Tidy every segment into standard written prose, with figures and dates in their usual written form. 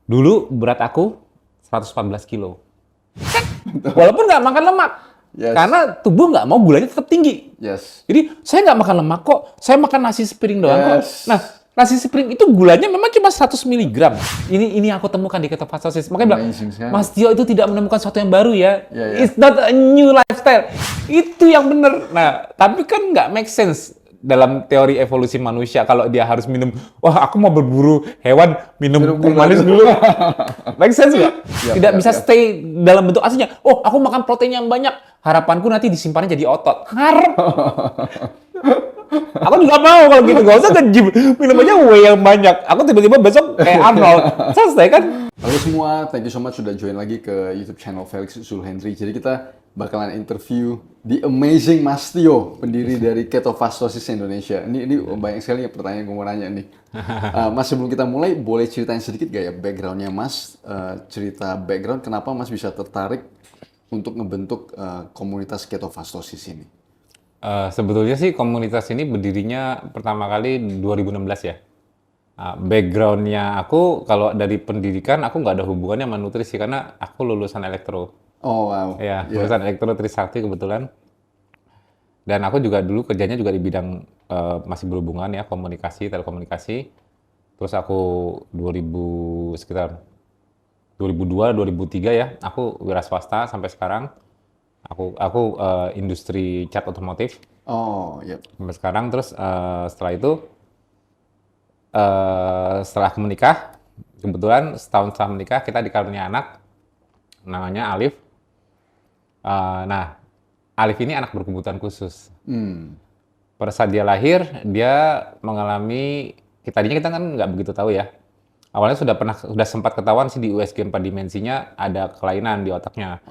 Dulu berat aku 114 kilo. Walaupun nggak makan lemak. Yes. Karena tubuh nggak mau gulanya tetap tinggi. Yes. Jadi, saya nggak makan lemak kok. Saya makan nasi sepiring doang kok. Yes. Nah, nasi sepiring itu gulanya memang cuma 100 miligram. Ini aku temukan di ketofastosis. Makanya bilang, Amazing sekali. Mas Tio itu tidak menemukan sesuatu yang baru ya. Yeah, yeah. It's not a new lifestyle. Itu yang benar. Nah, tapi kan nggak make sense dalam teori evolusi manusia kalau dia harus minum, wah aku mau berburu hewan, minum kue manis dulu. Make sense nggak? Tidak bisa stay dalam bentuk aslinya. Oh, aku makan protein yang banyak. Harapanku nanti disimpannya jadi otot. Harap. Aku juga mau kalau gitu, gak usah ke gym, minum aja whey yang banyak. Aku tiba-tiba besok kayak Arnold. Selesai kan? Halo semua, thank you so much sudah join lagi ke YouTube channel Felix Zulhendri. Jadi kita bakalan interview the amazing Mas Tio, pendiri dari Ketofastosis Indonesia. Ini banyak sekali pertanyaan yang gue mau nanya nih. Mas, sebelum kita mulai, boleh ceritain sedikit gak ya background-nya Mas? Cerita background kenapa Mas bisa tertarik untuk ngebentuk komunitas Ketofastosis ini? Sebetulnya sih komunitas ini berdirinya pertama kali 2016 ya. Background-nya aku, kalau dari pendidikan, aku nggak ada hubungannya sama nutrisi, karena aku lulusan elektro. Oh wow. Ya, lulusan elektro Trisakti kebetulan. Dan aku juga dulu kerjanya juga di bidang masih berhubungan ya, komunikasi, telekomunikasi. Terus aku sekitar 2002, 2003 ya, aku wira swasta sampai sekarang. Aku industri cat otomotif. Oh, iya. Sampai sekarang. Terus setelah itu, setelah menikah, kebetulan setahun setelah menikah kita dikaruniai anak, namanya Alif. Nah, Alif ini anak berkebutuhan khusus. Pada saat dia lahir, dia mengalami, tadinya kita kan nggak begitu tahu ya. Awalnya sudah sempat ketahuan sih di USG 4 dimensinya ada kelainan di otaknya.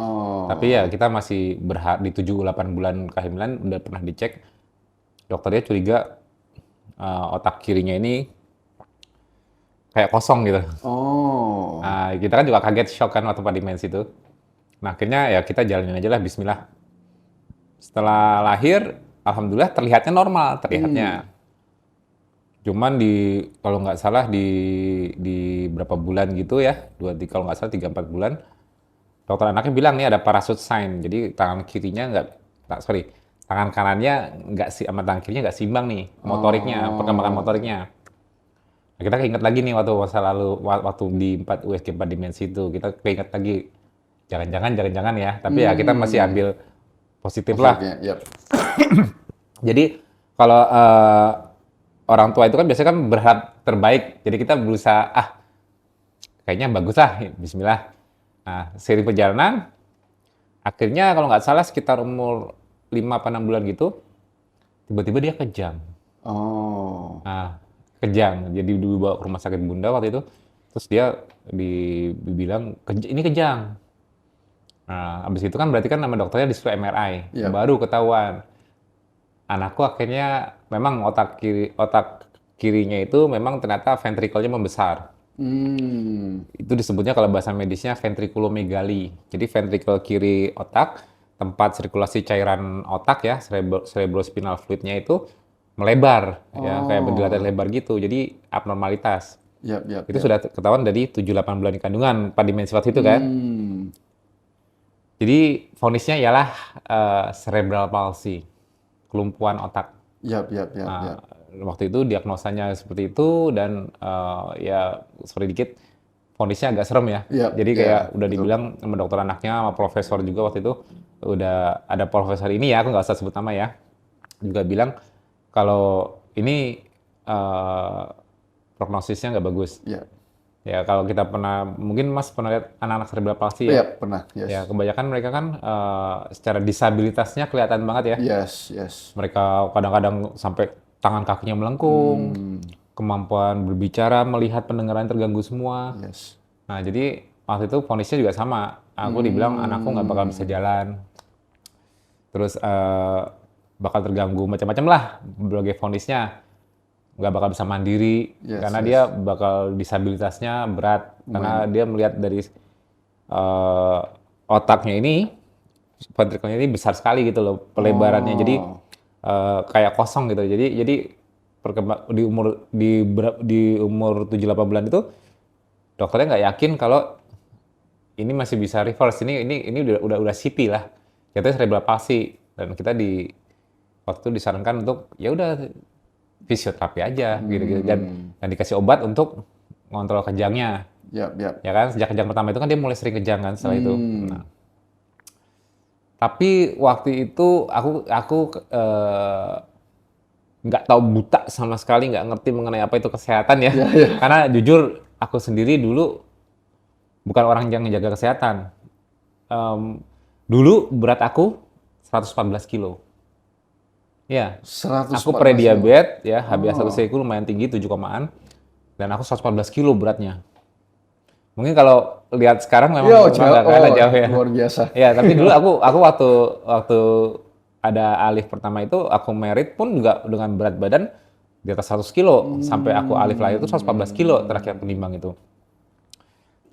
Tapi ya kita masih di 7-8 bulan kehamilan udah pernah dicek. Dokternya curiga otak kirinya ini kayak kosong gitu. Kita kan juga kaget, shock kan waktu 4 dimensi itu. Nah, akhirnya ya kita jalanin aja lah, bismillah. Setelah lahir, alhamdulillah terlihatnya normal, terlihatnya. Cuman kalau nggak salah di berapa bulan gitu ya, kalau nggak salah 3-4 bulan, dokter anaknya bilang nih ada parachute sign. Jadi tangan kanannya sama tangan kirinya nggak seimbang nih motoriknya, perkembangan motoriknya. Nah, kita keinget lagi nih waktu masa lalu, waktu di USG 4 dimensi itu, kita keinget lagi, jangan-jangan ya. Tapi ya kita masih ambil positif lah. Yep. Jadi kalau orang tua itu kan biasanya kan berharap terbaik. Jadi kita berusaha, kayaknya bagus lah, bismillah. Nah, seiring perjalanan, akhirnya kalau nggak salah sekitar umur 5-6 bulan gitu, tiba-tiba dia kejang. Nah, kejang. Jadi dibawa ke rumah sakit Bunda waktu itu. Terus dia dibilang, ini kejang. Nah, abis itu kan berarti kan nama dokternya disuruh MRI. Baru ketahuan. Anakku akhirnya memang otak kirinya itu memang ternyata ventrikelnya membesar. Itu disebutnya kalau bahasa medisnya ventrikulomegali. Jadi ventrikel kiri otak, tempat sirkulasi cairan otak ya, cerebrospinal fluidnya itu melebar, ya kayak berdilatasi lebar gitu. Jadi abnormalitas. Itu sudah ketahuan dari 7-8 bulan kandungan, 4 dimensi waktu itu kan. Jadi vonisnya ialah cerebral palsy, kelumpuhan otak. Waktu itu diagnosanya seperti itu, dan ya sorry dikit, vonisnya agak serem ya. Jadi kayak udah dibilang sama dokter anaknya, sama profesor juga waktu itu, udah ada profesor ini ya, aku nggak usah sebut nama ya, juga bilang kalau ini prognosisnya nggak bagus. Ya kalau kita mungkin Mas pernah lihat anak-anak cerebral palsy ya? Pernah. Yes. Ya kebanyakan mereka kan secara disabilitasnya kelihatan banget ya. Yes. Mereka kadang-kadang sampai tangan kakinya melengkung, kemampuan berbicara, melihat, pendengaran terganggu semua. Nah jadi waktu itu vonisnya juga sama. Aku dibilang anakku nggak bakal bisa jalan, terus bakal terganggu macam-macam lah berbagai vonisnya. Nggak bakal bisa mandiri, karena dia bakal disabilitasnya berat, karena dia melihat dari otaknya ini, ventrikelnya ini besar sekali gitu loh pelebarannya, jadi kayak kosong gitu. Jadi di umur 7-8 bulan itu dokternya nggak yakin kalau ini masih bisa reverse, ini udah CP lah, jatuhnya cerebral palsy, dan kita waktu itu disarankan untuk ya udah fisioterapi aja gitu-gitu, dan dikasih obat untuk ngontrol kejangnya. Yap, yap. Ya kan, sejak kejang pertama itu kan dia mulai sering kejang kan setelah itu. Nah, tapi waktu itu aku nggak tahu, buta sama sekali, nggak ngerti mengenai apa itu kesehatan ya. Karena jujur aku sendiri dulu bukan orang yang menjaga kesehatan. Dulu berat aku 114 kilo. Ya, 114 aku prediabetes ya, HbA1c ku lumayan tinggi, 7 komaan. Dan aku 114 kilo beratnya. Mungkin kalau lihat sekarang memang nggak kalah jauh ya. Luar biasa. Ya, tapi dulu aku waktu ada Alif pertama itu, aku merit pun juga dengan berat badan di atas 100 kilo. Sampai aku Alif lahir itu 114 kilo terakhir penimbang itu.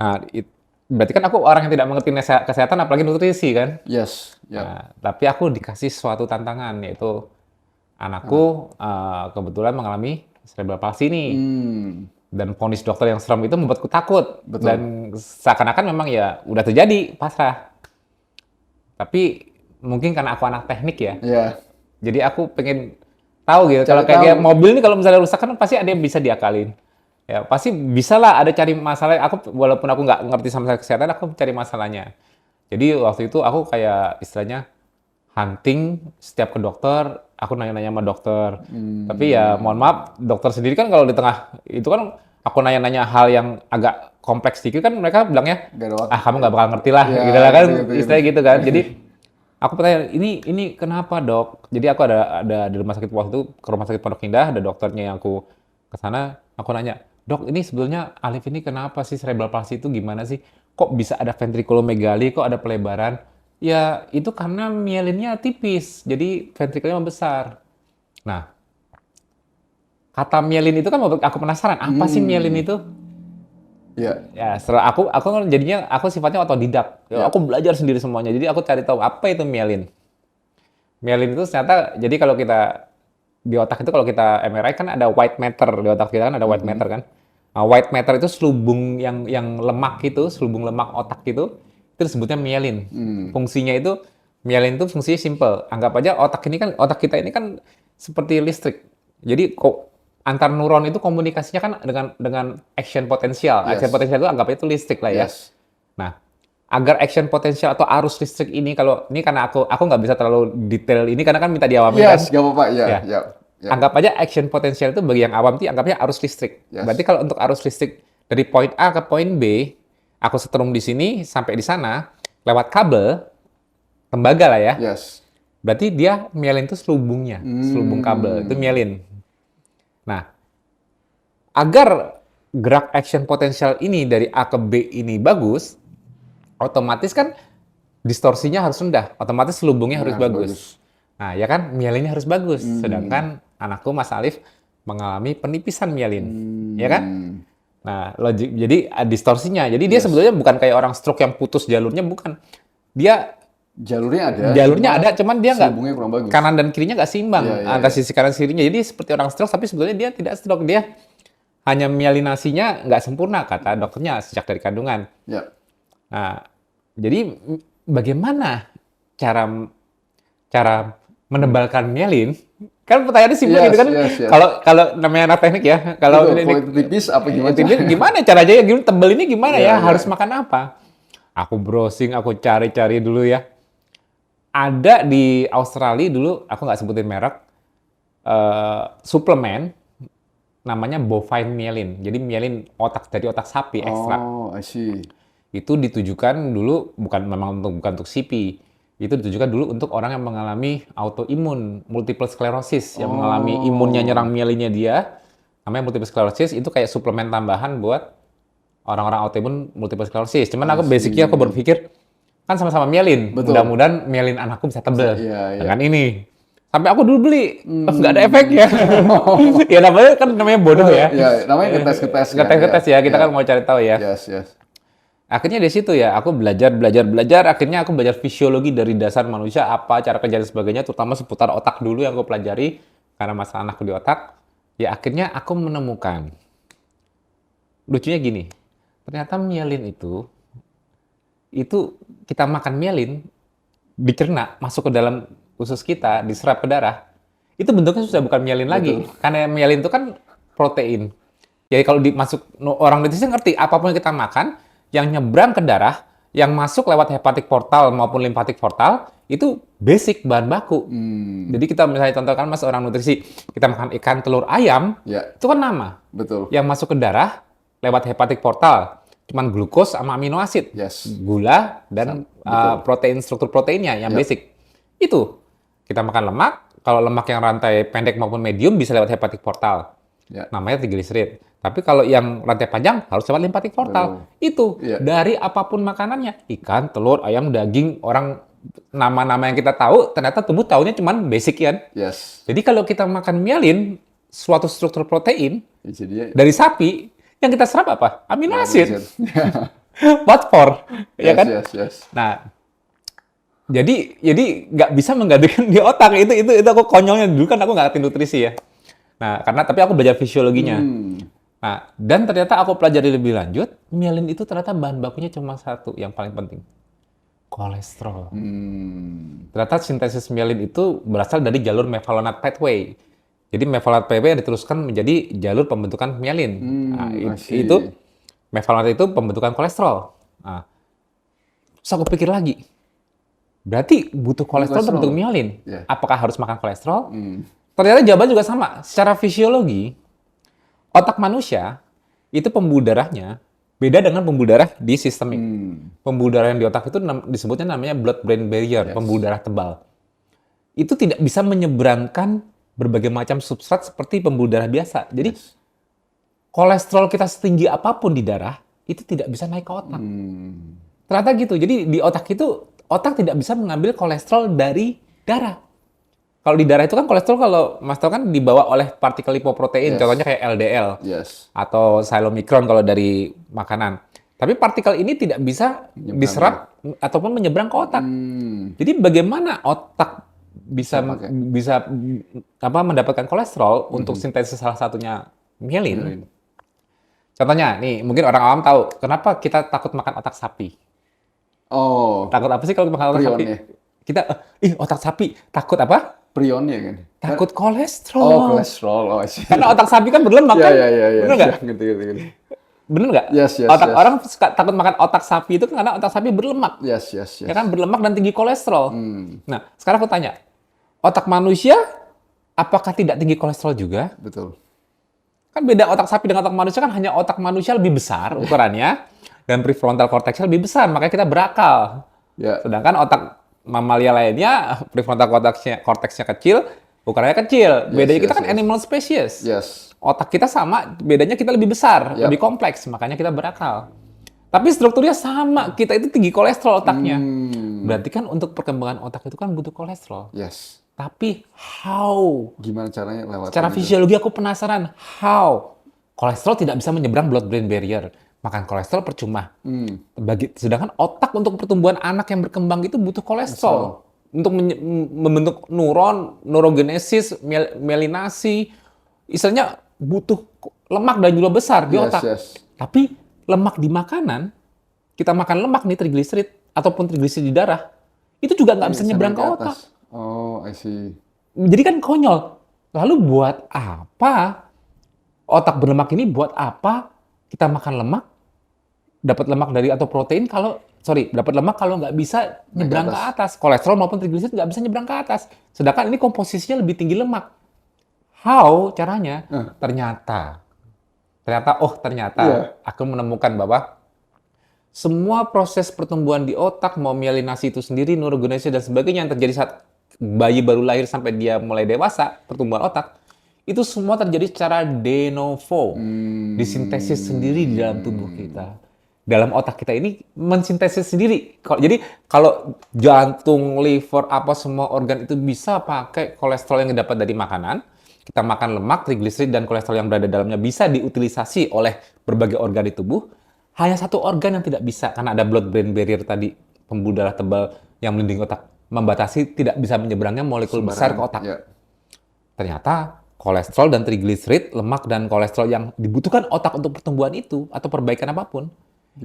Nah, berarti kan aku orang yang tidak mengerti kesehatan, apalagi nutrisi kan. Yes. Yep. Nah, tapi aku dikasih suatu tantangan, yaitu anakku kebetulan mengalami cerebral palsy nih. Dan vonis dokter yang serem itu membuatku takut. Betul. Dan seakan-akan memang ya udah terjadi, pasrah. Tapi mungkin karena aku anak teknik ya. Yeah. Jadi aku pengen tahu gitu. Kalau kayak mobil ini kalau misalnya rusak kan pasti ada yang bisa diakalin. Ya pasti bisa lah ada cari masalah. Walaupun aku nggak ngerti sama kesehatan, aku cari masalahnya. Jadi waktu itu aku kayak istilahnya hunting, setiap ke dokter, aku nanya-nanya sama dokter. Tapi ya mohon maaf, dokter sendiri kan kalau di tengah itu kan aku nanya-nanya hal yang agak kompleks sedikit kan mereka bilangnya, kamu nggak bakal ngerti lah, gitu lah kan, istilahnya gitu kan. Jadi aku bertanya, ini kenapa dok? Jadi aku ada di rumah sakit waktu itu, ke rumah sakit Pondok Indah, ada dokternya yang aku ke sana, aku nanya, dok ini sebetulnya Alif ini kenapa sih cerebral palsy itu gimana sih? Kok bisa ada ventrikulomegali, kok ada pelebaran? Ya, itu karena mielinnya tipis, jadi ventrikelnya membesar. Nah, kata mielin itu kan aku penasaran, apa sih mielin itu? Yeah. Ya, setelah aku jadinya aku sifatnya otodidak. Aku belajar sendiri semuanya, jadi aku cari tahu apa itu mielin. Mielin itu ternyata, jadi kalau kita di otak itu kalau kita MRI kan ada white matter, di otak kita kan ada white matter kan. Nah, white matter itu selubung yang lemak itu, selubung lemak otak itu disebutnya mielin. Fungsinya itu, mielin itu fungsinya simple. Anggap aja otak kita ini kan seperti listrik. Jadi antar neuron itu komunikasinya kan dengan action potensial. Action potensial itu anggap aja itu listrik lah ya. Nah, agar action potensial atau arus listrik ini, kalau ini karena aku nggak bisa terlalu detail ini karena kan minta diawamin kan. Nggak apa-apa. Ya. Anggap aja action potensial itu bagi yang awam itu anggapnya arus listrik. Berarti kalau untuk arus listrik dari poin A ke poin B, aku setrum di sini sampai di sana lewat kabel tembaga lah ya. Berarti dia mielin itu selubungnya, selubung kabel itu mielin. Nah, agar gerak action potensial ini dari A ke B ini bagus, otomatis kan distorsinya harus rendah, otomatis selubungnya harus bagus. Nah, ya kan mielinnya harus bagus. Sedangkan anakku Mas Alif mengalami penipisan mielin, ya kan? Nah, jadi distorsinya. Jadi dia sebetulnya bukan kayak orang stroke yang putus jalurnya, bukan. Dia jalurnya ada, cuman dia nggak, kanan dan kirinya nggak seimbang antara sisi kanan kirinya. Jadi seperti orang stroke, tapi sebetulnya dia tidak stroke. Dia hanya mielinasinya nggak sempurna, kata dokternya sejak dari kandungan. Nah, jadi bagaimana cara menebalkan mielin? Kan pertanyaannya simpel gitu kan. Kalau namanya anak teknik ya, kalau tipis apa gimana? Gimana caranya? Tebel ini gimana ya? Harus makan apa? Aku browsing, aku cari-cari dulu ya. Ada di Australia dulu, aku nggak sebutin merek, suplemen namanya bovine myelin. Jadi myelin dari otak sapi ekstra. I see. Itu ditujukan dulu bukan untuk CP. Itu ditujukan dulu untuk orang yang mengalami autoimun, multiple sclerosis, yang mengalami imunnya nyerang mielinnya dia, namanya multiple sclerosis. Itu kayak suplemen tambahan buat orang-orang autoimun multiple sclerosis. Cuman aku basicnya aku berpikir, kan sama-sama mielin. Mudah-mudahan mielin anakku bisa tebel dengan ini. Sampai aku dulu beli, nggak ada efeknya. Ya namanya bodoh ya. Namanya ngetes-ngetes. Ngetes-ngetes ya, kita kan mau cari tahu ya. Akhirnya di situ ya, aku belajar. Akhirnya aku belajar fisiologi dari dasar manusia, apa cara kerja dan sebagainya, terutama seputar otak dulu yang aku pelajari karena masalah anakku di otak. Ya akhirnya aku menemukan, lucunya gini, ternyata mielin itu kita makan mielin, dicerna, masuk ke dalam usus kita, diserap ke darah, itu bentuknya sudah bukan mielin lagi. Betul. Karena mielin itu kan protein. Jadi kalau dimasuk orang nutrisi ngerti, apapun yang kita makan, yang nyebrang ke darah, yang masuk lewat hepatic portal maupun lymphatic portal, itu basic bahan baku. Jadi kita misalnya contohkan mas orang nutrisi, kita makan ikan, telur, ayam, Ya, itu kan nama. betul. Yang masuk ke darah lewat hepatic portal, cuman glukos sama amino acid, Yes. gula dan protein, struktur proteinnya yang Yap. basic. Itu kita makan lemak. Kalau lemak yang rantai pendek maupun medium bisa lewat hepatic portal, Ya. namanya triglycerid. Tapi kalau yang rantai panjang harus lewat lymphatic portal. Itu Iya. dari apapun makanannya, ikan, telur, ayam, daging, orang nama-nama yang kita tahu, ternyata tubuh taunya cuman basic kan. Yes. Jadi kalau kita makan mielin, suatu struktur protein Ya, jadinya dari sapi, yang kita serap apa? Amino acid. Ya. What for? Ya Yes, kan? yes, yes. Nah, jadi nggak bisa menggantikan di otak. Itu aku konyolnya dulu kan aku nggak ngerti nutrisi ya. Nah, tapi aku belajar fisiologinya. Nah, dan ternyata aku pelajari lebih lanjut, mielin itu ternyata bahan bakunya cuma satu yang paling penting. Kolesterol. Ternyata sintesis mielin itu berasal dari jalur mevalonate pathway. Jadi mevalonate pathway diteruskan menjadi jalur pembentukan mielin. Nah, I see. itu mevalonate itu pembentukan kolesterol. Nah, terus aku pikir lagi, berarti butuh kolesterol untuk bentuk mielin. Yeah. Apakah harus makan kolesterol? Ternyata jawaban juga sama. Secara fisiologi, otak manusia itu pembuluh darahnya beda dengan pembuluh darah di sistemik. Pembuluh darah yang di otak itu disebutnya namanya blood-brain barrier, pembuluh darah tebal. Itu tidak bisa menyeberangkan berbagai macam substrat seperti pembuluh darah biasa. Jadi kolesterol kita setinggi apapun di darah itu tidak bisa naik ke otak. Ternyata gitu. Jadi di otak itu otak tidak bisa mengambil kolesterol dari darah. Kalau di darah itu kan kolesterol kalau Mas tahu kan dibawa oleh partikel lipoprotein, contohnya kayak LDL atau chylomicron kalau dari makanan. Tapi partikel ini tidak bisa diserap ataupun menyeberang ke otak. Jadi bagaimana otak bisa mendapatkan kolesterol untuk sintesis salah satunya mielin? Contohnya nih, mungkin orang awam tahu kenapa kita takut makan otak sapi. Oh. Takut apa sih kalau makan otak sapi? Kita otak sapi takut apa? Prionnya kan? Takut kolesterol. Oh, kolesterol. Oh, karena otak sapi kan berlemak kan? Iya. Bener nggak? Gitu. Bener nggak? Yes. Orang suka takut makan otak sapi itu karena otak sapi berlemak. Yes. Ya kan, berlemak dan tinggi kolesterol. Nah, sekarang aku tanya, otak manusia apakah tidak tinggi kolesterol juga? Betul. Kan beda otak sapi dengan otak manusia kan hanya otak manusia lebih besar ukurannya dan prefrontal cortexnya lebih besar, makanya kita berakal. Ya. Sedangkan otak mamalia lainnya, prefrontal cortexnya kecil, ukurannya kecil. Bedanya kita kan animal species. Yes. Otak kita sama, bedanya kita lebih besar, lebih kompleks, makanya kita berakal. Tapi strukturnya sama, kita itu tinggi kolesterol otaknya. Berarti kan untuk perkembangan otak itu kan butuh kolesterol. Yes. Tapi how? Gimana caranya lewat? Secara fisiologi aku penasaran, how? Kolesterol tidak bisa menyeberang blood-brain barrier. Makan kolesterol percuma. Sedangkan otak untuk pertumbuhan anak yang berkembang itu butuh kolesterol. Untuk membentuk neuron, neurogenesis, mielinasi. Istilahnya butuh lemak dan jumlah besar di otak. Tapi lemak di makanan, kita makan lemak nih trigliserid, ataupun trigliserid di darah, itu juga nggak bisa nyebrang ke otak. Oh, I see. Jadi kan konyol. Lalu buat apa otak berlemak ini, buat apa kita makan lemak, dapat lemak dari atau protein dapat lemak kalau nggak bisa nyebrang ke atas. Kolesterol maupun trigliserid nggak bisa nyebrang ke atas. Sedangkan ini komposisinya lebih tinggi lemak. How caranya? Ternyata aku menemukan bahwa semua proses pertumbuhan di otak, mau mielinasi itu sendiri, neurogenesis dan sebagainya yang terjadi saat bayi baru lahir sampai dia mulai dewasa, pertumbuhan otak, itu semua terjadi secara de novo, disintesis sendiri di dalam tubuh kita. Dalam otak kita ini mensintesis sendiri. Jadi kalau jantung, liver, apa semua organ itu bisa pakai kolesterol yang didapat dari makanan, kita makan lemak, trigliserid, dan kolesterol yang berada dalamnya bisa diutilisasi oleh berbagai organ di tubuh. Hanya satu organ yang tidak bisa, karena ada blood-brain barrier tadi, pembuluh darah tebal yang melindungi otak, membatasi tidak bisa menyeberangnya molekul besar ke otak. Ternyata kolesterol dan trigliserid, lemak dan kolesterol yang dibutuhkan otak untuk pertumbuhan itu, atau perbaikan apapun,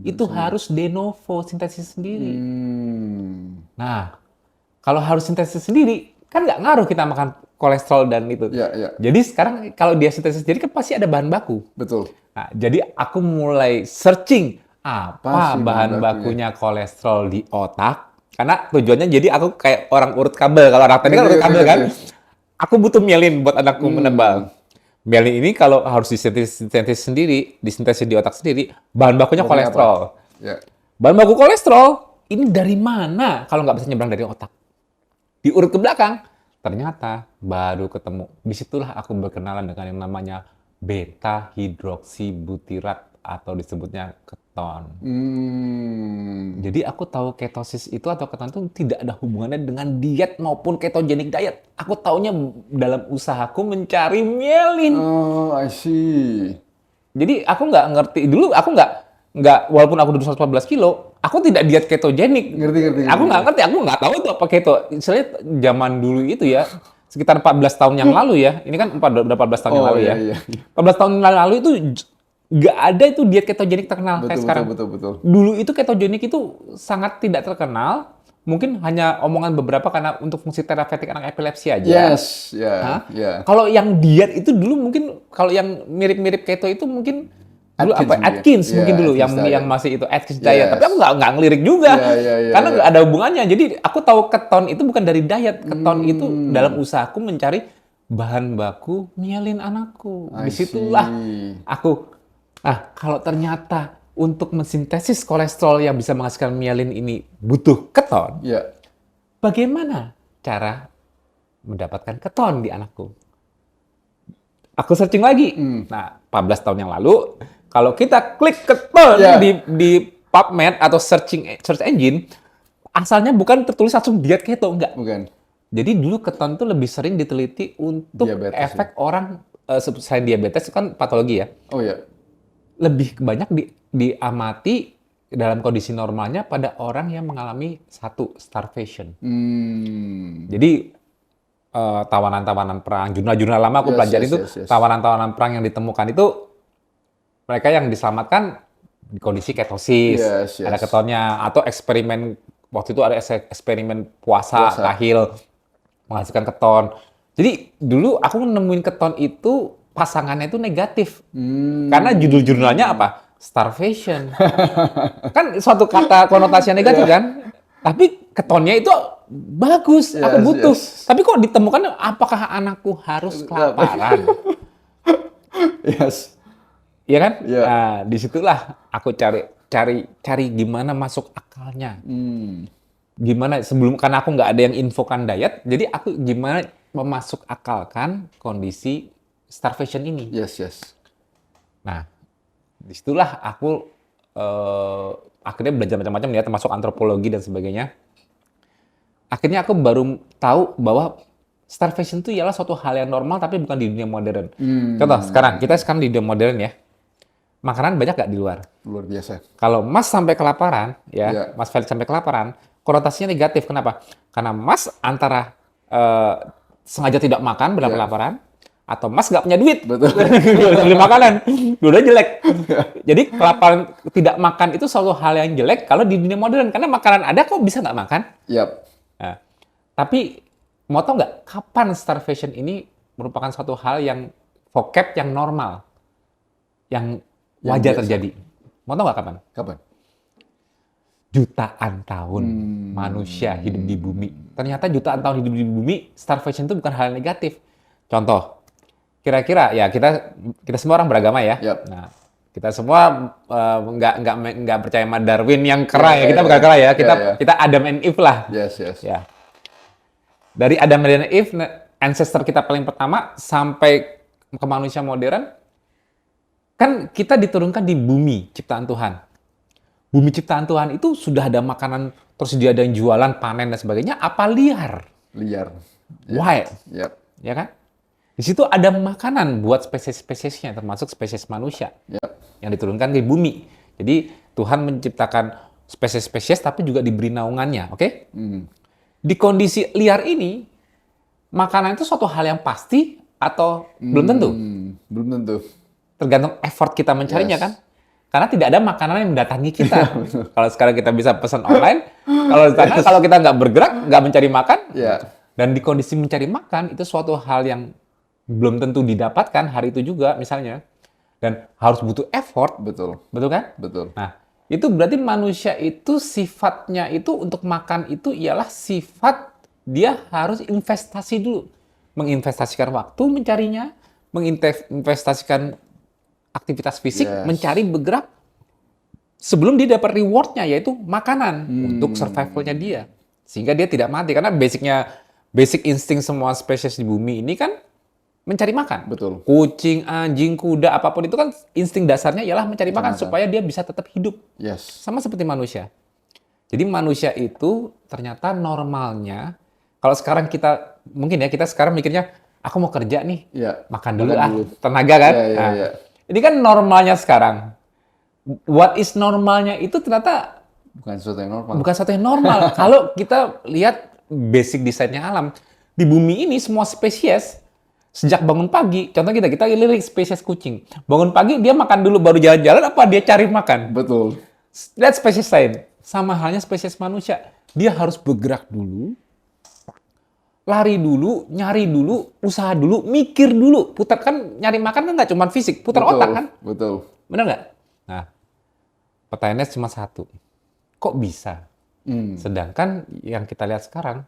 itu harus de novo sintesis sendiri. Hmm. Nah, kalau harus sintesis sendiri, kan nggak ngaruh kita makan kolesterol dan itu. Ya, ya. Jadi sekarang kalau dia sintesis sendiri kan pasti ada bahan baku. Betul. Nah, jadi aku mulai searching apa sih bahan bahan bakunya kolesterol di otak. Karena tujuannya jadi aku kayak orang urut kabel. Kalau anak tadi kan urut kabel kan. Aku butuh mielin buat anakku menebal. Mielin ini kalau harus disintesis sendiri, disintesis di otak sendiri, bahan bakunya Bahannya kolesterol. Ya. Bahan baku kolesterol ini dari mana kalau nggak bisa nyebrang dari otak? Diurut ke belakang, ternyata baru ketemu. Disitulah aku berkenalan dengan yang namanya beta hidroksibutirat atau disebutnya keton. Jadi aku tahu ketosis itu atau keton itu tidak ada hubungannya dengan diet maupun ketogenic diet. Aku taunya dalam usahaku mencari mielin. Oh, I see. Jadi aku nggak ngerti dulu, aku nggak walaupun aku dulu 114 kilo, aku tidak diet ketogenik. Ngerti. Aku nggak ngerti, aku nggak tahu itu apa keto. Istilahnya zaman dulu itu ya, sekitar 14 tahun yang lalu ya. Ini kan udah 14 tahun yang lalu ya. Iya. 14 tahun yang lalu itu nggak ada itu diet ketogenik terkenal kayak sekarang. Betul. Dulu itu ketogenik itu sangat tidak terkenal. Mungkin hanya omongan beberapa karena untuk fungsi terapeutik anak epilepsi aja. Yes, Hah? ya. Kalau yang diet itu dulu mungkin kalau yang mirip-mirip keto itu mungkin dulu Atkins apa mungkin. Atkins Iya, mungkin dulu Atkins diet. yang masih itu Atkins diet. Yes. Tapi aku nggak ngelirik juga Iya, karena nggak ada hubungannya. Jadi aku tahu keton itu bukan dari diet. Keton itu dalam usahaku mencari bahan baku mielin anakku. I Disitulah see. aku kalau ternyata untuk mensintesis kolesterol yang bisa menghasilkan mielin ini butuh keton, Ya. bagaimana cara mendapatkan keton di anakku? Aku searching lagi. Nah, 14 tahun yang lalu, kalau kita klik keton Ya. di PubMed atau search engine, asalnya bukan tertulis langsung diet keto, enggak. Bukan. Jadi dulu keton itu lebih sering diteliti untuk Diabetes, efek orang, selain diabetes itu kan patologi ya, Oh ya. lebih banyak diamati dalam kondisi normalnya pada orang yang mengalami starvation. Jadi tawanan-tawanan perang, jurnal-jurnal lama aku pelajari itu Yes. tawanan-tawanan perang yang ditemukan itu mereka yang diselamatkan di kondisi ketosis, Yes. ada ketonnya, atau eksperimen waktu itu ada eksperimen puasa. Kahil menghasilkan keton. Jadi dulu aku nemuin keton itu pasangannya itu negatif. Karena judul jurnalnya apa? Starvation. Kan suatu kata konotasi yang negatif kan? Tapi ketonnya itu bagus, aku butuh. Tapi kok ditemukan apakah anakku harus kelaparan? Yes. Iya kan? Iya. Nah, disitulah aku cari gimana masuk akalnya. Gimana karena aku nggak ada yang infokan diet, jadi aku gimana memasuk akalkan kondisi starvation ini. Yes. Nah, disitulah aku akhirnya belajar macam-macam ya, termasuk antropologi dan sebagainya. Akhirnya aku baru tahu bahwa starvation itu ialah suatu hal yang normal tapi bukan di dunia modern. Contoh, kita sekarang di dunia modern ya, makanan banyak nggak di luar? Luar biasa. Kalau Mas sampai kelaparan, Iya. Mas Felix sampai kelaparan, konotasinya negatif. Kenapa? Karena Mas antara sengaja tidak makan benar kelaparan, atau Mas nggak punya duit, Betul. beli makanan, dua jelek. Jadi kelaparan tidak makan itu suatu hal yang jelek kalau di dunia modern, karena makanan ada kok bisa nggak makan. Yap. Nah, tapi mau tau nggak kapan starvation ini merupakan suatu hal yang vocab yang normal, yang wajar biasa. terjadi. Mau tau nggak kapan? Kapan? Jutaan tahun manusia hidup di bumi. Ternyata jutaan tahun hidup di bumi, starvation itu bukan hal yang negatif. Contoh, kira-kira ya kita semua orang beragama ya. Yap. Nah, kita semua nggak percaya sama Darwin yang kera ya. Kita bukan kera ya. Kita Adam and Eve lah. Yes. Ya. Dari Adam dan Eve, ancestor kita paling pertama sampai ke manusia modern, kan kita diturunkan di bumi ciptaan Tuhan. Bumi ciptaan Tuhan itu sudah ada makanan, terus dia ada yang jualan, panen dan sebagainya. Apa liar? Liar. Wild, Yap. ya kan? Di situ ada makanan buat spesies-spesiesnya, termasuk spesies manusia Yap. yang diturunkan ke bumi. Jadi Tuhan menciptakan spesies-spesies, tapi juga diberi naungannya, oke? Di kondisi liar ini, makanan itu suatu hal yang pasti atau belum tentu? Belum tentu. Tergantung effort kita mencarinya Yes. kan. Karena tidak ada makanan yang mendatangi kita. Kalau sekarang kita bisa pesan online, kalau di sana kalau kita nggak bergerak, nggak mencari makan, Ya. dan di kondisi mencari makan itu suatu hal yang belum tentu didapatkan hari itu juga misalnya, dan harus butuh effort, Betul. betul kan? Betul. Nah, itu berarti manusia itu sifatnya itu untuk makan itu ialah sifat dia harus investasi dulu. Menginvestasikan waktu mencarinya, menginvestasikan aktivitas fisik, Yes. mencari bergerak sebelum dia dapat rewardnya yaitu makanan untuk survivalnya dia. Sehingga dia tidak mati karena basic insting semua spesies di bumi ini kan mencari makan. Betul. Kucing, anjing, kuda, apapun itu kan insting dasarnya ialah mencari makan supaya dia bisa tetap hidup. Yes. Sama seperti manusia. Jadi manusia itu ternyata normalnya, kalau sekarang kita, mungkin ya kita sekarang mikirnya, aku mau kerja nih, Ya. makan dulu Makan ah, dulu. tenaga kan. Ya, ya, Nah, ya. ini kan normalnya sekarang. What is normalnya itu ternyata Bukan sesuatu yang normal. bukan satu yang normal. Kalau kita lihat basic desainnya alam, di bumi ini semua spesies sejak bangun pagi, contoh kita lirik spesies kucing. Bangun pagi dia makan dulu baru jalan-jalan apa dia cari makan? Betul. Lihat spesies lain. Sama halnya spesies manusia. Dia harus bergerak dulu, lari dulu, nyari dulu, usaha dulu, mikir dulu. Putar kan, nyari makan kan nggak cuma fisik, putar Betul. otak kan? Betul. Benar nggak? Nah, pertanyaannya cuma satu. Kok bisa? Sedangkan yang kita lihat sekarang,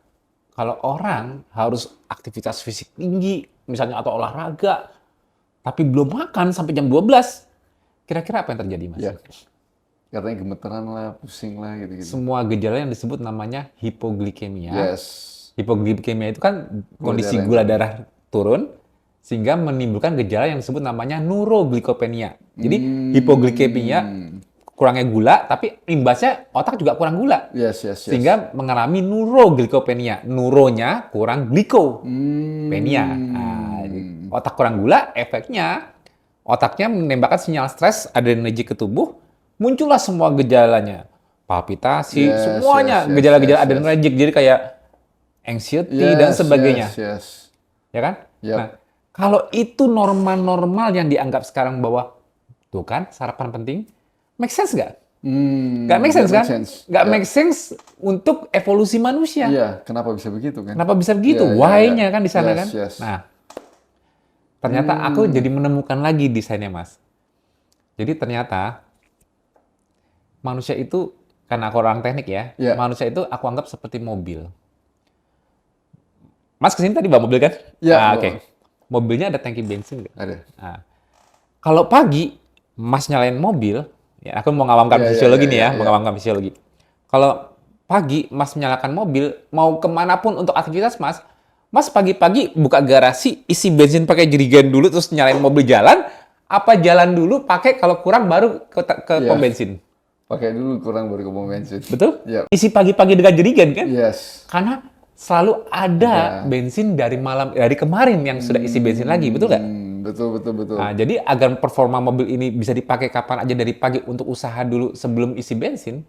kalau orang harus aktivitas fisik tinggi, misalnya atau olahraga, tapi belum makan sampai jam 12, kira-kira apa yang terjadi, Mas? Ya. Katanya gemeteran lah, pusing lah, gitu-gitu. Semua gejala yang disebut namanya hipoglikemia. Yes. Hipoglikemia itu kan kondisi gula darah turun, sehingga menimbulkan gejala yang disebut namanya neuroglikopenia. Jadi hipoglikemia, kurangnya gula, tapi imbasnya otak juga kurang gula. Yes, yes, yes. Sehingga mengalami neuroglikopenia. Neuronya kurang glikopenia. Nah, otak kurang gula, efeknya otaknya menembakkan sinyal stres, adrenergic ke tubuh, muncullah semua gejalanya. Palpitasi, Yes, semuanya yes, yes, gejala-gejala yes, yes. adrenergic. Jadi kayak anxiety Yes, dan sebagainya. Yes, yes. Ya kan? Yep. Nah, kalau itu normal-normal yang dianggap sekarang bahwa, tuh kan, sarapan penting, make sense nggak? Nggak make sense kan? Nggak Ya. make sense untuk evolusi manusia. Iya, kenapa bisa begitu kan? Kenapa bisa begitu? Iya, iya, Why-nya iya. kan di sana Yes, kan? yes. Nah, ternyata aku jadi menemukan lagi desainnya, Mas. Jadi ternyata manusia itu, karena aku orang teknik ya, Iya. manusia itu aku anggap seperti mobil. Mas kesini tadi bawa mobil kan? Iya, Ah, bawa. oke. Mobilnya ada tangki bensin nggak? Ada. Nah, kalau pagi Mas nyalain mobil, ya aku mau ngawamkan Iya, iya, fisiologi iya, nih ya, iya, mau ngawamkan fisiologi. Kalau pagi Mas menyalakan mobil, mau kemanapun untuk aktivitas Mas, Mas pagi-pagi buka garasi, isi bensin pakai jerigen dulu, terus nyalain mobil jalan, apa jalan dulu pakai kalau kurang baru ke Iya. pom bensin? Pakai dulu kurang baru ke pom bensin. Betul? Iya. Isi pagi-pagi dengan jerigen kan? Yes. Karena selalu ada Iya. bensin dari kemarin yang sudah isi bensin lagi, betul nggak? Betul, betul, betul. Nah, jadi agar performa mobil ini bisa dipakai kapan aja dari pagi untuk usaha dulu sebelum isi bensin,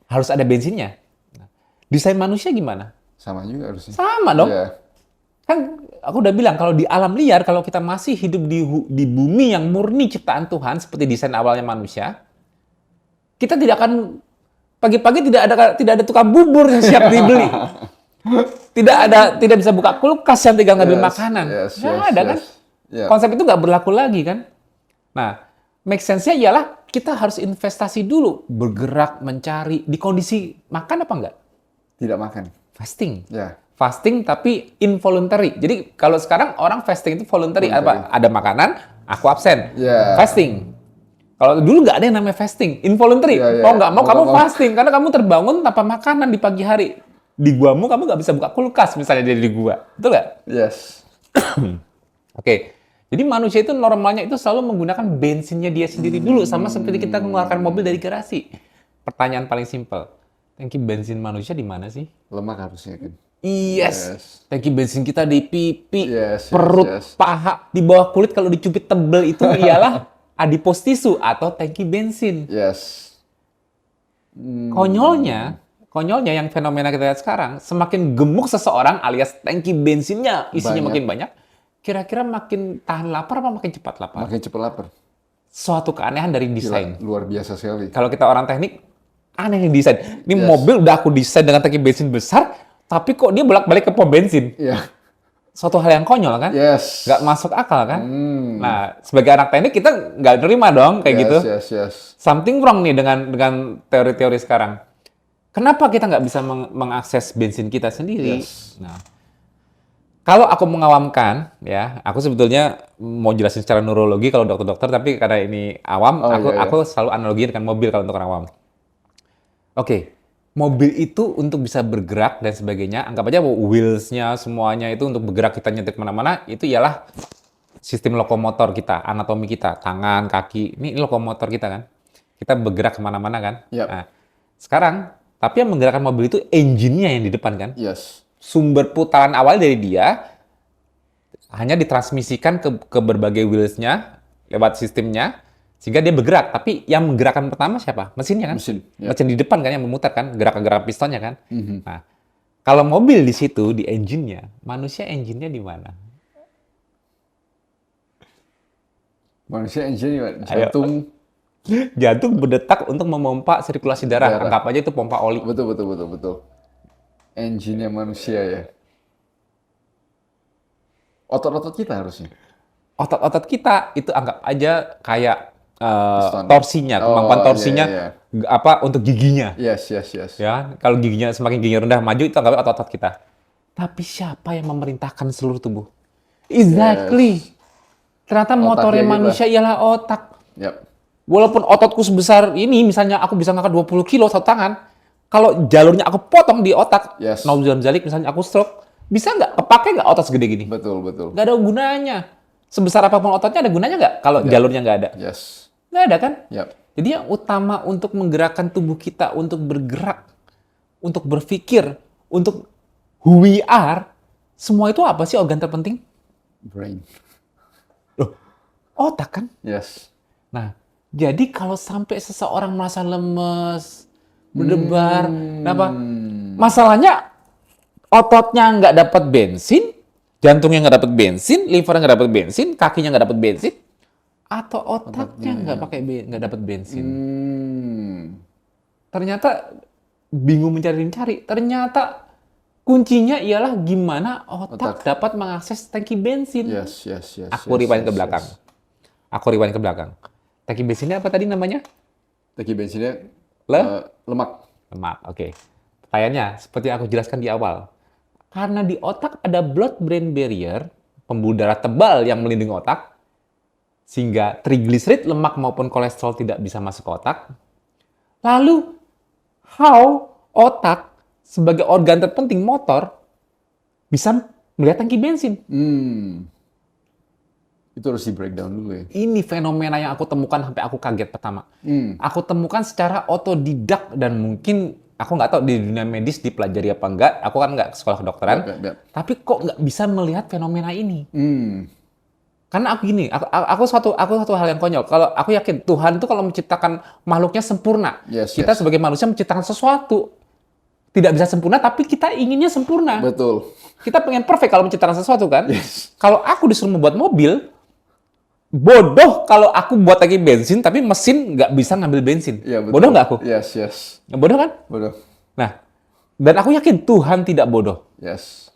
harus ada bensinnya. Nah, desain manusia gimana? Sama juga harusnya. Sama dong. Iya. Kan aku udah bilang kalau di alam liar, kalau kita masih hidup di bumi yang murni ciptaan Tuhan seperti desain awalnya manusia, kita tidak akan pagi-pagi tidak ada tukang bubur yang siap dibeli. Tidak bisa buka kulkas yang tinggal ngambil Yes, makanan. yes, Nggak yes, ada yes. kan? Iya. Konsep itu nggak berlaku lagi kan? Nah, make sense-nya ialah kita harus investasi dulu, bergerak, mencari. Di kondisi makan apa enggak? Tidak makan. Fasting. Ya. Fasting tapi involuntary. Jadi kalau sekarang orang fasting itu voluntary. Voluntary. Apa? Ada makanan, aku absen. Ya. Fasting. Kalau dulu nggak ada yang namanya fasting. Involuntary. Ya, ya. Mau nggak mau Mau kamu nggak mau. fasting. Karena kamu terbangun tanpa makanan di pagi hari. Di guamu kamu nggak bisa buka kulkas misalnya di gua. Betul nggak? Yes. Oke. Jadi manusia itu normalnya itu selalu menggunakan bensinnya dia sendiri dulu. Sama seperti kita mengeluarkan mobil dari garasi. Pertanyaan paling simpel. Tangki bensin manusia di mana sih? Lemak harusnya kan. Yes. Yes. Tangki bensin kita di pipi, Yes, yes, perut, yes. paha, di bawah kulit kalau dicubit tebel itu ialah adipose tissue atau tangki bensin. Yes. Konyolnya yang fenomena kita lihat sekarang, semakin gemuk seseorang alias tangki bensinnya isinya Banyak. makin banyak, kira-kira makin tahan lapar apa makin cepat lapar? Makin cepat lapar. suatu keanehan dari desain. Gila, luar biasa sekali. Kalau kita orang teknik, aneh nih desain. Ini Yes. mobil udah aku desain dengan tangki bensin besar, tapi kok dia bolak-balik ke pom bensin? Iya. Suatu hal yang konyol kan? Yes. Nggak masuk akal kan? Nah, sebagai anak teknik kita nggak nerima dong kayak gitu. Yes. Something wrong nih dengan teori-teori sekarang. Kenapa kita nggak bisa mengakses bensin kita sendiri? Yes. Nah, kalau aku mengawamkan, ya, aku sebetulnya mau jelasin secara neurologi kalau dokter-dokter, tapi karena ini awam, Oh, iya. aku selalu analogi dengan mobil kalau untuk orang awam. Oke, mobil itu untuk bisa bergerak dan sebagainya, anggap aja wheels-nya semuanya itu untuk bergerak, kita nyetir kemana-mana, itu ialah sistem lokomotor kita, anatomi kita, tangan, kaki, ini lokomotor kita kan. Kita bergerak kemana-mana kan. Yap. Nah, sekarang, tapi yang menggerakkan mobil itu engine-nya yang di depan kan. Yes. Sumber putaran awal dari dia hanya ditransmisikan ke berbagai wheels-nya lewat sistemnya, sehingga dia bergerak. Tapi yang menggerakkan pertama siapa? Mesinnya kan? Mesin, ya. Mesin di depan kan yang memutar kan, gerak-gerak pistonnya kan. Nah, kalau mobil di situ, di engine-nya, manusia engine-nya di mana? Manusia engine gimana? Ayo. Jantung. Jantung berdetak untuk memompa sirkulasi darah. Darah. Anggap aja itu pompa oli. Betul. Engine-nya manusia ya. Otot-otot kita harusnya. Otot-otot kita itu anggap aja kayak Piston. torsinya, kemampuan Oh, torsinya iya. apa untuk giginya. Yes. Ya, kalau giginya semakin giginya rendah maju itu anggap otot-otot kita. Tapi siapa yang memerintahkan seluruh tubuh? Exactly. Ternyata motornya kita. manusia ialah otak. Yap. Walaupun ototku sebesar ini, misalnya aku bisa ngangkat 20 kilo satu tangan, kalau jalurnya aku potong di otak, Yes. naudzubillah zalik, misalnya aku stroke, bisa nggak? Kepake nggak otot segede gini? Betul. Nggak ada gunanya. Sebesar apapun ototnya ada gunanya nggak kalau jalurnya nggak ada? Yes. Nggak ada kan? Yap. Jadi yang utama untuk menggerakkan tubuh kita untuk bergerak, untuk berpikir, untuk who we are, semua itu apa sih organ terpenting? Brain. Otak kan? Yes. Nah, jadi kalau sampai seseorang merasa lemes, berdebar, kenapa? Masalahnya ototnya nggak dapat bensin, jantungnya nggak dapat bensin, livernya nggak dapat bensin, kakinya nggak dapat bensin, atau otaknya nggak dapat bensin. Ternyata bingung mencari-cari. Ternyata kuncinya ialah gimana otak dapat mengakses tangki bensin. Yes. Aku rewind ke belakang. Tangki bensinnya apa tadi namanya? Tangki bensinnya lemak. Lemak. Oke. Pertanyaannya, seperti yang aku jelaskan di awal. Karena di otak ada blood-brain barrier, pembuluh darah tebal yang melindungi otak, sehingga trigliserid, lemak maupun kolesterol tidak bisa masuk ke otak. Lalu, how otak sebagai organ terpenting motor bisa melihat tangki bensin? Itu harus di breakdown dulu ya. Ini fenomena yang aku temukan sampai aku kaget pertama. Aku temukan secara otodidak dan mungkin aku nggak tahu di dunia medis dipelajari apa enggak. Aku kan nggak sekolah kedokteran. Yap. Tapi kok nggak bisa melihat fenomena ini? Karena aku gini, aku satu hal yang konyol. Kalau aku yakin Tuhan itu kalau menciptakan makhluknya sempurna. Yes, Kita yes. sebagai manusia menciptakan sesuatu tidak bisa sempurna, tapi kita inginnya sempurna. Betul. Kita pengen perfect kalau menciptakan sesuatu kan. Yes. Kalau aku disuruh membuat mobil, bodoh kalau aku buat lagi bensin, tapi mesin nggak bisa ngambil bensin. Iya, betul. Bodoh nggak aku? Yes. Bodoh kan? Bodoh. Nah, dan aku yakin Tuhan tidak bodoh. Yes.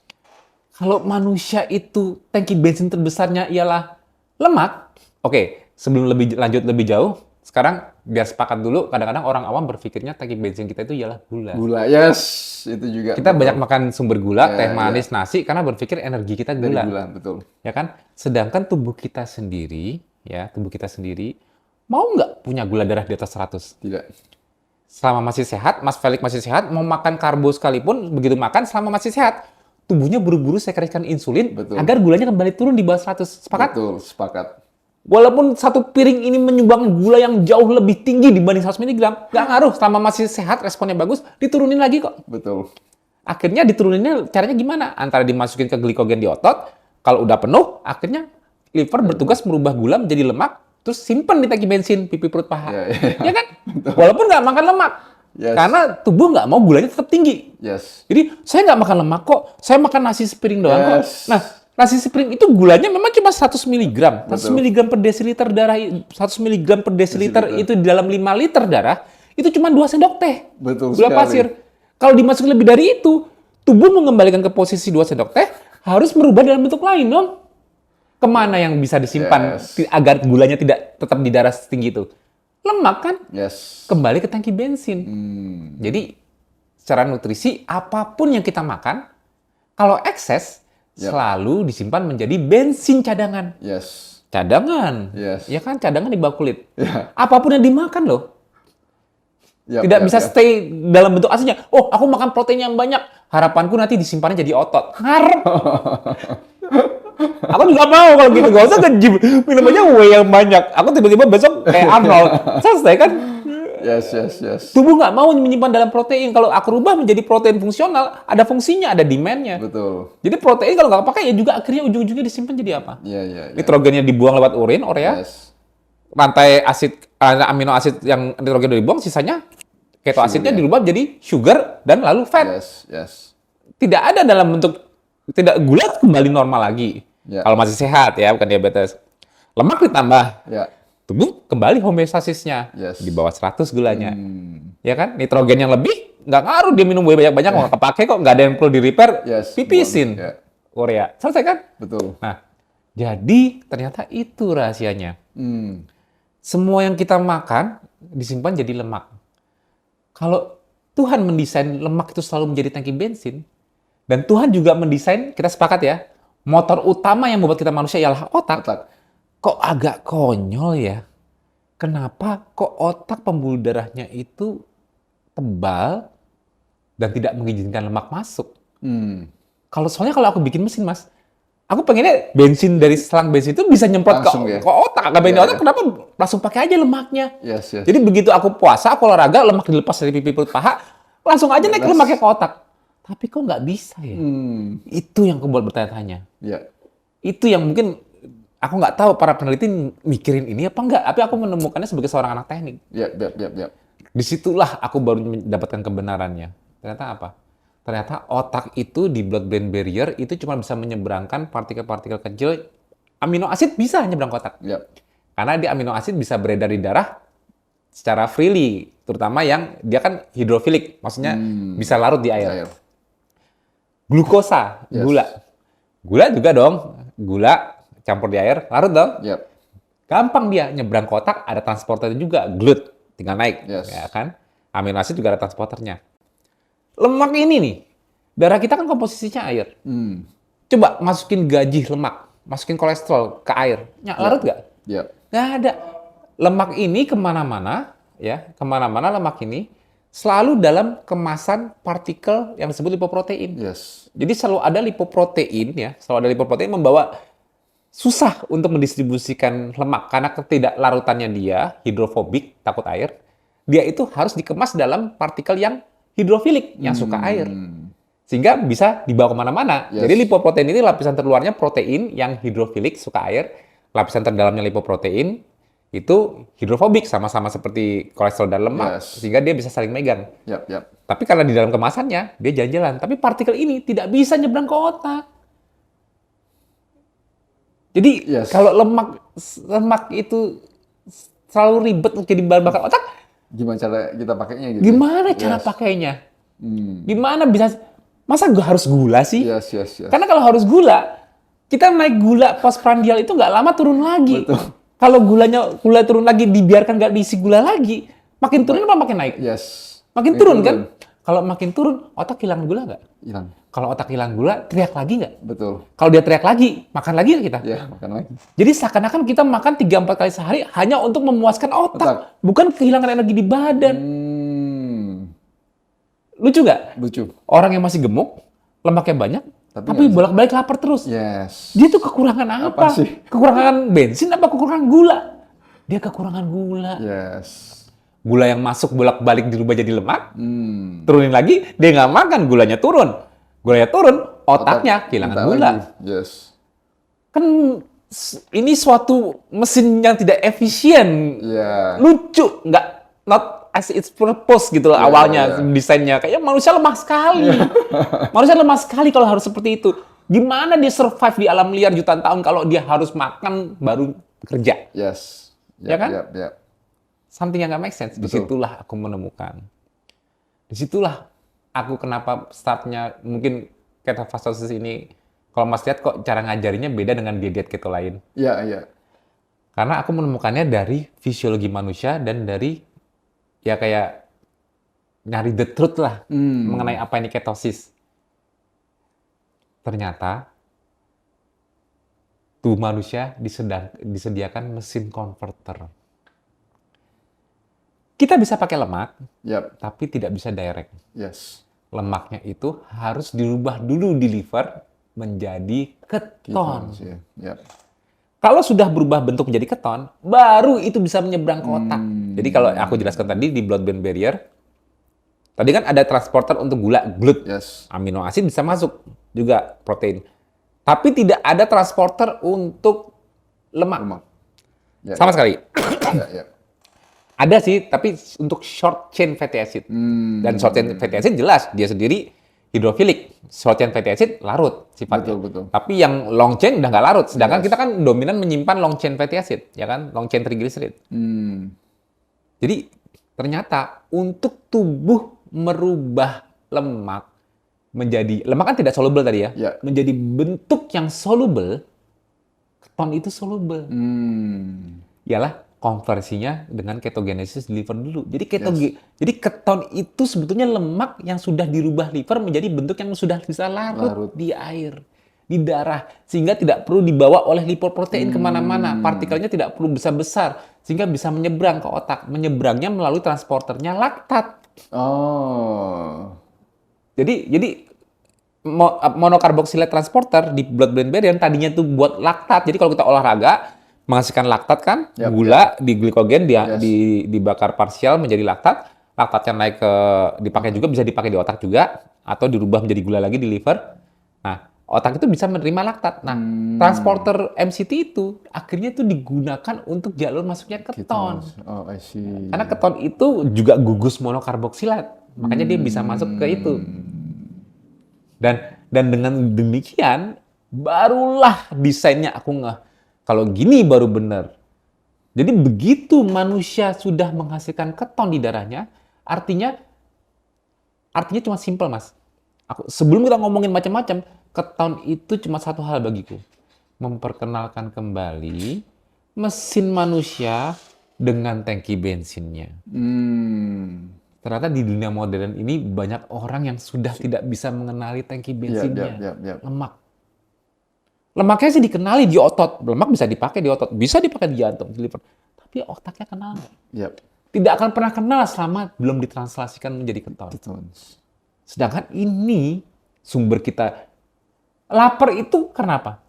Kalau manusia itu tangki bensin terbesarnya ialah lemak. Oke, sebelum lanjut lebih jauh, sekarang biar sepakat dulu, kadang-kadang orang awam berpikirnya tangki bensin kita itu ialah gula. Gula. Yes. Itu juga. Kita betul. banyak makan sumber gula, Ya, teh manis, nasi, karena berpikir energi kita Dari gula. gula, betul. Ya kan? Sedangkan tubuh kita sendiri, mau nggak punya gula darah di atas 100? Tidak. Selama masih sehat, Mas Felix masih sehat, mau makan karbo sekalipun, begitu makan selama masih sehat, tubuhnya buru-buru sekretkan insulin Betul. agar gulanya kembali turun di bawah 100. Sepakat? Betul, sepakat. Walaupun satu piring ini menyumbang gula yang jauh lebih tinggi dibanding 100 mg, nggak ngaruh. Selama masih sehat, responnya bagus, diturunin lagi kok. Betul. Akhirnya dituruninnya caranya gimana? Antara dimasukin ke glikogen di otot, kalau udah penuh, akhirnya liver bertugas merubah gula menjadi lemak, terus simpen di tangki bensin, pipi perut paha. Ya kan? Walaupun nggak makan lemak. Yes. Karena tubuh nggak mau gulanya tetap tinggi. Yes. Jadi, saya nggak makan lemak kok, saya makan nasi sepiring doang kok. Yes. Nah, Nasi Spring itu gulanya memang cuma 100 mg. 100 Betul. mg per desiliter darah, 100 mg per desiliter itu di dalam 5 liter darah, itu cuma 2 sendok teh. Betul Gula sekali. pasir. Kalau dimasukin lebih dari itu, tubuh mengembalikan ke posisi 2 sendok teh, harus berubah dalam bentuk lain dong. Kemana yang bisa disimpan agar gulanya tidak tetap di darah setinggi itu? Lemak kan? Yes. Kembali ke tangki bensin. Jadi, secara nutrisi, apapun yang kita makan, kalau ekses, selalu disimpan menjadi bensin cadangan. Yes. Cadangan. Yes. Ya kan, cadangan di bawah kulit. Ya. Apapun yang dimakan loh. Tidak bisa stay dalam bentuk aslinya. Oh, aku makan protein yang banyak. Harapanku nanti disimpannya jadi otot. Harap. Aku juga mau kalau gitu. Gak usah ke-gym. Minum aja whey yang banyak. Aku tiba-tiba besok kayak Arnold. Selesai kan? Yes. Tubuh nggak mau menyimpan dalam protein. Kalau aku rubah menjadi protein fungsional, ada fungsinya, ada demand-nya. Betul. Jadi protein kalau nggak pakai ya juga akhirnya ujung-ujungnya disimpan jadi apa? Iya. Nitrogennya dibuang lewat urin, urea. Yes. Rantai amino asid yang nitrogen udah dibuang, sisanya keto asidnya dirubah jadi sugar dan lalu fat. Yes. Tidak ada dalam bentuk, tidak gula kembali normal lagi. Ya. Kalau masih sehat ya, bukan diabetes. Lemak ditambah. Ya. Tubuh kembali homeostasisnya. Yes. Di bawah 100 gulanya. Ya kan? Nitrogen yang lebih, nggak ngaruh dia minum whey banyak-banyak, nggak kepake kok, nggak ada yang perlu di-repair, Yes, pipisin. buang. Ya. Urea. Selesai kan? Betul. Nah, jadi ternyata itu rahasianya. Semua yang kita makan disimpan jadi lemak. Kalau Tuhan mendesain lemak itu selalu menjadi tangki bensin, dan Tuhan juga mendesain, kita sepakat ya, motor utama yang membuat kita manusia ialah otak. Kok agak konyol ya? Kenapa kok otak pembuluh darahnya itu tebal dan tidak mengizinkan lemak masuk? Soalnya kalau aku bikin mesin, Mas, aku pengennya bensin dari selang bensin itu bisa nyemprot Langsung, ke ya? otak. Nggak bensin otak, kenapa langsung pakai aja lemaknya? Yes. Jadi begitu aku puasa, aku olahraga, lemak dilepas dari pipi perut paha, langsung aja naik lemaknya ke otak. Tapi kok nggak bisa ya? Itu yang aku buat bertanya-tanya. Ya. Itu yang mungkin aku nggak tahu para peneliti mikirin ini apa enggak, tapi aku menemukannya sebagai seorang anak teknik. Ya. Disitulah aku baru mendapatkan kebenarannya. Ternyata apa? Ternyata otak itu di blood-brain barrier itu cuma bisa menyeberangkan partikel-partikel kecil. Amino asid bisa nyebrang ke otak. Ya. Karena di amino asid bisa beredar di darah secara freely, terutama yang dia kan hidrofilik, maksudnya bisa larut di air. Glukosa, gula. Gula juga dong, gula campur di air, larut dong. Yep. Gampang dia nyebrang ke otak, ada transporternya juga, GLUT, tinggal naik, Yes. ya kan? Amino asid juga ada transporternya. Lemak ini nih, darah kita kan komposisinya air. Coba masukin gaji lemak, masukin kolesterol ke air, larut nggak? Yep. Nggak ada. Lemak ini kemana-mana, ya, kemana-mana lemak ini selalu dalam kemasan partikel yang disebut lipoprotein. Yes. Jadi selalu ada lipoprotein, ya, selalu ada lipoprotein membawa susah untuk mendistribusikan lemak karena ketidaklarutannya dia hidrofobik, takut air. Dia itu harus dikemas dalam partikel yang hidrofilik, yang suka air. Sehingga bisa dibawa kemana-mana. Yes. Jadi lipoprotein ini lapisan terluarnya protein yang hidrofilik, suka air. Lapisan terdalamnya lipoprotein itu hidrofobik, sama-sama seperti kolesterol dan lemak. Yes. Sehingga dia bisa saling megang. Yep. Tapi karena di dalam kemasannya, dia jalan-jalan. Tapi partikel ini tidak bisa nyebrang ke otak. Jadi kalau lemak itu selalu ribet jadi bahan bakar otak. Gimana cara kita pakainya gitu? Gimana cara pakainya? Gimana bisa? Masa harus gula sih? Yes. Karena kalau harus gula, kita naik gula postprandial itu nggak lama turun lagi. Betul. Kalau gula turun lagi, dibiarkan nggak diisi gula lagi, makin turun apa makin naik? Yes. Makin turun kan? Kalau makin turun, otak hilang gula nggak? Hilang. Kalau otak hilang gula, teriak lagi nggak? Betul. Kalau dia teriak lagi, makan lagi nggak kita? Ya, makan lagi. Jadi seakan-akan kita makan 3-4 kali sehari hanya untuk memuaskan otak. Bukan kehilangan energi di badan. Lucu nggak? Lucu. Orang yang masih gemuk, lemaknya banyak, tapi bolak-balik lapar terus. Yes. Dia tuh kekurangan apa? sih? Kekurangan bensin apa kekurangan gula? Dia kekurangan gula. Yes. Gula yang masuk bolak-balik dirubah jadi lemak, turunin lagi, dia nggak makan, gulanya turun. Gulanya turun, otaknya kehilangan gula. Lagi. Yes. Kan ini suatu mesin yang tidak efisien. Yeah. Lucu, nggak not as its purpose gitu loh awalnya desainnya. Kayak manusia lemah sekali. Manusia lemah sekali kalau harus seperti itu. Gimana dia survive di alam liar jutaan tahun kalau dia harus makan baru kerja? Yes. Ya kan? Yep. Something yang nggak make sense. Betul. Disitulah aku menemukan. Disitulah aku kenapa startnya mungkin ketofastosis ini. Kalau Mas lihat kok cara ngajarinya beda dengan diet keto lain. Iya. Karena aku menemukannya dari fisiologi manusia dan dari ya kayak nyari the truth lah mengenai apa ini ketosis. Ternyata tubuh manusia disediakan mesin converter. Kita bisa pakai lemak, Yep. tapi tidak bisa direct. Yes. Lemaknya itu harus dirubah dulu di liver menjadi keton. Ketones, ya. Yep. Kalau sudah berubah bentuk menjadi keton, baru itu bisa menyeberang ke otak. Jadi kalau aku jelaskan tadi di blood-brain barrier, tadi kan ada transporter untuk gula, GLUT. Yes. Amino asid bisa masuk, juga protein. Tapi tidak ada transporter untuk lemak. Ya, Sama sekali. Ya. Ada sih, tapi untuk short chain fatty acid. Dan short chain fatty acid jelas, dia sendiri hidrofilik. Short chain fatty acid larut sifatnya. Betul. Tapi yang long chain udah nggak larut. Sedangkan kita kan dominan menyimpan long chain fatty acid, ya kan? Long chain triglyceride. Jadi ternyata untuk tubuh merubah lemak kan tidak soluble tadi ya, Ya. menjadi bentuk yang soluble, keton itu soluble. Ialah konversinya dengan ketogenesis di liver dulu. Jadi keton itu sebetulnya lemak yang sudah dirubah liver menjadi bentuk yang sudah bisa larut di air, di darah, sehingga tidak perlu dibawa oleh lipoprotein kemana-mana. Partikelnya tidak perlu besar-besar, sehingga bisa menyeberang ke otak. Menyeberangnya melalui transporternya laktat. Oh. Jadi monokarboksilate transporter di blood-brain barrier tadinya itu buat laktat. Jadi kalau kita olahraga menghasilkan laktat kan, gula di glikogen dibakar parsial menjadi laktat. Laktatnya naik dipakai juga, bisa dipakai di otak juga, atau dirubah menjadi gula lagi di liver. Nah, otak itu bisa menerima laktat. Nah, transporter MCT itu akhirnya itu digunakan untuk jalur masuknya keton. Oh, I see. Karena keton itu juga gugus monokarboksilat. Makanya dia bisa masuk ke itu. Dan dengan demikian, barulah desainnya aku ngeh. Kalau gini baru benar. Jadi begitu manusia sudah menghasilkan keton di darahnya, artinya cuma simpel, Mas. Sebelum kita ngomongin macam-macam, keton itu cuma satu hal bagiku. Memperkenalkan kembali mesin manusia dengan tangki bensinnya. Ternyata di dunia modern ini banyak orang yang sudah tidak bisa mengenali tangki bensinnya. Lemak. Lemaknya sih dikenali di otot. Lemak bisa dipakai di otot, bisa dipakai di jantung, di liver. Tapi otaknya kenal. Tidak akan pernah kenal selama belum ditranslasikan menjadi keton. Sedangkan ini sumber kita. Lapar itu karena apa?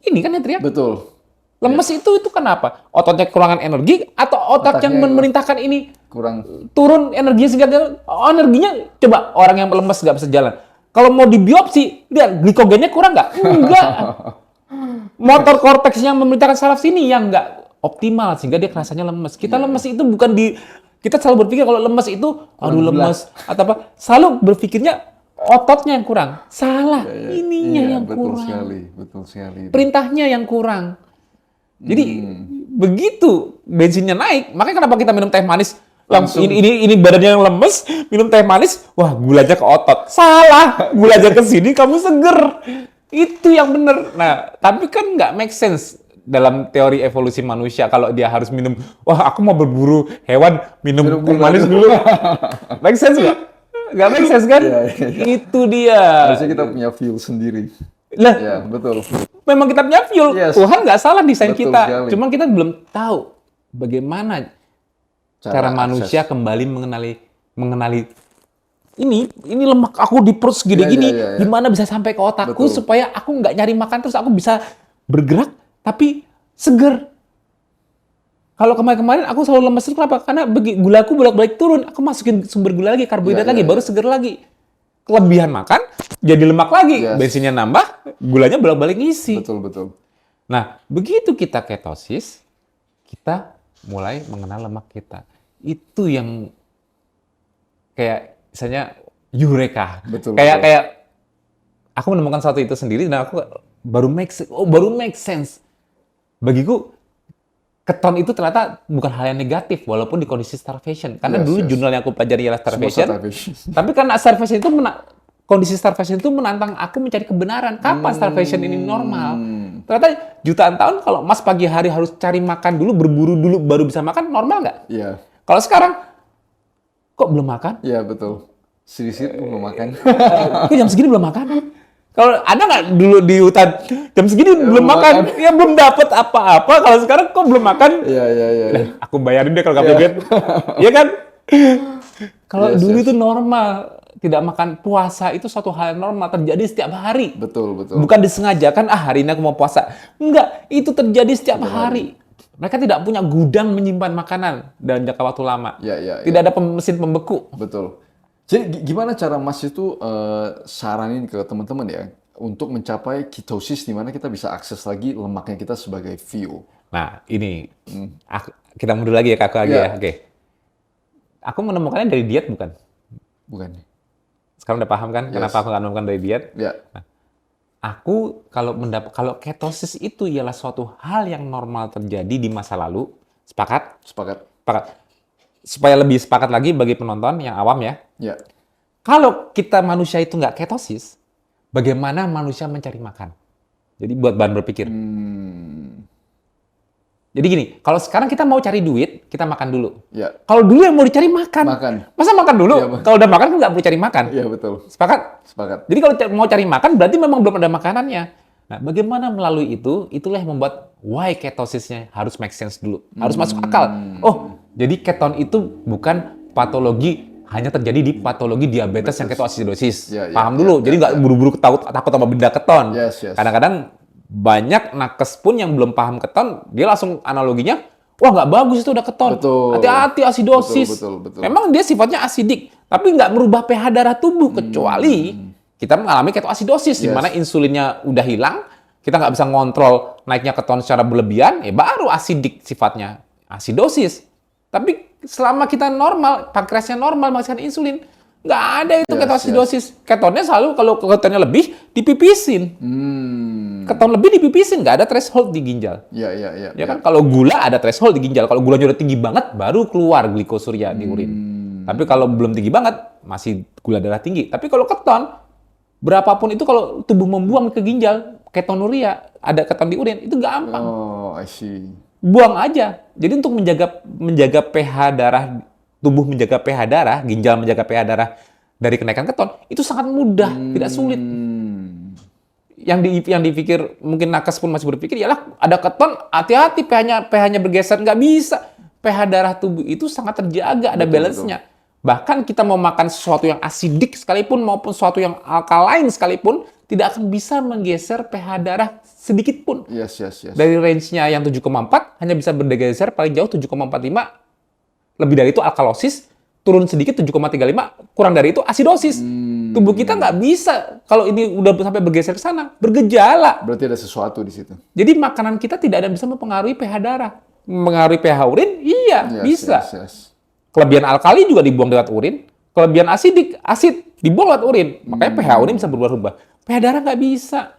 Ini kan yang teriak. Betul. Lemes itu kenapa? Ototnya kekurangan energi atau otak yang memerintahkan ini kurang turun energi sehingga energinya coba orang yang lemes nggak bisa jalan. Kalau mau dibiopsi, lihat glikogennya kurang nggak? Enggak. Motor korteks yang memerintahkan saraf sini yang nggak optimal sehingga dia rasanya lemes. Kita lemes itu bukan kita selalu berpikir kalau lemes itu lemes atau apa. Selalu berpikirnya ototnya yang kurang. Salah. Ininya yang betul kurang. Betul sekali. Perintahnya yang kurang. Jadi begitu bensinnya naik, makanya kenapa kita minum teh manis? Langsung ini badannya yang lemes, minum teh manis, wah gulanya ke otot. Salah, gulanya ke sini kamu seger. Itu yang benar. Nah, tapi kan nggak make sense dalam teori evolusi manusia kalau dia harus minum, wah aku mau berburu hewan, minum teh manis dulu. Make sense nggak? Nggak make sense kan? Itu dia. Harusnya kita punya fuel sendiri. Lah, ya, betul. Memang kita punya fuel. Tuhan nggak salah desain kita. Sekali. Cuman kita belum tahu bagaimana cara manusia kembali mengenali ini lemak aku di perut segini gini. Gimana bisa sampai ke otakku supaya aku nggak nyari makan terus aku bisa bergerak tapi seger. Kalau kemarin aku selalu lemes terus kenapa? Karena gulaku bolak-balik turun. Aku masukin sumber gula lagi, karbohidrat lagi, baru seger lagi. Kelebihan makan, jadi lemak lagi. Bensinnya nambah, gulanya bolak-balik ngisi. Betul. Nah, begitu kita ketosis, kita mulai mengenal lemak kita. Itu yang kayak misalnya eureka. Betul. Kayak aku menemukan satu itu sendiri dan aku baru make sense. Bagiku keton itu ternyata bukan hal yang negatif walaupun di kondisi starvation. Karena Yes, dulu yes. jurnal yang aku pelajari ialah Semua starvation. starvation. Tapi karena starvation itu kondisi starvation itu menantang aku mencari kebenaran. Kapan starvation ini normal? Ternyata jutaan tahun kalau Mas pagi hari harus cari makan dulu, berburu dulu baru bisa makan, normal nggak? Iya. Kalau sekarang kok belum makan? Iya, betul. Sedikit pun belum makan. Kok jam segini belum makan? Kalau ada nggak dulu di hutan jam segini belum makan? Ya belum dapat apa-apa. Kalau sekarang kok belum makan? Iya, iya, iya. Lah, aku bayarin deh kalau nggak punya duit. Iya kan? Kalau Yes, dulu yes. itu normal. Tidak makan puasa itu suatu hal yang normal. Terjadi setiap hari. Betul, betul. Bukan disengajakan, hari ini aku mau puasa. Enggak, itu terjadi setiap hari. Mereka tidak punya gudang menyimpan makanan dalam jangka waktu lama. Ya, ya, Tidak ada mesin pembeku. Betul. Jadi gimana cara Mas itu saranin ke teman-teman ya untuk mencapai ketosis di mana kita bisa akses lagi lemaknya kita sebagai fuel. Nah, ini kita mundur lagi ya kakak lagi Ya. ya. Oke. Aku menemukannya dari diet bukan? Bukan? Sekarang udah paham kan kenapa aku nggak menemukan dari diet? Ya. Aku kalau ketosis itu ialah suatu hal yang normal terjadi di masa lalu. Sepakat? Sepakat. Sepakat. Supaya lebih sepakat lagi bagi penonton yang awam ya. Ya. Kalau kita manusia itu nggak ketosis, bagaimana manusia mencari makan? Jadi buat bahan berpikir. Jadi gini, kalau sekarang kita mau cari duit, kita makan dulu. Ya. Kalau dulu yang mau dicari makan. Makan. Masa makan dulu? Iya, Kalau udah makan kan nggak perlu cari makan. Iya, betul. Sepakat? Sepakat. Jadi kalau mau cari makan berarti memang belum ada makanannya. Nah, bagaimana melalui itu? Itulah yang membuat why ketosisnya harus make sense dulu. Harus masuk akal. Oh, jadi keton itu bukan patologi hanya terjadi di patologi diabetes yang ketoasidosis. Ya, ya, Paham ya, dulu. ya, Jadi nggak ya. buru-buru takut sama benda keton. Yes, yes. Kadang-kadang banyak nakes pun yang belum paham keton, dia langsung analoginya, wah nggak bagus itu udah keton. Betul. Hati-hati asidosis. Betul. Memang dia sifatnya asidik, tapi nggak merubah pH darah tubuh kecuali kita mengalami ketoasidosis di Yes. mana insulinnya udah hilang, kita nggak bisa ngontrol naiknya keton secara berlebihan, ya baru asidik sifatnya, asidosis. Tapi selama kita normal, pankreasnya normal menghasilkan insulin, nggak ada itu Yes, ketoasidosis. Ketonnya selalu kalau ketonnya lebih dipipisin, keton lebih dipipisin, nggak ada threshold di ginjal. Ya. Ya kan, kalau gula ada threshold di ginjal. Kalau gulanya udah tinggi banget, baru keluar glikosuria di urin. Tapi kalau belum tinggi banget, masih gula darah tinggi. Tapi kalau keton, berapapun itu kalau tubuh membuang ke ginjal, ketonuria, ada keton di urin, itu gampang. Oh, I see. Buang aja. Jadi untuk menjaga pH darah, tubuh menjaga pH darah, ginjal menjaga pH darah dari kenaikan keton, itu sangat mudah, tidak sulit. Yang dipikir mungkin nakes pun masih berpikir ialah ada keton, hati-hati pH-nya bergeser, nggak bisa. pH darah tubuh itu sangat terjaga, ada balance-nya. Bahkan kita mau makan sesuatu yang asidik sekalipun maupun sesuatu yang alkaline sekalipun tidak akan bisa menggeser pH darah sedikit pun. Yes. Dari range-nya yang 7,4 hanya bisa bergeser paling jauh 7,45. Lebih dari itu alkalosis, turun sedikit 7,35, kurang dari itu asidosis. Tubuh kita nggak bisa kalau ini udah sampai bergeser ke sana, bergejala. Berarti ada sesuatu di situ. Jadi makanan kita tidak ada yang bisa mempengaruhi pH darah. Mempengaruhi pH urin? Iya, bisa. Yes. Kelebihan alkali juga dibuang lewat urin. Kelebihan asid dibuang lewat urin. Makanya pH urin bisa berubah-ubah. pH darah nggak bisa.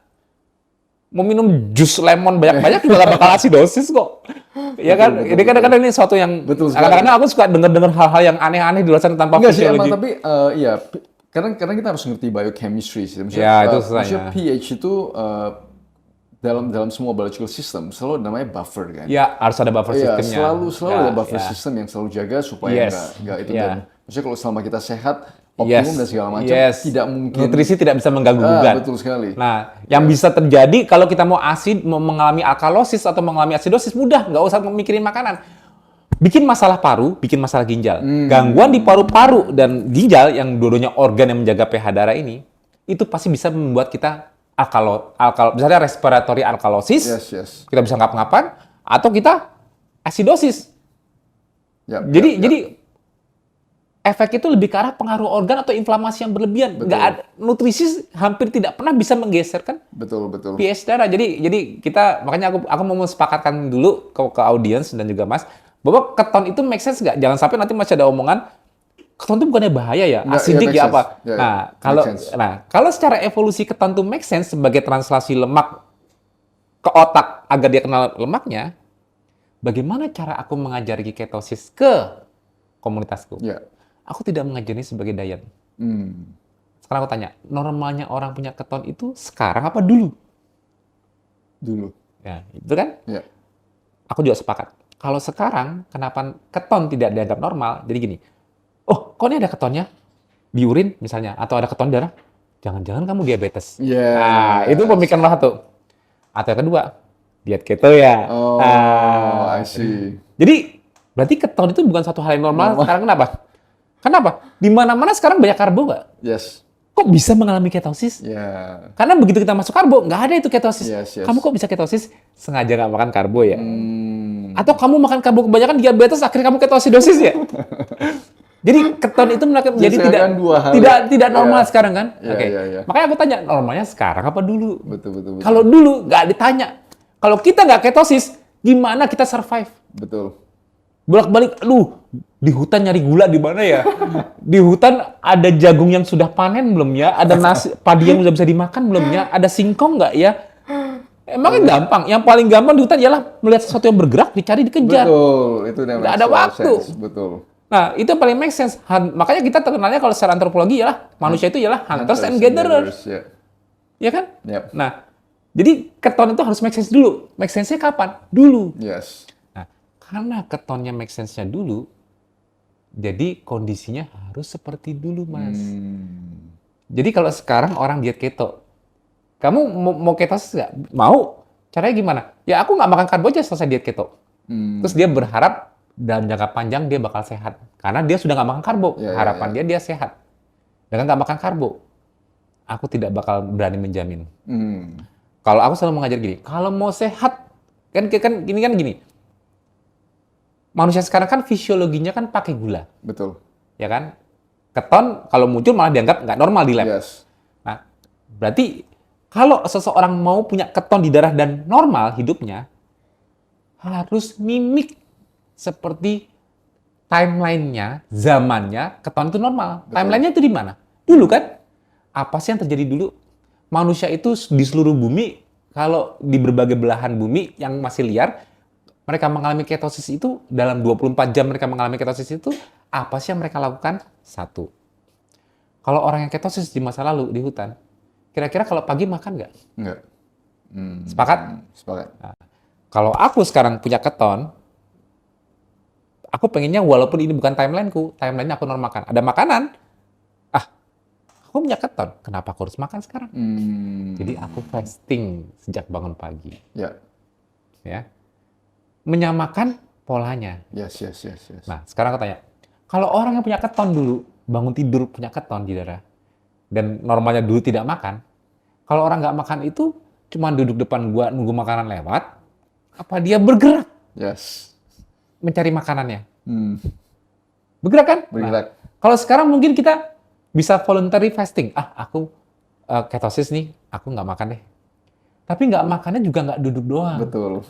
Mau minum jus lemon banyak-banyak juga nggak bakal asidosis kok. Ya kan? Ini kadang-kadang ini sesuatu yang... Betul sekali. Kadang-kadang aku suka dengar hal-hal yang aneh-aneh di luar sana tanpa Enggak sih, fisiologi. emang tapi iya, kadang kita harus ngerti biochemistry sih. Maksudnya, Ya, itu maksudnya susahnya. pH itu dalam semua biological system selalu namanya buffer kan. Ya, harus ada buffer Iya, sistemnya. selalu Ya, ada buffer ya. system yang selalu jaga supaya Yes. nggak itu Iya. dan maksudnya kalau selama kita sehat, optimum dan segala macam, Yes. tidak mungkin Nutrisi tidak bisa mengganggu-gugat. betul sekali. Nah, yang bisa terjadi kalau kita mau mengalami alkalosis atau mengalami asidosis mudah, nggak usah mikirin makanan. Bikin masalah paru, bikin masalah ginjal. Gangguan di paru-paru dan ginjal yang dua-duanya organ yang menjaga pH darah ini, itu pasti bisa membuat kita misalnya respiratory alkalosis, Yes. kita bisa ngap-ngapan, atau kita asidosis. Yap, Jadi efek itu lebih ke arah pengaruh organ atau inflamasi yang berlebihan. Betul. Nggak ada, nutrisi hampir tidak pernah bisa menggeserkan betul. pH darah. Jadi kita makanya aku mau sepakatkan dulu ke audiens dan juga Mas bahwa keton itu make sense nggak? Jangan sampai nanti masih ada omongan keton itu bukannya bahaya ya? Nggak, Asidik make ya sense. apa? Ya, Nah, make sense. kalau secara evolusi keton itu make sense sebagai translasi lemak ke otak agar dia kenal lemaknya, bagaimana cara aku mengajari ketosis ke komunitasku? Ya. Aku tidak mengajari sebagai diet. Hmm. Sekarang aku tanya, normalnya orang punya keton itu sekarang apa dulu? Dulu. Ya, itu kan? Ya. Aku juga sepakat. Kalau sekarang, kenapa keton tidak dianggap normal? Jadi gini, oh, kok ini ada ketonnya di urin misalnya, atau ada keton darah? Jangan-jangan kamu diabetes. Yes. Nah, itu pemikiran salah satu. Atau yang kedua, diet keto ya. Oh, Ah. I see. Jadi, berarti keton itu bukan satu hal yang normal. Sekarang kenapa? Kenapa? Di mana-mana sekarang banyak karbo nggak? Yes. Kok bisa mengalami ketosis? Ya. Karena begitu kita masuk karbo, nggak ada itu ketosis. Yes, yes. Kamu kok bisa ketosis? Sengaja nggak makan karbo ya? Atau Atau kamu makan karbo kebanyakan diabetes, akhirnya kamu ketosidosis ya? Jadi keton itu jadi Misalkan dua hal tidak ya. normal sekarang kan? Ya, Oke. ya, ya. Makanya aku tanya, normalnya sekarang apa dulu? betul. Kalau dulu nggak ditanya. Kalau kita nggak ketosis, gimana kita survive? Betul. Bolak-balik, aduh, di hutan nyari gula di mana ya? Di hutan ada jagung yang sudah panen belum ya? Ada nasi padi yang sudah bisa dimakan belum ya? Ada singkong nggak ya? Emangnya gampang. Yang paling gampang di hutan ialah melihat sesuatu yang bergerak, dicari, dikejar. Betul. Itu Nggak ada waktu. Betul. Nah, itu yang paling make sense. Makanya kita terkenalnya kalau secara antropologi ialah manusia itu ialah hunters and gatherers. Ya. Ya kan? Yep. Nah, jadi keton itu harus make sense dulu. Make sense-nya kapan? Dulu. Yes. Nah, karena ketonnya make sense-nya dulu, jadi kondisinya harus seperti dulu, Mas. Jadi kalau sekarang orang diet keto, kamu mau ketosis nggak? Mau. Caranya gimana? Ya aku nggak makan karbo aja selesai diet keto. Terus dia berharap dalam jangka panjang dia bakal sehat. Karena dia sudah nggak makan karbo. Ya, Harapan dia sehat. Dengan nggak makan karbo, aku tidak bakal berani menjamin. Kalau aku selalu mengajar gini, kalau mau sehat, kan gini. Manusia sekarang kan fisiologinya kan pakai gula, Betul. ya kan? Keton kalau muncul malah dianggap nggak normal di lab. Yes. Nah, berarti kalau seseorang mau punya keton di darah dan normal hidupnya, harus mimik seperti timeline-nya, zamannya, keton itu normal. Timeline-nya itu di mana? Dulu kan? Apa sih yang terjadi dulu? Manusia itu di seluruh bumi, kalau di berbagai belahan bumi yang masih liar, mereka mengalami ketosis itu, dalam 24 jam mereka mengalami ketosis itu, apa sih yang mereka lakukan? Satu. Kalau orang yang ketosis di masa lalu, di hutan, kira-kira kalau pagi makan nggak? Enggak. Sepakat? Sepakat. Kalau aku sekarang punya keton, aku pengennya walaupun ini bukan timeline-ku, timeline-nya aku normalkan. Ada makanan, aku punya keton, kenapa aku harus makan sekarang? Jadi aku fasting sejak bangun pagi. Ya. Ya. Menyamakan polanya. Yes. Nah, sekarang aku tanya, kalau orang yang punya keton dulu, bangun tidur punya keton di darah, dan normalnya dulu tidak makan, kalau orang nggak makan itu, cuma duduk depan gua nunggu makanan lewat, apa dia bergerak Yes. mencari makanannya? Bergerak kan? Bergerak. Nah, kalau sekarang mungkin kita bisa voluntary fasting. Aku ketosis nih, aku nggak makan deh. Tapi nggak makannya juga nggak duduk doang. Betul.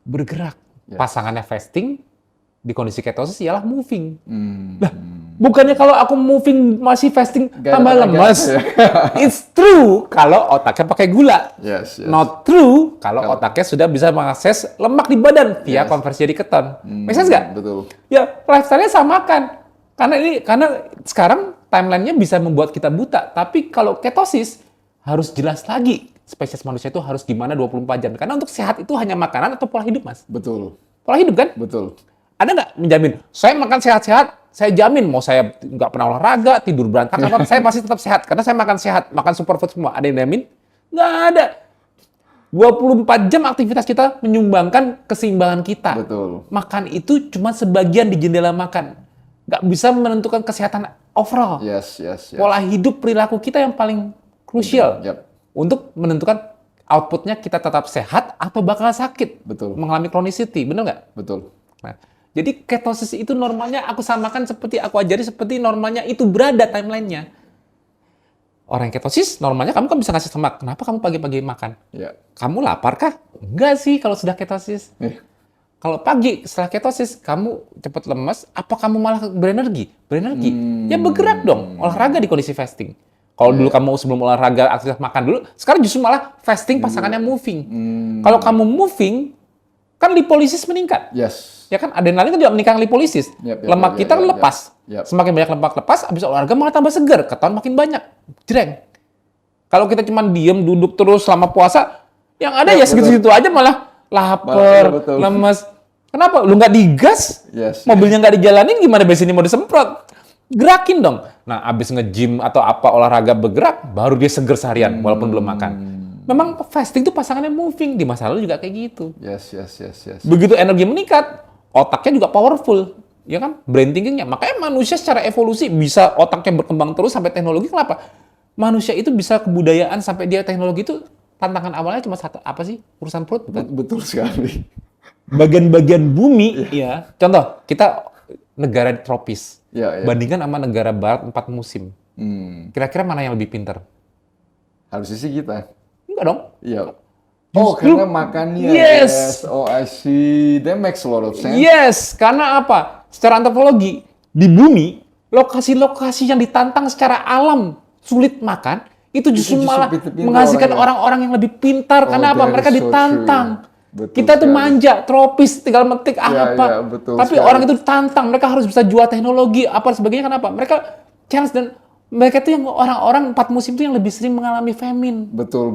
Bergerak. Yes. Pasangannya fasting, di kondisi ketosis ialah moving. Nah, bukannya kalau aku moving masih fasting Gak tambah ada lemas. It's true kalau otaknya pakai gula. Yes. Not true kalau otaknya sudah bisa mengakses lemak di badan via konversi jadi keton. Make sense nggak? Betul. Ya, lifestyle-nya samakan. Karena sekarang timeline-nya bisa membuat kita buta. Tapi kalau ketosis harus jelas lagi. Spesies manusia itu harus gimana 24 jam. Karena untuk sehat itu hanya makanan atau pola hidup, Mas. Betul. Pola hidup kan? Betul. Ada nggak menjamin? Saya makan sehat-sehat, saya jamin mau saya nggak pernah olahraga, tidur berantakan, saya pasti tetap sehat. Karena saya makan sehat, makan superfood semua. Ada yang jamin? Nggak ada. 24 jam aktivitas kita menyumbangkan keseimbangan kita. Betul. Makan itu cuma sebagian di jendela makan. Nggak bisa menentukan kesehatan overall. Yes. Pola hidup perilaku kita yang paling krusial Yep. untuk menentukan outputnya kita tetap sehat atau bakal sakit. Betul. Mengalami chronicity, bener nggak? Betul. Nah, jadi ketosis itu normalnya aku samakan seperti aku ajari seperti normalnya itu berada timelinenya. Orang yang ketosis normalnya kamu kan bisa ngasih semak. Kenapa kamu pagi-pagi makan? Ya. Kamu lapar kah? Enggak sih kalau sudah ketosis. Kalau pagi setelah ketosis kamu cepat lemas, apa kamu malah berenergi? Berenergi. Ya bergerak dong, olahraga di kondisi fasting. Kalau dulu kamu sebelum olahraga aktivitas makan dulu, sekarang justru malah fasting pasangannya moving. Kalau kamu moving, kan lipolisis meningkat. Yes. Ya kan adrenalin kan juga meningkatkan lipolisis. Lemak kita lepas. Semakin banyak lemak lepas, habis olahraga malah tambah segar, ketahuan makin banyak. Jreng. Kalau kita cuma diem duduk terus selama puasa, yang ada ya segitu-segitu aja malah lapar, lemes. Kenapa? Lu nggak digas, mobilnya nggak dijalanin, gimana bensinnya mau disemprot? Gerakin dong. Nah, abis nge-gym atau apa olahraga bergerak, baru dia seger seharian walaupun belum makan. Memang fasting tuh pasangannya moving. Di masa lalu juga kayak gitu. Yes. Begitu energi meningkat, otaknya juga powerful. Ya kan? Brain thinkingnya. Makanya manusia secara evolusi bisa otaknya berkembang terus sampai teknologi. Kenapa? Manusia itu bisa kebudayaan sampai dia teknologi itu tantangan awalnya cuma satu, apa sih? Urusan perut, bukan? Betul sekali. Bagian-bagian bumi, ya. Contoh, kita negara tropis. Bandingkan sama negara barat 4 musim. Kira-kira mana yang lebih pintar? Harusnya sih kita. Enggak dong. Iya. Oh, karena makannya. Yes. Oh, I see. That makes a lot of sense. Yes, karena apa? Secara antropologi, di bumi, lokasi-lokasi yang ditantang secara alam sulit makan, itu justru malah menghasilkan orang-orang yang lebih pintar. Karena apa? Mereka ditantang. Kita tuh manja, tropis, tinggal metik apa. Tapi orang itu ditantang, mereka harus bisa jual teknologi, apa sebagainya. Kenapa? Mereka challenge dan mereka tuh yang orang-orang 4 musim itu yang lebih sering mengalami famine. Betul.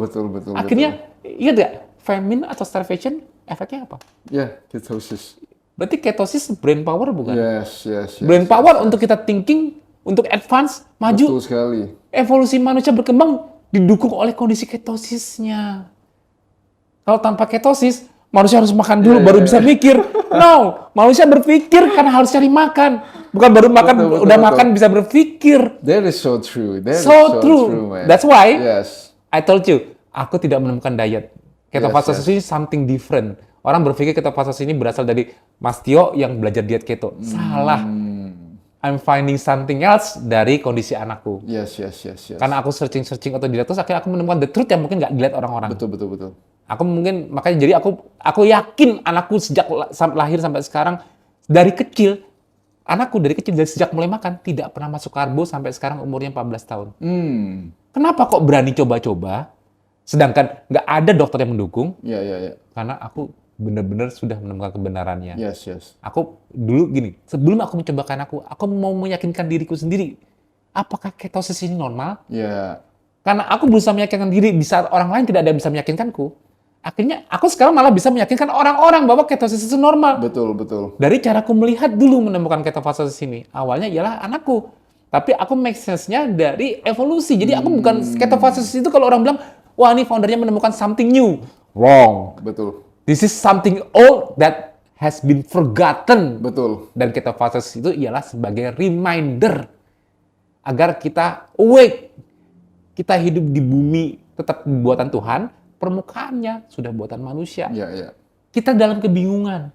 Akhirnya, ingat gak? Famine atau starvation, efeknya apa? Ya, ketosis. Berarti ketosis brain power bukan? Yes. Brain power untuk kita thinking, untuk advance, maju. Betul sekali. Evolusi manusia berkembang didukung oleh kondisi ketosisnya. Kalau tanpa ketosis, manusia harus makan dulu baru bisa mikir. No, manusia berpikir karena harus cari makan. Bukan baru makan, udah makan bisa berpikir. That is so true. So true, man. That's why I told you, aku tidak menemukan diet. Ketofastosis ini something different. Orang berpikir ketofastosis ini berasal dari Mas Tio yang belajar diet keto. Salah. I'm finding something else dari kondisi anakku. Yes. Karena aku searching atau dilihat terus akhirnya aku menemukan the truth yang mungkin nggak dilihat orang-orang. Betul. Aku mungkin makanya jadi aku yakin anakku sejak lahir sampai sekarang dari kecil dari sejak mulai makan tidak pernah masuk karbo sampai sekarang umurnya 14 tahun. Kenapa kok berani coba-coba? Sedangkan nggak ada dokter yang mendukung. Iya. Karena aku benar-benar sudah menemukan kebenarannya. Yes. Aku dulu gini, sebelum aku mencobakan aku mau meyakinkan diriku sendiri, apakah ketosis ini normal? Iya. Karena aku berusaha meyakinkan diri di saat orang lain tidak ada yang bisa meyakinkanku. Akhirnya aku sekarang malah bisa meyakinkan orang-orang bahwa ketosis itu normal. Betul. Dari caraku melihat dulu menemukan ketosis ini. Awalnya ialah anakku. Tapi aku make sense-nya dari evolusi. Jadi aku bukan ketosis itu kalau orang bilang, wah ini foundernya menemukan something new. Wrong. Betul. This is something old that has been forgotten. Betul. Dan ketosis itu ialah sebagai reminder agar kita awake. Kita hidup di bumi tetap buatan Tuhan, permukaannya sudah buatan manusia. Iya. Kita dalam kebingungan.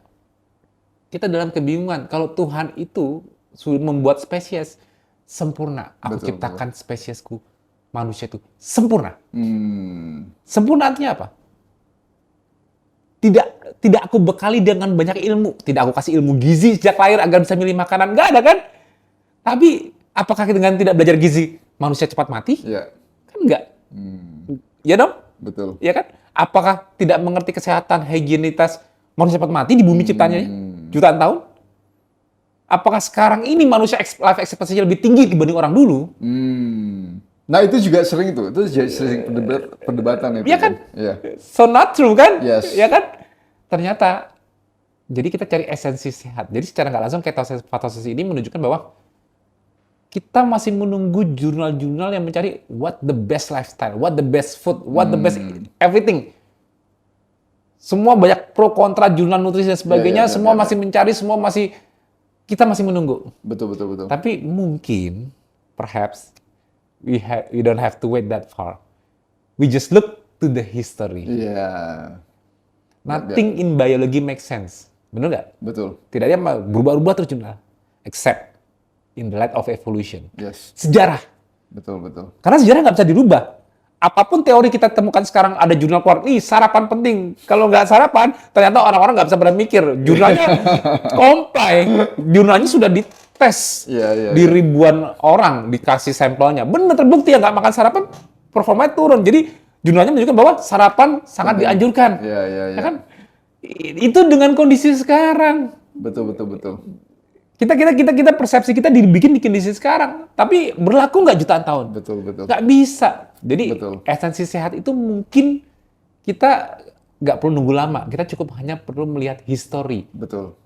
Kalau Tuhan itu sudah membuat spesies sempurna. Aku ciptakan spesiesku, manusia itu sempurna. Sempurna artinya apa? Tidak aku bekali dengan banyak ilmu. Tidak aku kasih ilmu gizi sejak lahir agar bisa milih makanan. Nggak ada kan? Tapi apakah dengan tidak belajar gizi manusia cepat mati? Iya. Kan enggak. Ya dong? Betul. Ya kan? Apakah tidak mengerti kesehatan, higienitas manusia cepat mati di bumi ciptanya jutaan tahun? Apakah sekarang ini manusia life expectancy-nya lebih tinggi dibanding orang dulu? Nah itu juga sering tuh, itu sering perdebatan itu. Iya kan? Iya. So not true kan? Yes. Ya kan? Ternyata, jadi kita cari esensi sehat. Jadi secara nggak langsung ketosis ini menunjukkan bahwa kita masih menunggu jurnal-jurnal yang mencari what the best lifestyle, what the best food, what the best everything. Semua banyak pro kontra jurnal nutrisi dan sebagainya, semua masih mencari, kita masih menunggu. Betul. Tapi mungkin, perhaps, we don't have to wait that far. We just look to the history. Iya. Nothing in biology makes sense. Benar nggak? Betul. Tidak ada yang berubah-ubah terus jurnal. Except in the light of evolution. Yes. Sejarah. Betul. Karena sejarah nggak bisa dirubah. apapun teori kita temukan sekarang, ada jurnal keluar, sarapan penting. Kalau nggak sarapan, ternyata orang-orang nggak bisa berpikir. Jurnalnya comply, jurnalnya sudah dites di ribuan orang, dikasih sampelnya. Benar terbukti ya nggak makan sarapan, performanya turun. Jadi jurnalnya menunjukkan bahwa sarapan sangat dianjurkan. Ya kan? Itu dengan kondisi sekarang. Betul. Kita persepsi kita dibikin di kondisi sekarang, tapi berlaku nggak jutaan tahun? Betul. Nggak bisa. Jadi esensi sehat itu mungkin kita nggak perlu nunggu lama, kita cukup hanya perlu melihat histori. Betul.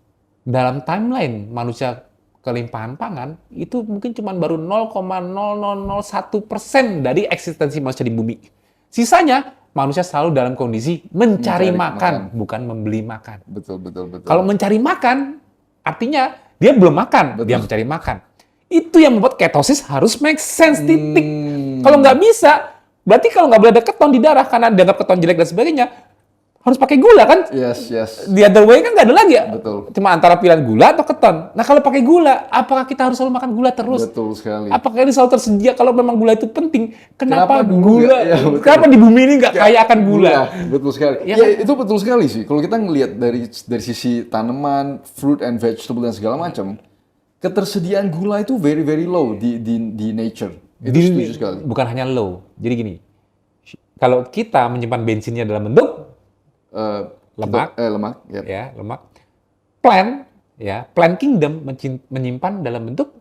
Dalam timeline manusia kelimpahan pangan itu mungkin cuma baru 0,0001% dari eksistensi manusia di bumi. Sisanya manusia selalu dalam kondisi mencari makan, bukan membeli makan. Betul. Kalau mencari makan, artinya dia belum makan, dia mencari makan. Itu yang membuat ketosis harus make sense, titik. Kalau nggak bisa, berarti kalau nggak boleh ada keton di darah, karena dianggap keton jelek dan sebagainya, harus pakai gula kan? Yes. The other way kan nggak ada lagi ya? Betul. Cuma antara pilihan gula atau keton. Nah kalau pakai gula, apakah kita harus selalu makan gula terus? Betul sekali. Apakah ini selalu tersedia kalau memang gula itu penting? Kenapa gula? Ya, kenapa di bumi ini nggak kaya akan gula? Betul sekali. Ya, Ya, itu betul sekali sih. Kalau kita ngelihat dari sisi tanaman, fruit and vegetable dan segala macam, ketersediaan gula itu very low di nature. Itu setuju sekali. Bukan hanya low. Jadi gini, kalau kita menyimpan bensinnya dalam bentuk lemak, yep. ya lemak, plant kingdom menyimpan dalam bentuk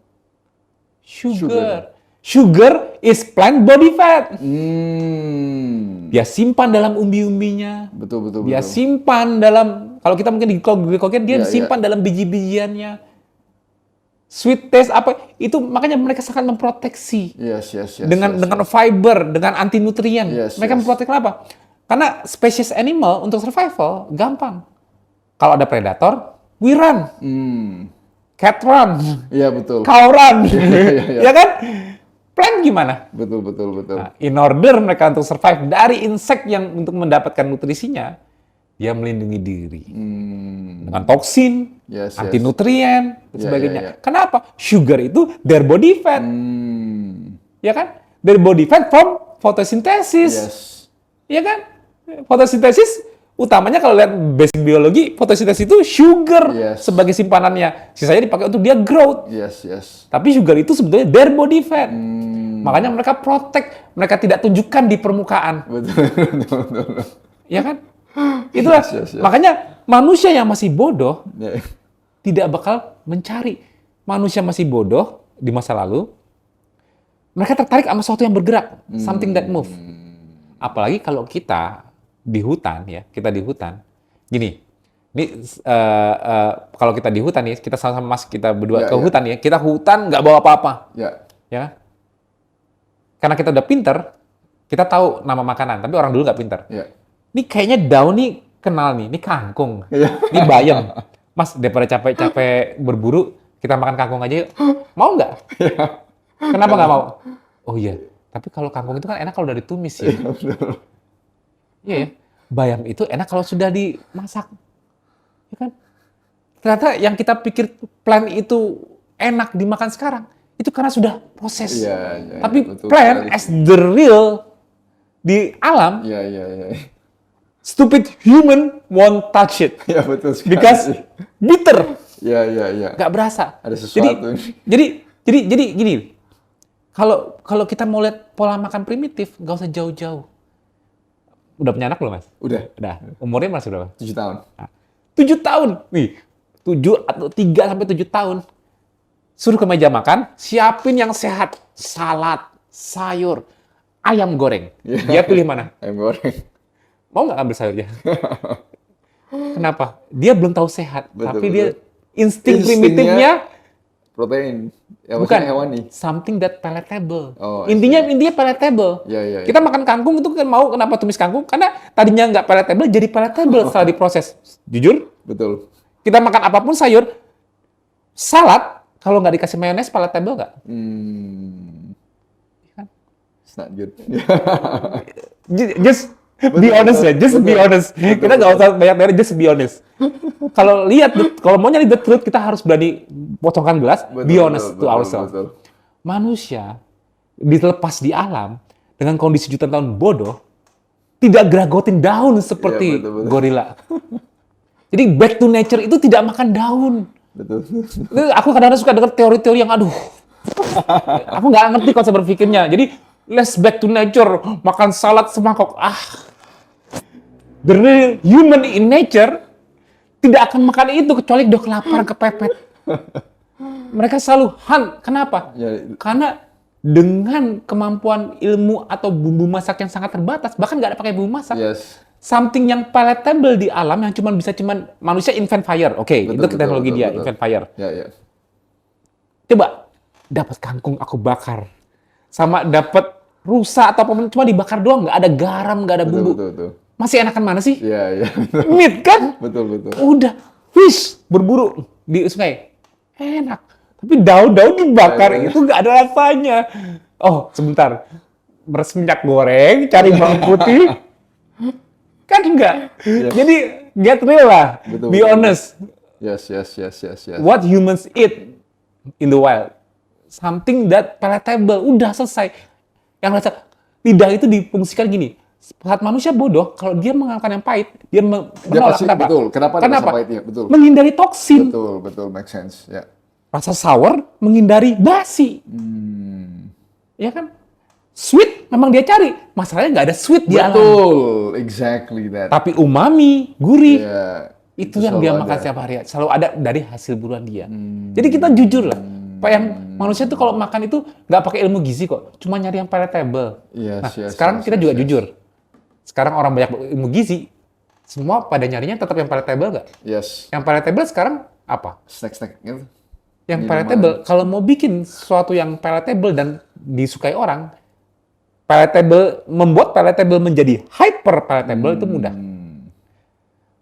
sugar. Sugar is plant body fat. Dia simpan dalam umbi-umbinya. Betul. Dia simpan dalam, kalau kita mungkin di glycogen, dia simpan dalam biji-bijiannya. Sweet taste apa itu, makanya mereka sangat memproteksi. Dengan fiber, dengan anti nutrien. Mereka memproteksi apa? Karena spesies animal untuk survival gampang. Kalau ada predator, we run. Cat run. Iya, betul. Cow run. Ya kan? Plant gimana? Betul. Nah, in order mereka untuk survive dari insect yang untuk mendapatkan nutrisinya, dia melindungi diri. Dengan toksin, anti nutrien, dan sebagainya. Kenapa? Sugar itu their body fat. Ya kan? Their body fat from photosynthesis. Ya kan? Fotosintesis utamanya kalau lihat basic biologi, fotosintesis itu sugar sebagai simpanannya. Sisanya dipakai untuk dia growth. Tapi sugar itu sebetulnya their body fat. Makanya mereka protect, mereka tidak tunjukkan di permukaan. Betul. Ya kan? Itulah. Makanya manusia yang masih bodoh tidak bakal mencari. Manusia masih bodoh di masa lalu, mereka tertarik sama sesuatu yang bergerak, something that move. Apalagi kalau kita di hutan ya, gini, ini kalau kita di hutan nih, kita sama-sama kita berdua ke hutan ya, kita hutan nggak bawa apa-apa, ya, karena kita udah pinter, kita tahu nama makanan, tapi orang dulu nggak pinter. Ini kayaknya daun nih kenal nih, ini kangkung, ini bayam, Mas daripada capek-capek berburu, kita makan kangkung aja yuk, mau nggak? Kenapa nggak mau? Oh iya. Tapi kalau kangkung itu kan enak kalau udah ditumis ya. Iya ya. Bayam itu enak kalau sudah dimasak. Ya kan? Ternyata yang kita pikir plant itu enak dimakan sekarang, itu karena sudah proses. Tapi plant as the real di alam, stupid human won't touch it. Betul sekali. Because bitter. Nggak berasa. Ada sesuatu. Jadi gini. Kalau kita mau lihat pola makan primitif, nggak usah jauh-jauh. Udah punya anak belum, Mas? Udah. Umurnya masih berapa? 7 tahun. 7 tahun. Nih, 7 atau 3 sampai 7 tahun. Suruh ke meja makan, siapin yang sehat. Salad, sayur, ayam goreng. Dia pilih mana? Ayam goreng. Mau nggak ambil sayurnya? Kenapa? Dia belum tahu sehat. Tapi dia insting primitifnya protein. Ya, bukan hewani. Something that palatable. Intinya palatable. Kita makan kangkung itu kan mau kenapa tumis kangkung? Karena tadinya nggak palatable jadi palatable setelah diproses. Jujur? Betul. Kita makan apapun sayur, salad kalau nggak dikasih mayones palatable nggak? It's not good. Just be honest ya, be honest. Kita nggak usah banyak-banyak, just be honest. Kalau mau nyari the truth, kita harus berani pocongkan gelas, be honest to ourselves. Manusia dilepas di alam, dengan kondisi jutaan tahun bodoh, tidak geragotin daun seperti Iya, betul. gorila. Jadi back to nature itu tidak makan daun. Betul. Aku kadang-kadang suka dengar teori-teori yang aduh, aku nggak ngerti konsep berpikirnya. Jadi let's back to nature, makan salad semangkok. The real human in nature tidak akan makan itu kecuali udah kelaparan, kepepet. Mereka selalu hunt. Kenapa? Ya, Karena dengan kemampuan ilmu atau bumbu masak yang sangat terbatas, bahkan nggak ada pakai bumbu masak. yes. Something yang palatable di alam yang cuman manusia invent fire. Oke, itu Betul, teknologi betul, dia, betul. invent fire. Ya, ya. Coba dapat kangkung aku bakar, sama dapat rusa atau apa cuma dibakar doang, nggak ada garam, nggak ada Betul, bumbu. betul, betul. Masih enakan mana sih? Iya, iya. Meat kan? Betul, betul. Udah, fish berburu di sungai, enak. Tapi daun-daun dibakar Iya, iya. itu nggak ada rasanya. Oh, sebentar, beras minyak goreng, cari bawang putih, kan enggak. Jadi get real lah, Betul, be betul. honest. Yes, yes, yes, yes, yes. What humans eat in the wild, something that palatable, udah selesai. Yang rasa lidah itu difungsikan gini. Saat manusia bodoh, kalau dia mengalami yang pahit, dia menolak. pasti- Kenapa? betul. Kenapa ada Kenapa? rasa pahitnya? Betul. Menghindari toksin. Betul, betul, make sense. Ya. Rasa sour, menghindari basi. Ya kan? Sweet memang dia cari. Masalahnya nggak ada sweet di alam. Betul, exactly that. Tapi umami, gurih, Ya, itu yang selalu dia ada. makan setiap hari. Selalu ada dari hasil buruan dia. Jadi kita jujur lah. Pak yang manusia itu kalau makan itu nggak pakai ilmu gizi kok. Cuma nyari yang palatable. Yes, Nah, yes, sekarang yes, kita yes, juga yes. jujur. Sekarang orang banyak ilmu gizi. Semua pada nyarinya tetap yang palatable nggak? Yes. Yang palatable sekarang apa? Snack-snack gitu. Yang Minuman. palatable. Kalau mau bikin sesuatu yang palatable dan disukai orang, palatable, membuat palatable menjadi hyper palatable itu mudah.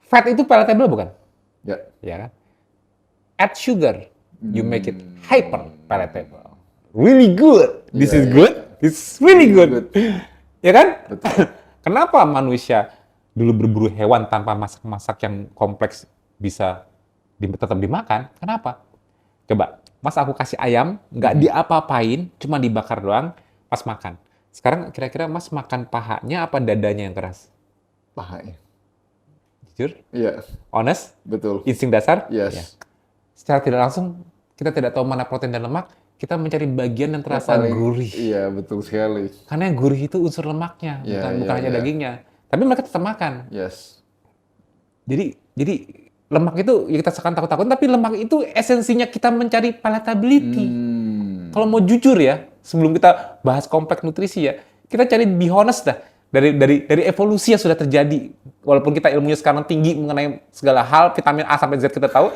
Fat itu palatable bukan? Ya. Ya kan? Add sugar, you make it hyper palatable. Really good. This is good. It's really good. Ya kan? Kenapa manusia dulu berburu hewan tanpa masak-masak yang kompleks bisa tetap dimakan? Kenapa? Coba, Mas aku kasih ayam, nggak diapa-apain, cuma dibakar doang, pas makan. Sekarang kira-kira Mas makan pahanya apa dadanya yang keras? Pahanya. Jujur? Iya, Honest? betul. Insting dasar? Yes. Ya. Secara tidak langsung, kita tidak tahu mana protein dan lemak, kita mencari bagian yang terasa Paling- gurih. Iya, betul sekali. Karena yang gurih itu unsur lemaknya, Iya, bukan iya, hanya iya. dagingnya. Tapi mereka tetap makan. Yes. Jadi lemak itu ya kita sekarang takut-takut, tapi lemak itu esensinya kita mencari palatability. Kalau mau jujur ya, sebelum kita bahas kompleks nutrisi ya, kita cari be honest dah. Dari evolusi yang sudah terjadi. Walaupun kita ilmunya sekarang tinggi mengenai segala hal, vitamin A sampai Z kita tahu,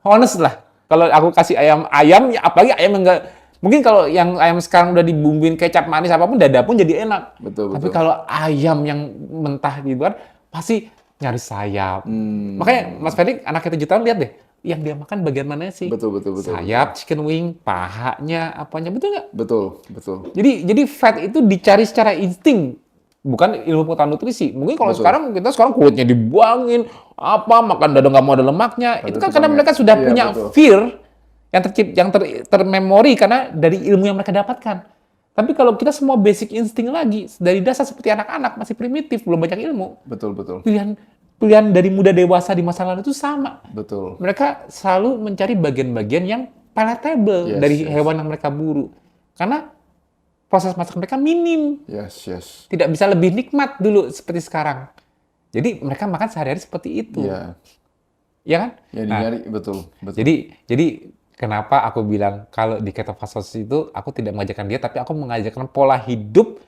honest lah. Kalau aku kasih ayam, ya apalagi ayam yang enggak, mungkin kalau yang ayam sekarang udah dibumbuin kecap manis apapun, dada pun jadi enak. Betul, Tapi betul. kalau ayam yang mentah gitu kan, pasti nyari sayap. Makanya Mas Felix, anak 7 tahun, lihat deh, yang dia makan bagian mana sih? Betul, betul, betul. Sayap, chicken wing, pahanya, apanya, betul nggak? Betul, betul. Jadi fat itu dicari secara insting, bukan ilmu pengetahuan nutrisi. Mungkin kalau Betul. sekarang kulitnya dibuangin, makan dada nggak mau ada lemaknya. Itu kan Ada karena tukangnya. mereka sudah Iya, punya betul. fear yang termemori karena dari ilmu yang mereka dapatkan. Tapi kalau kita semua basic insting lagi, dari dasar seperti anak-anak, masih primitif, belum banyak ilmu. Betul, betul. Pilihan dari muda dewasa di masa lalu itu sama. Betul. Mereka selalu mencari bagian-bagian yang palatable Yes, dari yes. hewan yang mereka buru. Karena proses masak mereka minim. Yes, yes. Tidak bisa lebih nikmat dulu seperti sekarang. Jadi mereka makan sehari-hari seperti itu. Iya. Ya kan? Ya Nah, dicari, betul, betul. jadi kenapa aku bilang kalau di ketofastosis itu aku tidak mengajarkan dia, tapi aku mengajarkan pola hidup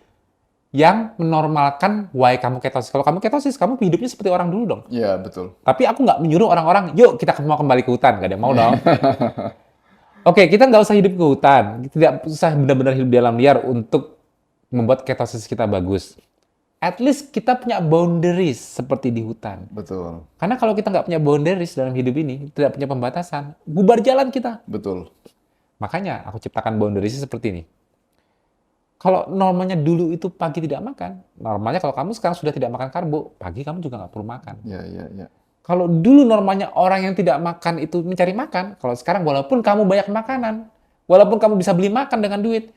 yang menormalkan why kamu ketosis. Kalau kamu ketosis, kamu hidupnya seperti orang dulu dong. Iya, betul. Tapi aku nggak menyuruh orang-orang, yuk kita mau kembali ke hutan. Nggak ada yang mau dong. Oke, kita nggak usah hidup ke hutan. Tidak usah benar-benar hidup di alam liar untuk membuat ketosis kita bagus. At least kita punya boundaries seperti di hutan. Betul. Karena kalau kita nggak punya boundaries dalam hidup ini, tidak punya pembatasan, bubar jalan kita. Betul. Makanya aku ciptakan boundaries seperti ini. Kalau normalnya dulu itu pagi tidak makan, normalnya kalau kamu sekarang sudah tidak makan karbo, pagi kamu juga nggak perlu makan. Iya, iya, iya. Kalau dulu normalnya orang yang tidak makan itu mencari makan, kalau sekarang walaupun kamu banyak makanan, walaupun kamu bisa beli makan dengan duit,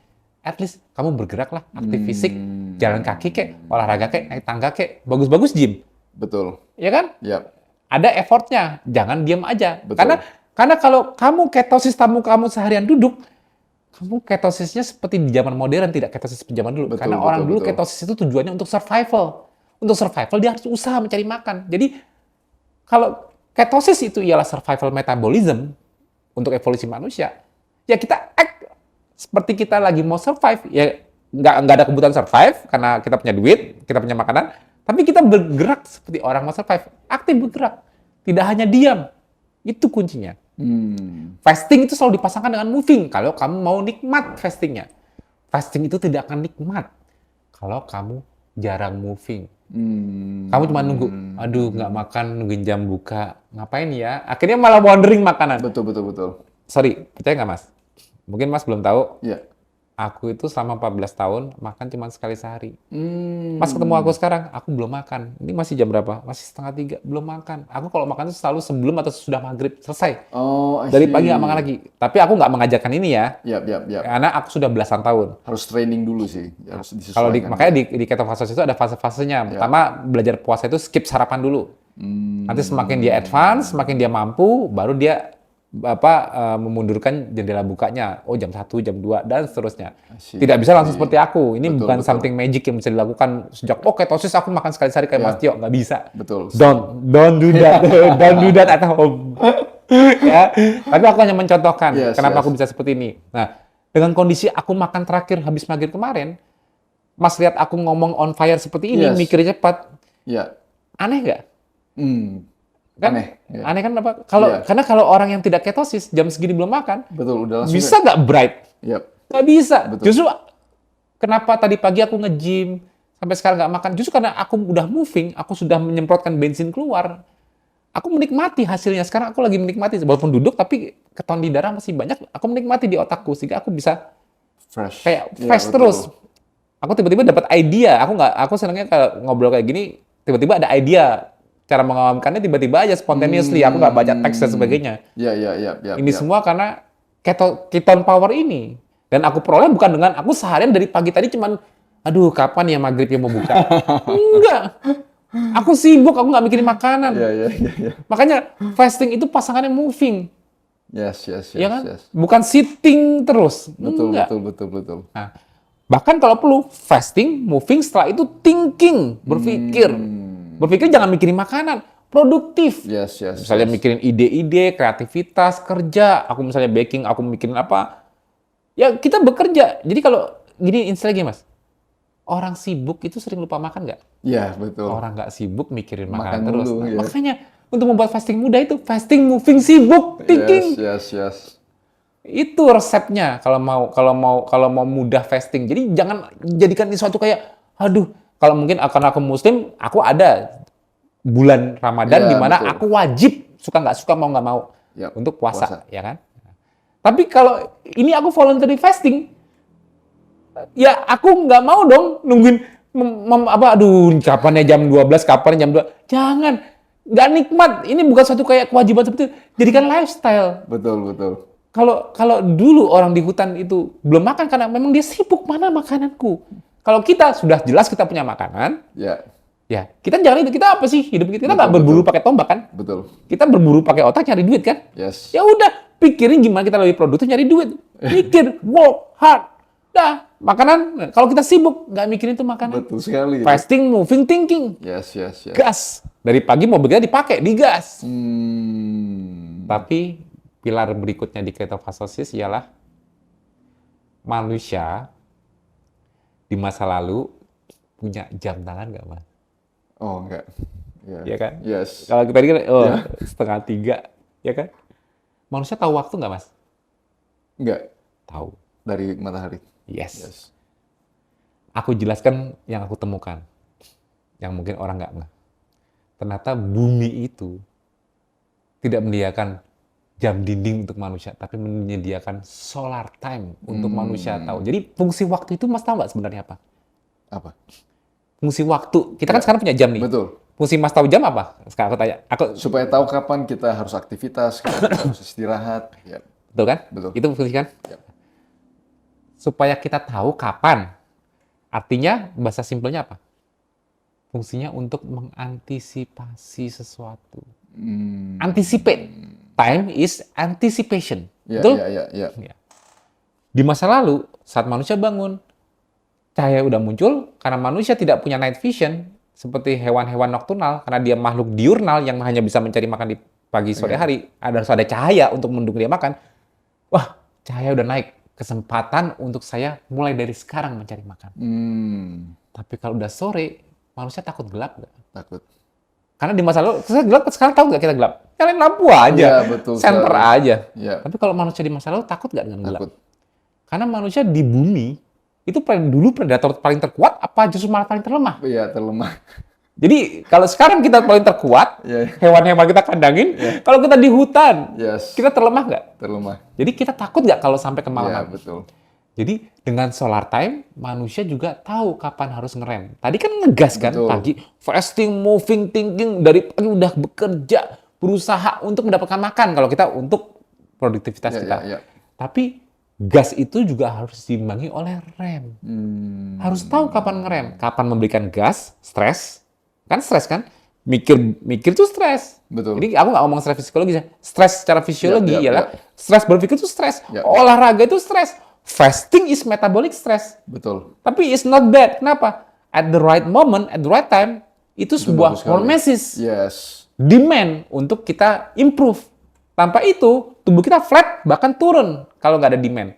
at least kamu bergerak lah, aktif fisik, jalan kaki kek, olahraga kek, naik tangga kek, bagus-bagus gym. Betul. Ya kan? Yap. Ada effortnya, jangan diam aja. Betul. Karena kalau kamu ketosis kamu seharian duduk, kamu ketosisnya seperti di zaman modern, tidak ketosis seperti zaman dulu. Betul, Karena betul, orang dulu betul. ketosis itu tujuannya untuk survival. Untuk survival dia harus usaha mencari makan. Jadi kalau ketosis itu ialah survival metabolism untuk evolusi manusia, ya kita act seperti kita lagi mau survive. Ya nggak ada kebutuhan survive karena kita punya duit, kita punya makanan, tapi kita bergerak seperti orang mau survive, aktif bergerak, tidak hanya diam. Itu kuncinya. Fasting itu selalu dipasangkan dengan moving. Kalau kamu mau nikmat fastingnya. Fasting itu tidak akan nikmat kalau kamu jarang moving. Kamu cuma nunggu, aduh nggak makan, nungguin jam buka. Ngapain ya? Akhirnya malah wandering makanan. Betul. Sorry, percaya nggak Mas? Mungkin Mas belum tahu, Ya. aku itu selama 14 tahun makan cuma sekali sehari. Pas ketemu aku sekarang, aku belum makan. Ini masih jam berapa? Masih 2:30, belum makan. Aku kalau makan itu selalu sebelum atau sesudah maghrib, selesai. Oh, I Dari see. pagi nggak makan lagi. Tapi aku nggak mengajarkan ini ya, Yap. karena aku sudah belasan tahun. Harus training dulu sih. Harus Kalau disesuaikan. makanya di ketofastosis itu ada fase-fasenya. Pertama, belajar puasa itu skip sarapan dulu. Nanti semakin dia advance, semakin dia mampu, baru dia memundurkan jendela bukanya. Oh, jam 1, jam 2, dan seterusnya. see. Tidak bisa langsung seperti aku. Ini Betul, bukan betul. something magic yang bisa dilakukan sejak, oh ketosis aku makan sekali sehari kayak Mas Tio. Nggak bisa. Betul. Don't do that. Don't do that at home. Ya, tapi aku hanya mencontohkan Yes, kenapa yes. aku bisa seperti ini. Nah, dengan kondisi aku makan terakhir habis maghrib kemarin, Mas lihat aku ngomong on fire seperti ini, Yes. mikir cepat, Ya. aneh nggak? Kan? Aneh. Ya. Aneh kan apa? Karena kalau orang yang tidak ketosis jam segini belum makan, Betul, udah langsung. bisa nggak bright? Yap. Nggak bisa. Betul. Justru kenapa tadi pagi aku nge-gym sampai sekarang nggak makan? Justru karena aku udah moving, aku sudah menyemprotkan bensin keluar. Aku menikmati hasilnya. Sekarang aku lagi menikmati, walaupun duduk tapi keton di darah masih banyak. Aku menikmati di otakku sehingga aku bisa Fresh. kayak Ya, fresh betul. terus. Aku tiba-tiba dapat idea. Aku senangnya kalau ngobrol kayak gini, tiba-tiba ada idea. Cara mengamalkannya tiba-tiba aja spontaneously. Aku nggak baca teks dan sebagainya. Ya. Ini semua karena keton power ini. Dan aku peroleh bukan dengan aku seharian dari pagi tadi cuman, aduh kapan ya maghrib yang mau buka? Enggak. Aku sibuk, aku nggak mikirin makanan. Ya. Makanya fasting itu pasangannya moving. Yes. Ya kan? Bukan sitting terus. Enggak. Betul. Nah, bahkan kalau perlu fasting, moving, setelah itu thinking, berpikir. Berpikir jangan mikirin makanan, produktif. Yes. Misalnya mikirin ide-ide, kreativitas, kerja. Aku misalnya baking, aku mikirin apa. Ya kita bekerja. Jadi kalau gini istilahnya Mas, orang sibuk itu sering lupa makan nggak? Ya, betul. Orang nggak sibuk mikirin Makan makan terus. dulu, Nah, ya. makanya untuk membuat fasting mudah itu fasting, moving, sibuk, thinking. Yes. Itu resepnya kalau mau mudah fasting. Jadi jangan jadikan ini suatu kayak, aduh, kalau mungkin karena aku Muslim, aku ada bulan Ramadan Ya, di mana betul. aku wajib suka nggak suka mau nggak mau Yap, untuk puasa, puasa. ya kan? Tapi kalau ini aku voluntary fasting, ya aku nggak mau dong nungguin aduh kapan ya jam 12, kapan ya jam 2. Jangan, nggak nikmat. Ini bukan suatu kayak kewajiban seperti itu. Jadikan lifestyle. Betul. Kalau dulu orang di hutan itu belum makan karena memang dia sibuk, mana makananku. Kalau kita sudah jelas kita punya makanan, Ya, ya kita jangan itu. Kita apa sih hidup kita? Kita nggak Betul, berburu pakai tombak kan? betul. Kita berburu pakai otak nyari duit kan? Yes. Ya udah, pikirin gimana kita lebih produktif nyari duit. Pikir, work hard. Dah, makanan. Nah, kalau kita sibuk nggak mikirin itu makanan. Betul sekali. Fasting, moving, thinking. Yes. Gas. Dari pagi mobil kita dipakai, digas. Tapi pilar berikutnya di ketofastosis ialah manusia di masa lalu punya jam tangan nggak, Mas? Oh, enggak. Ya. Iya kan? Yes. Kalau kita kan, Ya. 2:30, ya kan? Manusia tahu waktu nggak, Mas? Enggak. Tahu. Dari matahari. Yes. Yes. Aku jelaskan yang aku temukan, yang mungkin orang nggak ngeh. Ternyata bumi itu tidak menyediakan jam dinding untuk manusia, tapi menyediakan solar time untuk manusia tahu. Jadi fungsi waktu itu Mas tahu nggak sebenarnya apa? Apa? Fungsi waktu. Kita kan sekarang punya jam nih. Betul. Fungsi Mas tahu jam apa? Sekarang aku tanya. Supaya tahu kapan kita harus aktivitas, kapan kita harus istirahat. Ya. Betul kan? Betul. Itu fungsi kan? Ya. supaya kita tahu kapan. Artinya bahasa simpelnya apa? Fungsinya untuk mengantisipasi sesuatu. Anticipate. Time is anticipation. Ya, Betul? ya. Ya. Di masa lalu, saat manusia bangun, cahaya udah muncul karena manusia tidak punya night vision seperti hewan-hewan nokturnal karena dia makhluk diurnal yang hanya bisa mencari makan di pagi sore hari. Harus ada cahaya untuk mendukung dia makan. Wah, cahaya udah naik. Kesempatan untuk saya mulai dari sekarang mencari makan. Tapi kalau udah sore, manusia takut gelap nggak? Takut. Karena di masa lalu, saya gelap, sekarang tahu nggak kita gelap? Nyalain lampu aja, Iya, betul senter sekali. aja. Iya. Tapi kalau manusia di masa lalu takut nggak dengan gelap? Takut. Karena manusia di bumi, itu dulu predator paling terkuat, apa justru malah paling terlemah? Iya, terlemah. Jadi kalau sekarang kita paling terkuat, Iya. hewan-hewan kita kandangin, kalau kita di hutan, Yes. kita terlemah nggak? Terlemah. Jadi kita takut nggak kalau sampai Iya, kemalaman? betul. Jadi dengan solar time, manusia juga tahu kapan harus ngerem. Tadi kan ngegas kan Betul. pagi, fasting, moving, thinking, dari pagi udah bekerja, berusaha untuk mendapatkan makan kalau kita untuk produktivitas Iya, kita. iya. Tapi gas itu juga harus diimbangi oleh rem. Harus tahu kapan ngerem, kapan memberikan gas, stres. Kan stres kan? Mikir tuh stres. Betul. Jadi aku nggak ngomong stres psikologis ya. Stres secara fisiologi Yap, yap, ialah yap. stres berpikir itu stres. Yap, yap. Olahraga itu stres. Fasting is metabolic stress. Betul. Tapi it's not bad. Kenapa? At the right moment, at the right time, itu sebuah bagus sekali. hormesis. Yes. Demand untuk kita improve. Tanpa itu, tubuh kita flat, bahkan turun kalau nggak ada demand.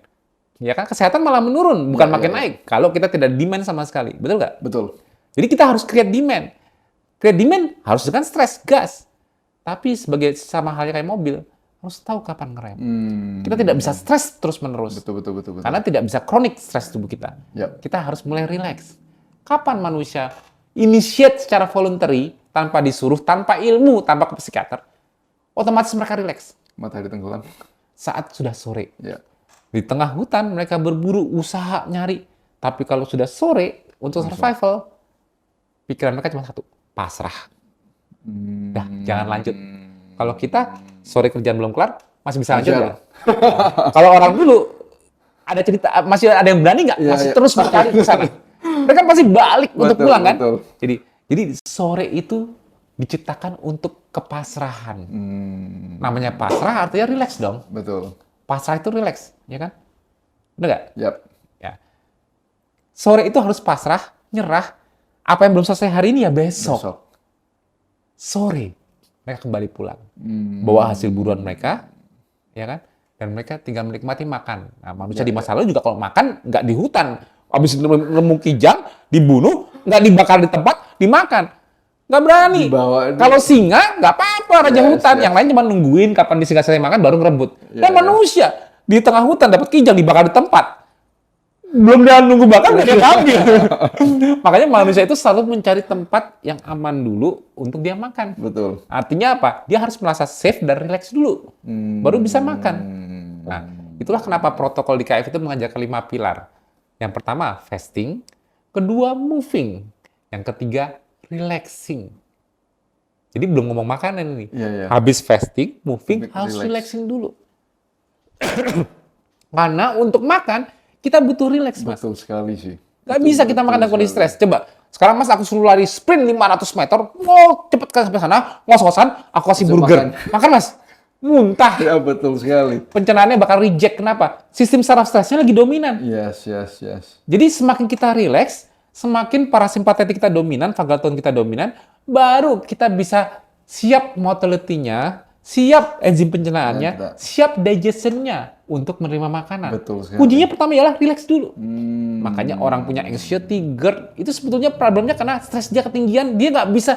Ya kan? Kesehatan malah menurun, bukan Ya, makin ya, ya. naik. Kalau kita tidak demand sama sekali. Betul nggak? Betul. Jadi kita harus create demand. Create demand harus dengan stres, gas. Tapi sebagai sama halnya kayak mobil, harus tahu kapan ngerem. Kita tidak bisa stres terus-menerus. Betul. Karena tidak bisa kronik stres tubuh kita. Yap. Kita harus mulai relax. Kapan manusia initiate secara voluntary, tanpa disuruh, tanpa ilmu, tanpa ke psikiater, otomatis mereka relax. Matahari tenggelam. Saat sudah sore. Ya. Di tengah hutan mereka berburu, usaha, nyari. Tapi kalau sudah sore, untuk survival, pikiran mereka cuma satu, pasrah. Dah, jangan lanjut. Kalau kita sore kerjaan belum kelar, masih bisa lanjut Hajar. nggak? Kalau orang dulu ada cerita, masih ada yang berani nggak? Iya, Masih iya. terus mencari ke sana. Mereka pasti balik untuk Betul, pulang kan? betul. Jadi sore itu diciptakan untuk kepasrahan. Namanya pasrah artinya relax dong. Betul. Pasrah itu relax, ya kan? Benar nggak? Yap. Ya. Sore itu harus pasrah, nyerah. Apa yang belum selesai hari ini ya besok. Besok. Sore mereka kembali pulang, bawa hasil buruan mereka, ya kan? Dan mereka tinggal menikmati makan. Nah, manusia di masa lalu juga kalau makan nggak di hutan, habis nemu kijang, dibunuh, nggak dibakar di tempat, dimakan, nggak berani. Dibawa. Kalau singa nggak apa-apa, raja Yes, hutan, yes. yang lain cuma nungguin kapan di singa selesai makan baru ngerebut. Iya, Dan iya. manusia di tengah hutan dapat kijang dibakar di tempat. Belum dia nunggu bakar, udah dia ambil. Makanya manusia itu selalu mencari tempat yang aman dulu untuk dia makan. Betul. Artinya apa? Dia harus merasa safe dan relax dulu. Baru bisa makan. Nah, itulah kenapa protokol di KF itu mengajarkan 5 pilar. Yang pertama, fasting. Kedua, moving. Yang ketiga, relaxing. Jadi belum ngomong makanan ini. Iya, iya. Habis fasting, moving, harus Relax. relaxing dulu. Karena untuk makan, kita butuh relax, Mas. Betul sekali sih. Nggak bisa kita makan dalam kondisi stres. Coba, sekarang Mas aku suruh lari sprint 500 meter, mau cepet ke sampai sana, ngos-ngosan, aku kasih Bisa burger. Makan, Mas. Muntah. Ya, betul sekali. Pencernaannya bakal reject. Kenapa? Sistem saraf stresnya lagi dominan. Yes. Jadi semakin kita relax, semakin parasimpatetik kita dominan, vagal tone kita dominan, baru kita bisa siap motility-nya, siap enzim pencernaannya, Mantap. siap digestion-nya untuk menerima makanan. Betul sekali. Kuncinya pertama ialah relax dulu. Makanya orang punya anxiety, GERD, itu sebetulnya problemnya karena stres dia ketinggian, dia nggak bisa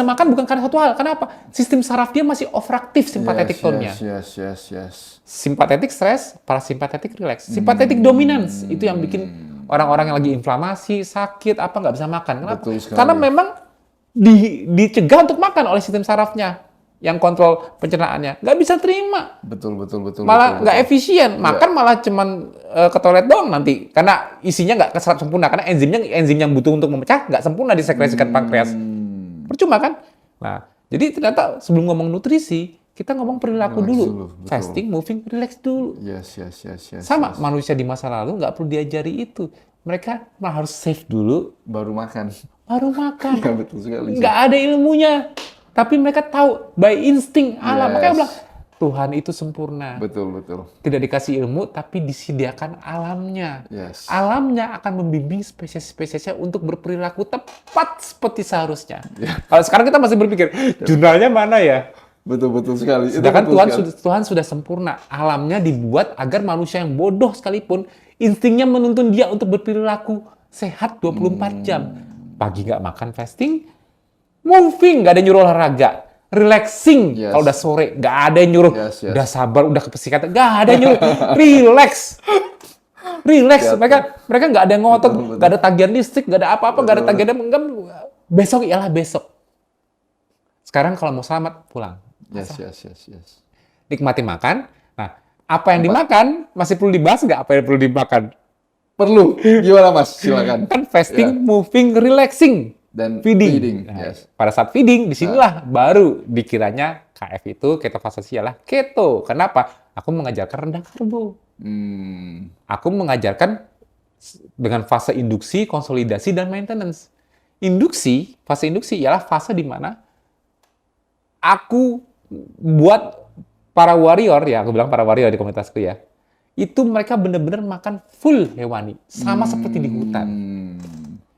makan bukan karena satu hal. Kenapa? Sistem saraf dia masih overaktif simpatetik tone-nya. Yes. Simpatetik stres, parasimpatetik relax. Simpatetik dominance itu yang bikin orang-orang yang lagi inflamasi, sakit, apa nggak bisa makan. Kenapa? Betul sekali. Karena memang dicegah untuk makan oleh sistem sarafnya yang kontrol pencernaannya. Nggak bisa terima. Betul. Malah nggak efisien. Makan malah cuman ke toilet doang nanti. Karena isinya nggak keserap sempurna. Karena enzim yang butuh untuk memecah nggak sempurna disekresikan pankreas. Percuma kan? Nah, jadi ternyata sebelum ngomong nutrisi, Kita ngomong perilaku Relax dulu. dulu, betul. Fasting, moving, relax dulu. Yes. Sama manusia di masa lalu nggak perlu diajari itu. Mereka malah harus save dulu, Baru makan. baru makan. Ya, betul sekali. Nggak ada ilmunya. Tapi mereka tahu by insting alam. Yes. Makanya bilang, Tuhan itu sempurna. Betul. Tidak dikasih ilmu, tapi disediakan alamnya. Yes. Alamnya akan membimbing spesies-spesiesnya untuk berperilaku tepat seperti seharusnya. Kalau sekarang kita masih berpikir, jurnalnya mana ya? Betul sekali. Itu Sedangkan betul sekali. Tuhan sudah sempurna. Alamnya dibuat agar manusia yang bodoh sekalipun, instingnya menuntun dia untuk berperilaku sehat 24 jam. Pagi nggak makan fasting, moving, nggak ada nyuruh olahraga. Relaxing, Yes. kalau udah sore, nggak ada yang nyuruh. Yes. Udah sabar, udah kepesikatan, nggak ada yang nyuruh. Relax. Mereka nggak ada yang ngotot, Betul. nggak ada tagihan listrik, nggak ada apa-apa, nggak ada tagihan besok ialah besok. Sekarang kalau mau selamat, pulang. Yes. Nikmati makan. Nah, apa yang dimakan masih perlu dibahas nggak? Apa yang perlu dimakan? Perlu. Gimana Mas? Silakan. Kan fasting, Ya. moving, relaxing, Dan feeding. feeding. Nah, Yes. pada saat feeding, disinilah baru dikiranya KF itu ketofasasi ialah keto. Kenapa? Aku mengajarkan rendah karbo. Aku mengajarkan dengan fase induksi, konsolidasi, dan maintenance. Fase induksi ialah fase di mana aku buat para warrior, ya aku bilang para warrior di komunitasku ya, itu mereka benar-benar makan full hewani, sama seperti di hutan.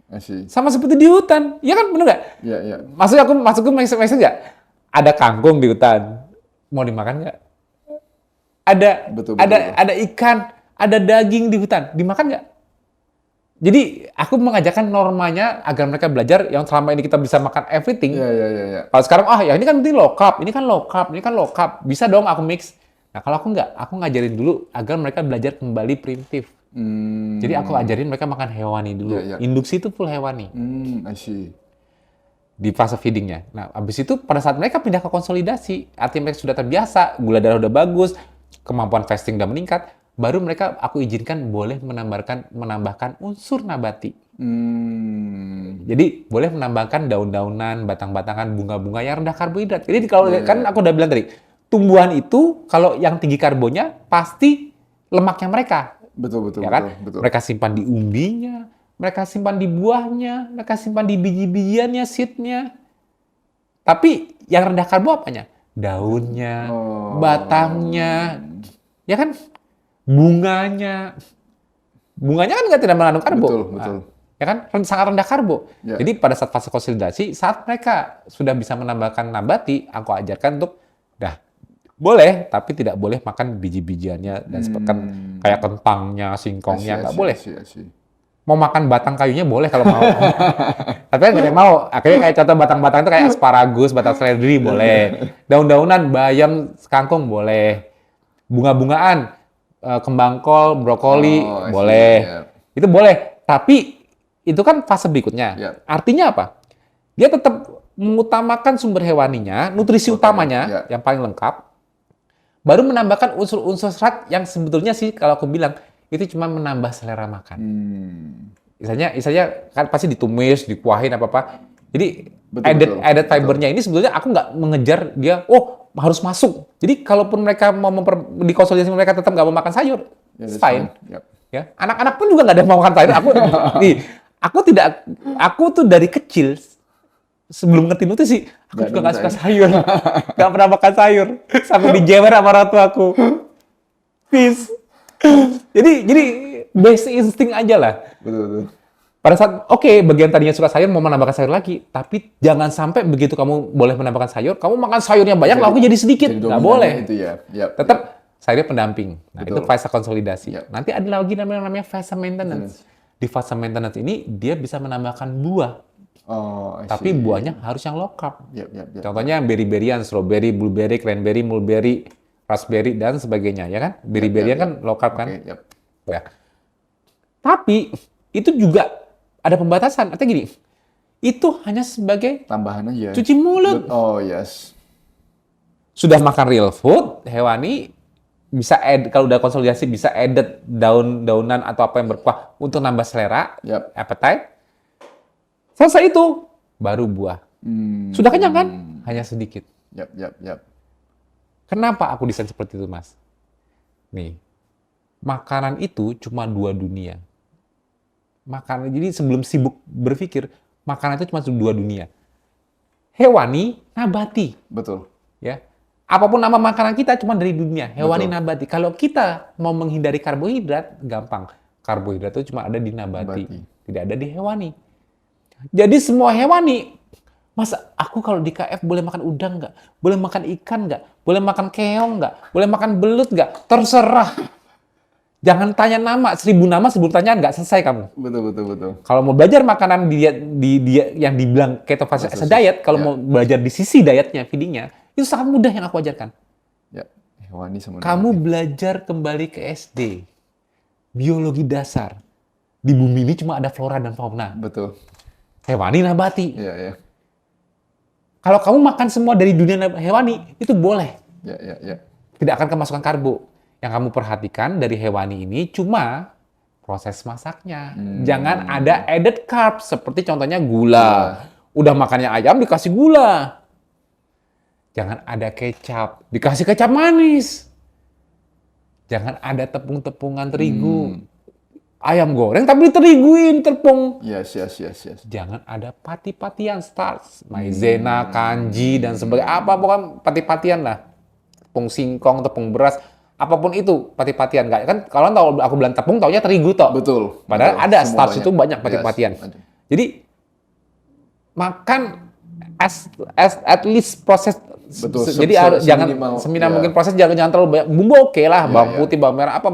I see. Sama seperti di hutan, ya kan, bener nggak? Ya. Maksudku maksud nggak? Ada kangkung di hutan, mau dimakan nggak? Betul. Ada ikan, ada daging di hutan, dimakan nggak? Jadi aku mengajarkan normanya agar mereka belajar yang selama ini kita bisa makan everything. Ya. Kalau sekarang, ya ini kan penting low carb, ini kan low carb, bisa dong aku mix. Nah kalau aku nggak, aku ngajarin dulu agar mereka belajar kembali primitif. Jadi aku ajarin mereka makan hewani dulu. Ya. Induksi itu full hewani I see. di fase feedingnya. Nah abis itu pada saat mereka pindah ke konsolidasi, artinya mereka sudah terbiasa, gula darah udah bagus, kemampuan fasting udah meningkat, baru mereka aku izinkan boleh menambahkan unsur nabati. Jadi boleh menambahkan daun-daunan, batang-batangan, bunga-bunga yang rendah karbohidrat. Jadi kalau kan aku udah bilang tadi, tumbuhan itu kalau yang tinggi karbonya pasti lemaknya mereka. Betul. Ya kan? Mereka simpan di umbinya, mereka simpan di buahnya, mereka simpan di biji-bijiannya, seednya. Tapi yang rendah karbo apanya? Daunnya, batangnya, ya kan? Bunganya kan nggak tidak mengandung karbo. Betul. Ya kan? Sangat rendah karbo. Ya. Jadi pada saat fase konsolidasi, saat mereka sudah bisa menambahkan nabati, aku ajarkan untuk, boleh, tapi tidak boleh makan biji-bijiannya dan seperti kayak kentangnya, singkongnya, nggak boleh. I see. Mau makan batang kayunya boleh kalau mau. Tapi kan nggak ada yang mau. Akhirnya kayak contoh batang-batang itu kayak asparagus, batang seledri boleh. Daun-daunan, bayam, kangkung boleh. Bunga-bungaan, kembang kol, brokoli I see. boleh. Yeah. Itu boleh. Tapi itu kan fase berikutnya. Yeah. Artinya apa? Dia tetap mengutamakan sumber hewaninya, nutrisi utamanya yang paling lengkap. Baru menambahkan unsur-unsur serat yang sebetulnya sih kalau aku bilang itu cuma menambah selera makan. Misalnya kan pasti ditumis, dikuahin apa-apa. Jadi added fibernya ini sebetulnya aku nggak mengejar dia, harus masuk. Jadi kalaupun mereka mau dikonsolidasi mereka tetap nggak mau makan sayur, it's fine. Yep. Ya, anak-anak pun juga nggak ada yang mau makan sayur. Aku tuh dari kecil sebelum ngerti nutrisi, aku juga nggak suka sayur. Nggak pernah makan sayur. Sampai dijewer sama orang tua aku. Peace. Jadi basic insting aja lah. Betul. Pada saat, bagian tadinya suka sayur, mau menambahkan sayur lagi. Tapi jangan sampai begitu kamu boleh menambahkan sayur, kamu makan sayurnya banyak, lauknya jadi sedikit. Nggak boleh. Itu ya. Yep. Tetap sayurnya pendamping. Nah, Betul. itu fase konsolidasi. Yep. Nanti ada lagi namanya fase maintenance. Di fase maintenance ini, dia bisa menambahkan buah. Tapi buahnya harus yang low carb. Yep. Contohnya yang berry-berryan, strawberry, blueberry, cranberry, mulberry, raspberry, dan sebagainya. Ya kan? Berry-berryan kan low carb kan? Yep. Ya. Tapi itu juga ada pembatasan. Artinya gini, itu hanya sebagai Tambahan aja. cuci mulut. Yes. Sudah makan real food, hewani, bisa kalau udah konsolidasi bisa added daun-daunan atau apa yang berkuah untuk nambah selera, appetite. Selesai itu, baru buah. Sudah kenyang kan? Hanya sedikit. Yap. Kenapa aku desain seperti itu, Mas? Nih, makanan itu cuma 2 dunia. Makanan, jadi sebelum sibuk berpikir, makanan itu cuma 2 dunia. Hewani, nabati. Betul. Ya, apapun nama makanan kita cuma dari dunia, hewani, Betul. nabati. Kalau kita mau menghindari karbohidrat, gampang. Karbohidrat itu cuma ada di nabati, Nabati. tidak ada di hewani. Jadi semua hewani, masa aku kalau di KF boleh makan udang nggak? Boleh makan ikan nggak? Boleh makan keong nggak? Boleh makan belut nggak? Terserah. Jangan tanya nama, 1000 nama, 1000 pertanyaan, nggak selesai kamu. Betul. Kalau mau belajar makanan yang dibilang ketofastosis as a diet, kalau Ya. mau belajar di sisi dietnya, feedingnya, itu sangat mudah yang aku ajarkan. Ya, hewani sama Kamu nabati. belajar kembali ke SD, biologi dasar. Di bumi ini cuma ada flora dan fauna. Betul. Hewani, nabati. Ya. Kalau kamu makan semua dari dunia hewani, itu boleh. Ya. Tidak akan kemasukan karbo. Yang kamu perhatikan dari hewani ini cuma proses masaknya. Jangan ada added carbs, seperti contohnya gula. Udah makannya ayam, dikasih gula. Jangan ada kecap, dikasih kecap manis. Jangan ada tepung-tepungan terigu. Ayam goreng tapi diteriguin tepung. Yes. Jangan ada pati-patian, starch, maizena, kanji, dan sebagainya. Apa pokoknya pati-patian lah. Tepung singkong, tepung beras, apapun itu pati-patian. Nggak kan kalau tahu aku bilang tepung, taunya terigu toh. Betul. Padahal Betul. ada Semua starch itu banyak pati-patian. Yes, ada. Jadi makan at least proses. Betul, Jadi harus jangan seminimal, seminimal ya. mungkin proses, jangan terlalu banyak. Bumbu oke lah, bawang ya. putih, bawang merah, apa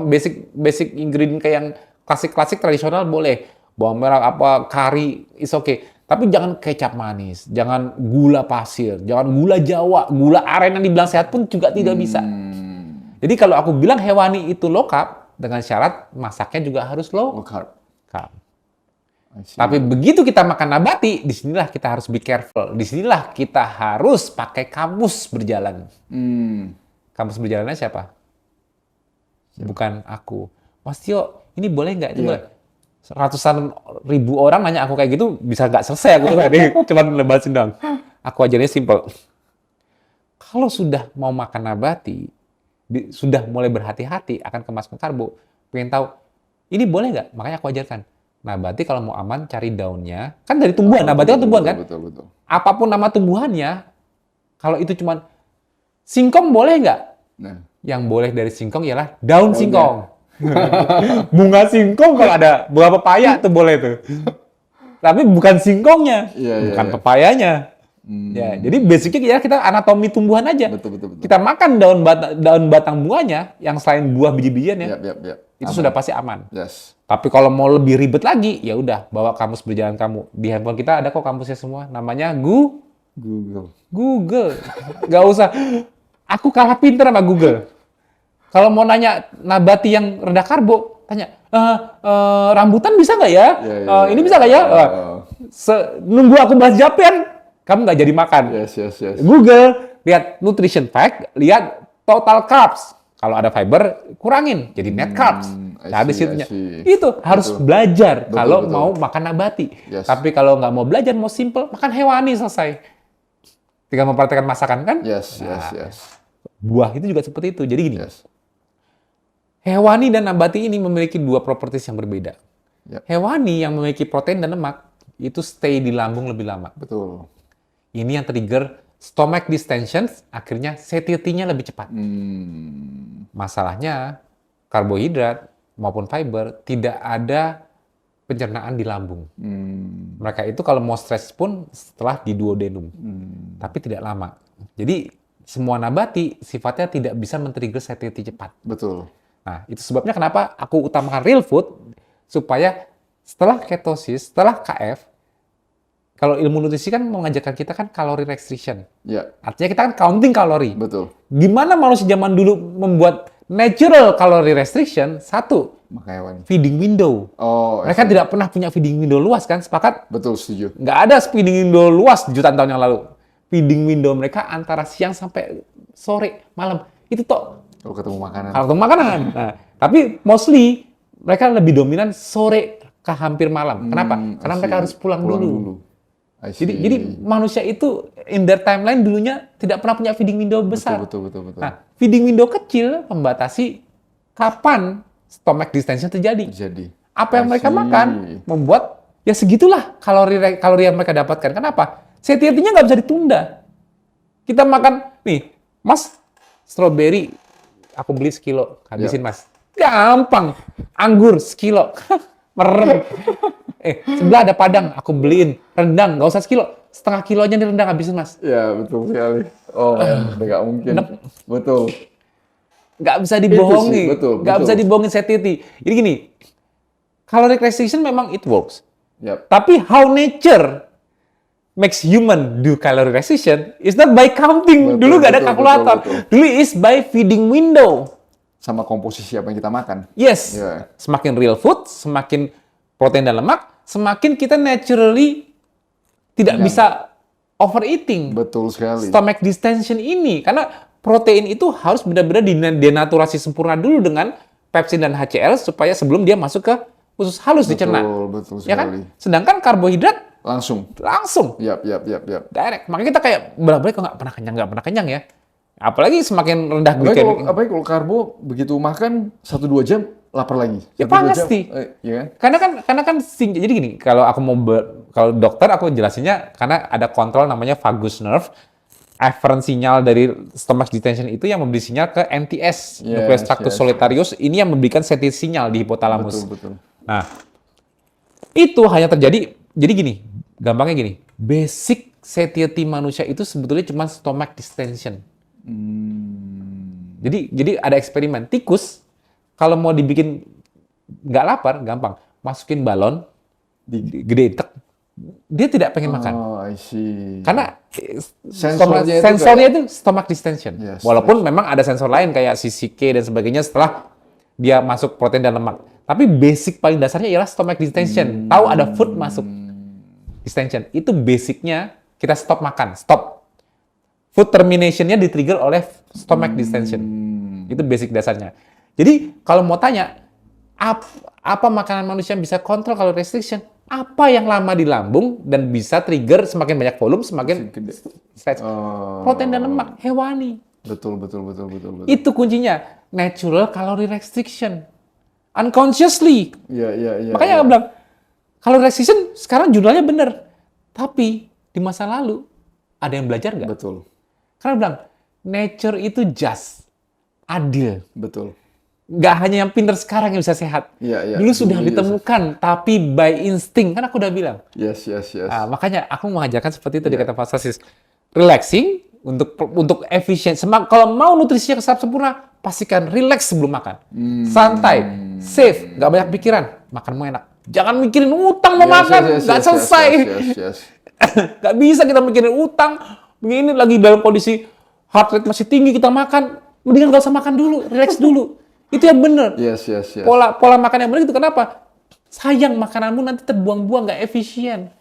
basic ingredient kayak yang klasik tradisional boleh. Bawang merah apa kari is oke. Tapi jangan kecap manis, jangan gula pasir, jangan gula Jawa, gula aren yang dibilang sehat pun juga tidak bisa. Jadi kalau aku bilang hewani itu low carb, dengan syarat masaknya juga harus low Low carb. carb. I see. Tapi begitu kita makan nabati, disinilah kita harus be careful. Disinilah kita harus pakai kamus berjalan. Kamus berjalannya siapa? Bukan aku. Mas Tio, ini boleh nggak? Itu boleh. Ratusan ribu orang nanya aku kayak gitu, bisa nggak selesai aku tadi. Cuma lebasin dong. Aku ajarnya simple. Kalau sudah mau makan nabati, sudah mulai berhati-hati akan kemasukan karbo, pengen tahu, ini boleh nggak? Makanya aku ajarkan. Nabati kalau mau aman, cari daunnya. Kan dari tumbuhan, nabati kan tumbuhan kan? Betul. Apapun nama tumbuhannya, kalau itu cuma singkong boleh nggak? Nah, Yang boleh dari singkong ialah daun singkong. Bunga singkong kalau ada, bunga pepaya tuh boleh tuh. Tapi bukan singkongnya, bukan pepayanya. Ya, jadi basicnya kita anatomi tumbuhan aja. Betul. Kita makan daun batang bunganya, yang selain buah biji-bijiannya, Yap. itu sudah pasti aman. Yes. Tapi kalau mau lebih ribet lagi, ya udah bawa kamus berjalan kamu. Di handphone kita ada kok kamusnya semua. Namanya Google. Gak usah. Aku kalah pinter sama Google. Kalau mau nanya nabati yang rendah karbo, tanya, rambutan bisa nggak ya? Ini bisa nggak ya? Nunggu aku bahas Japan, kamu nggak jadi makan. Yes. Google, lihat nutrition fact, lihat total carbs. Kalau ada fiber, kurangin. Jadi net carbs. Cari situnya. Itu harus belajar kalau mau makan nabati. Yes. Tapi kalau nggak mau belajar, mau simple, makan hewani selesai. Tinggal memperhatikan masakan kan? Yes. Buah itu juga seperti itu. Jadi gini, Yes. hewani dan nabati ini memiliki dua properties yang berbeda. Yep. Hewani yang memiliki protein dan lemak, itu stay di lambung lebih lama. Betul. Ini yang trigger stomach distension, akhirnya satiety-nya lebih cepat. Masalahnya, karbohidrat maupun fiber tidak ada pencernaan di lambung. Mereka itu kalau mau stres pun setelah di duodenum. Tapi tidak lama. Jadi, semua nabati sifatnya tidak bisa men-trigger satiety cepat. Betul. Nah, itu sebabnya kenapa aku utamakan real food, supaya setelah ketosis, setelah KF, kalau ilmu nutrisi kan mengajarkan kita kan kalori restriction. Ya. Artinya kita kan counting kalori. Betul. Gimana manusia zaman dulu membuat natural calorie restriction? Satu, Makan hewani. feeding window. Mereka tidak pernah punya feeding window luas kan? Sepakat? Betul, setuju. Nggak ada feeding window luas jutaan tahun yang lalu. Feeding window mereka antara siang sampai sore, malam. Itu toh. Kalau ketemu makanan. Kalau ketemu makanan. Nah, tapi mostly mereka lebih dominan sore ke hampir malam. Kenapa? Karena mereka harus pulang dulu. I see. Jadi manusia itu in their timeline dulunya tidak pernah punya feeding window besar. Betul. Nah, feeding window kecil membatasi kapan stomach distension terjadi. Apa yang mereka makan membuat ya segitulah kalori yang mereka dapatkan. Kenapa? Satiety-nya nggak bisa ditunda. Kita makan nih, Mas, strawberry aku beli sekilo, habisin Mas. Gampang. Anggur sekilo. Merem. Sebelah ada padang, aku beliin. Rendang, nggak usah sekilo. Setengah kilo aja nih rendang habisin, Mas. Ya, betul sekali. Oh, nggak mungkin. Betul. Nggak bisa dibohongi. Betul. Nggak bisa dibohongin satiety. Jadi gini, caloric restriction memang it works. Tapi how nature makes human do calorie restriction is not by counting. Dulu nggak ada kalkulator. Dulu is by feeding window. Sama komposisi apa yang kita makan. Yes. Semakin real food, semakin protein dan lemak, semakin kita naturally tidak bisa overeating. Betul sekali. Stomach distension ini, karena protein itu harus benar-benar denaturasi sempurna dulu dengan pepsin dan HCl supaya sebelum dia masuk ke usus halus dicerna. Betul sekali. Ya kan? Sedangkan karbohidrat langsung. Yap. Direct. Makanya kita kayak bolak-balik kok nggak pernah kenyang ya. Apalagi semakin rendah glikemik. Apalagi kalau karbo begitu makan 1-2 jam lapar lagi. Ya pasti. Ya kan? Karena kan jadi gini, kalau aku kalau dokter aku jelasinnya karena ada kontrol namanya vagus nerve, afferent sinyal dari stomach distension itu yang memberi sinyal ke NTS, nucleus tractus solitarius, ini yang memberikan satiety sinyal di hipotalamus. Betul. Nah, itu hanya terjadi, jadi gini, gampangnya gini, basic satiety manusia itu sebetulnya cuma stomach distension. Jadi ada eksperimen, tikus kalau mau dibikin nggak lapar, gampang. Masukin balon, gede tek, dia tidak pengen makan. I see. Karena sensornya itu stomach distension. Walaupun memang ada sensor lain kayak CCK dan sebagainya setelah dia masuk protein dan lemak. Tapi basic paling dasarnya ialah stomach distension. Tahu ada food masuk distension. Itu basicnya kita stop makan, stop. Food termination-nya di-trigger oleh stomach distension. Itu basic dasarnya. Jadi, kalau mau tanya, apa makanan manusia yang bisa kontrol kalau restriction? Apa yang lama di lambung dan bisa trigger semakin banyak volume, semakin stretch. Protein dan lemak, hewani. Betul. Itu kuncinya. Natural calorie restriction. Unconsciously. Makanya aku bilang, calorie restriction sekarang jurnalnya benar. Tapi, di masa lalu, ada yang belajar nggak? Betul. Karena bilang, nature itu just, adil. Betul. Nggak hanya yang pinter sekarang yang bisa sehat. Dulu sudah ditemukan, tapi by instinct. Kan aku udah bilang. Yes. Nah, makanya aku mengajarkan seperti itu di ketofastosis. Relaxing, untuk efisien. Kalau mau nutrisinya keserap sempurna, pastikan relax sebelum makan. Santai, safe, nggak banyak pikiran. Makanmu enak. Jangan mikirin utang mau makan, nggak selesai. Nggak bisa kita mikirin utang. Ini lagi dalam kondisi heart rate masih tinggi kita makan, mendingan nggak usah makan dulu, relax dulu. Itu yang benar. Yes. Pola makan yang benar itu kenapa? Sayang makananmu nanti terbuang-buang, nggak efisien.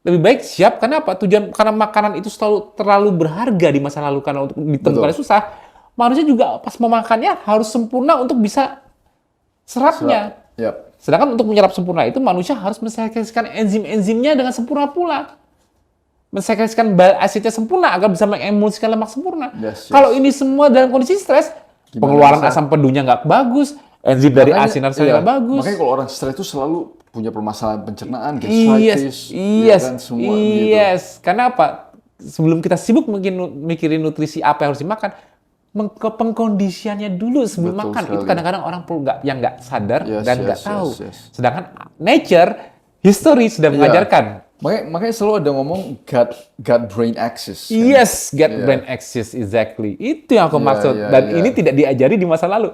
Lebih baik siap, kenapa? Karena makanan itu terlalu berharga di masa lalu karena untuk ditemukan susah. Manusia juga pas mau makannya harus sempurna untuk bisa serapnya. Sedangkan untuk menyerap sempurna itu manusia harus mensekresikan enzim-enzimnya dengan sempurna pula. Mensekresikan bile acidnya sempurna agar bisa mengemulsikan lemak sempurna. Kalau ini semua dalam kondisi stres, pengeluaran asam pedunya nggak bagus, enzim dari asinar nggak bagus. Makanya kalau orang stres itu selalu punya permasalahan pencernaan, gastritis, kan, semua gitu. Karena apa? Sebelum kita sibuk mikirin nutrisi apa yang harus dimakan, pengkondisiannya dulu sebelum makan. Itu kadang-kadang orang yang nggak sadar dan nggak tahu. Sedangkan nature, history sudah mengajarkan. Makanya selalu ada ngomong gut-brain axis. Yes, gut-brain axis, exactly. Itu yang aku maksud. Dan ini tidak diajari di masa lalu.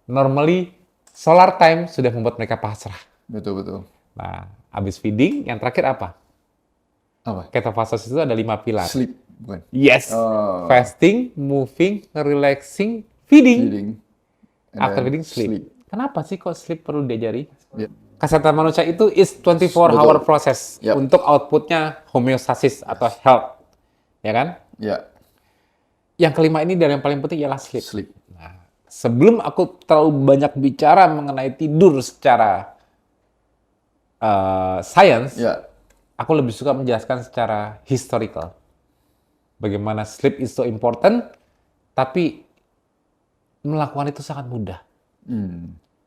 Normally, solar time sudah membuat mereka pasrah. Betul. Nah, habis feeding, yang terakhir apa? Ketofastosis itu ada 5 pilar. Sleep, bukan? Yes. Fasting, moving, relaxing, feeding. After feeding, sleep. Kenapa sih kok sleep perlu diajari? Kesehatan manusia itu is 24-hour process untuk outputnya homeostasis atau health. Ya kan? Yang kelima ini dan yang paling penting ialah sleep. Nah, sebelum aku terlalu banyak bicara mengenai tidur secara science, aku lebih suka menjelaskan secara historical. Bagaimana sleep is so important, tapi melakukan itu sangat mudah.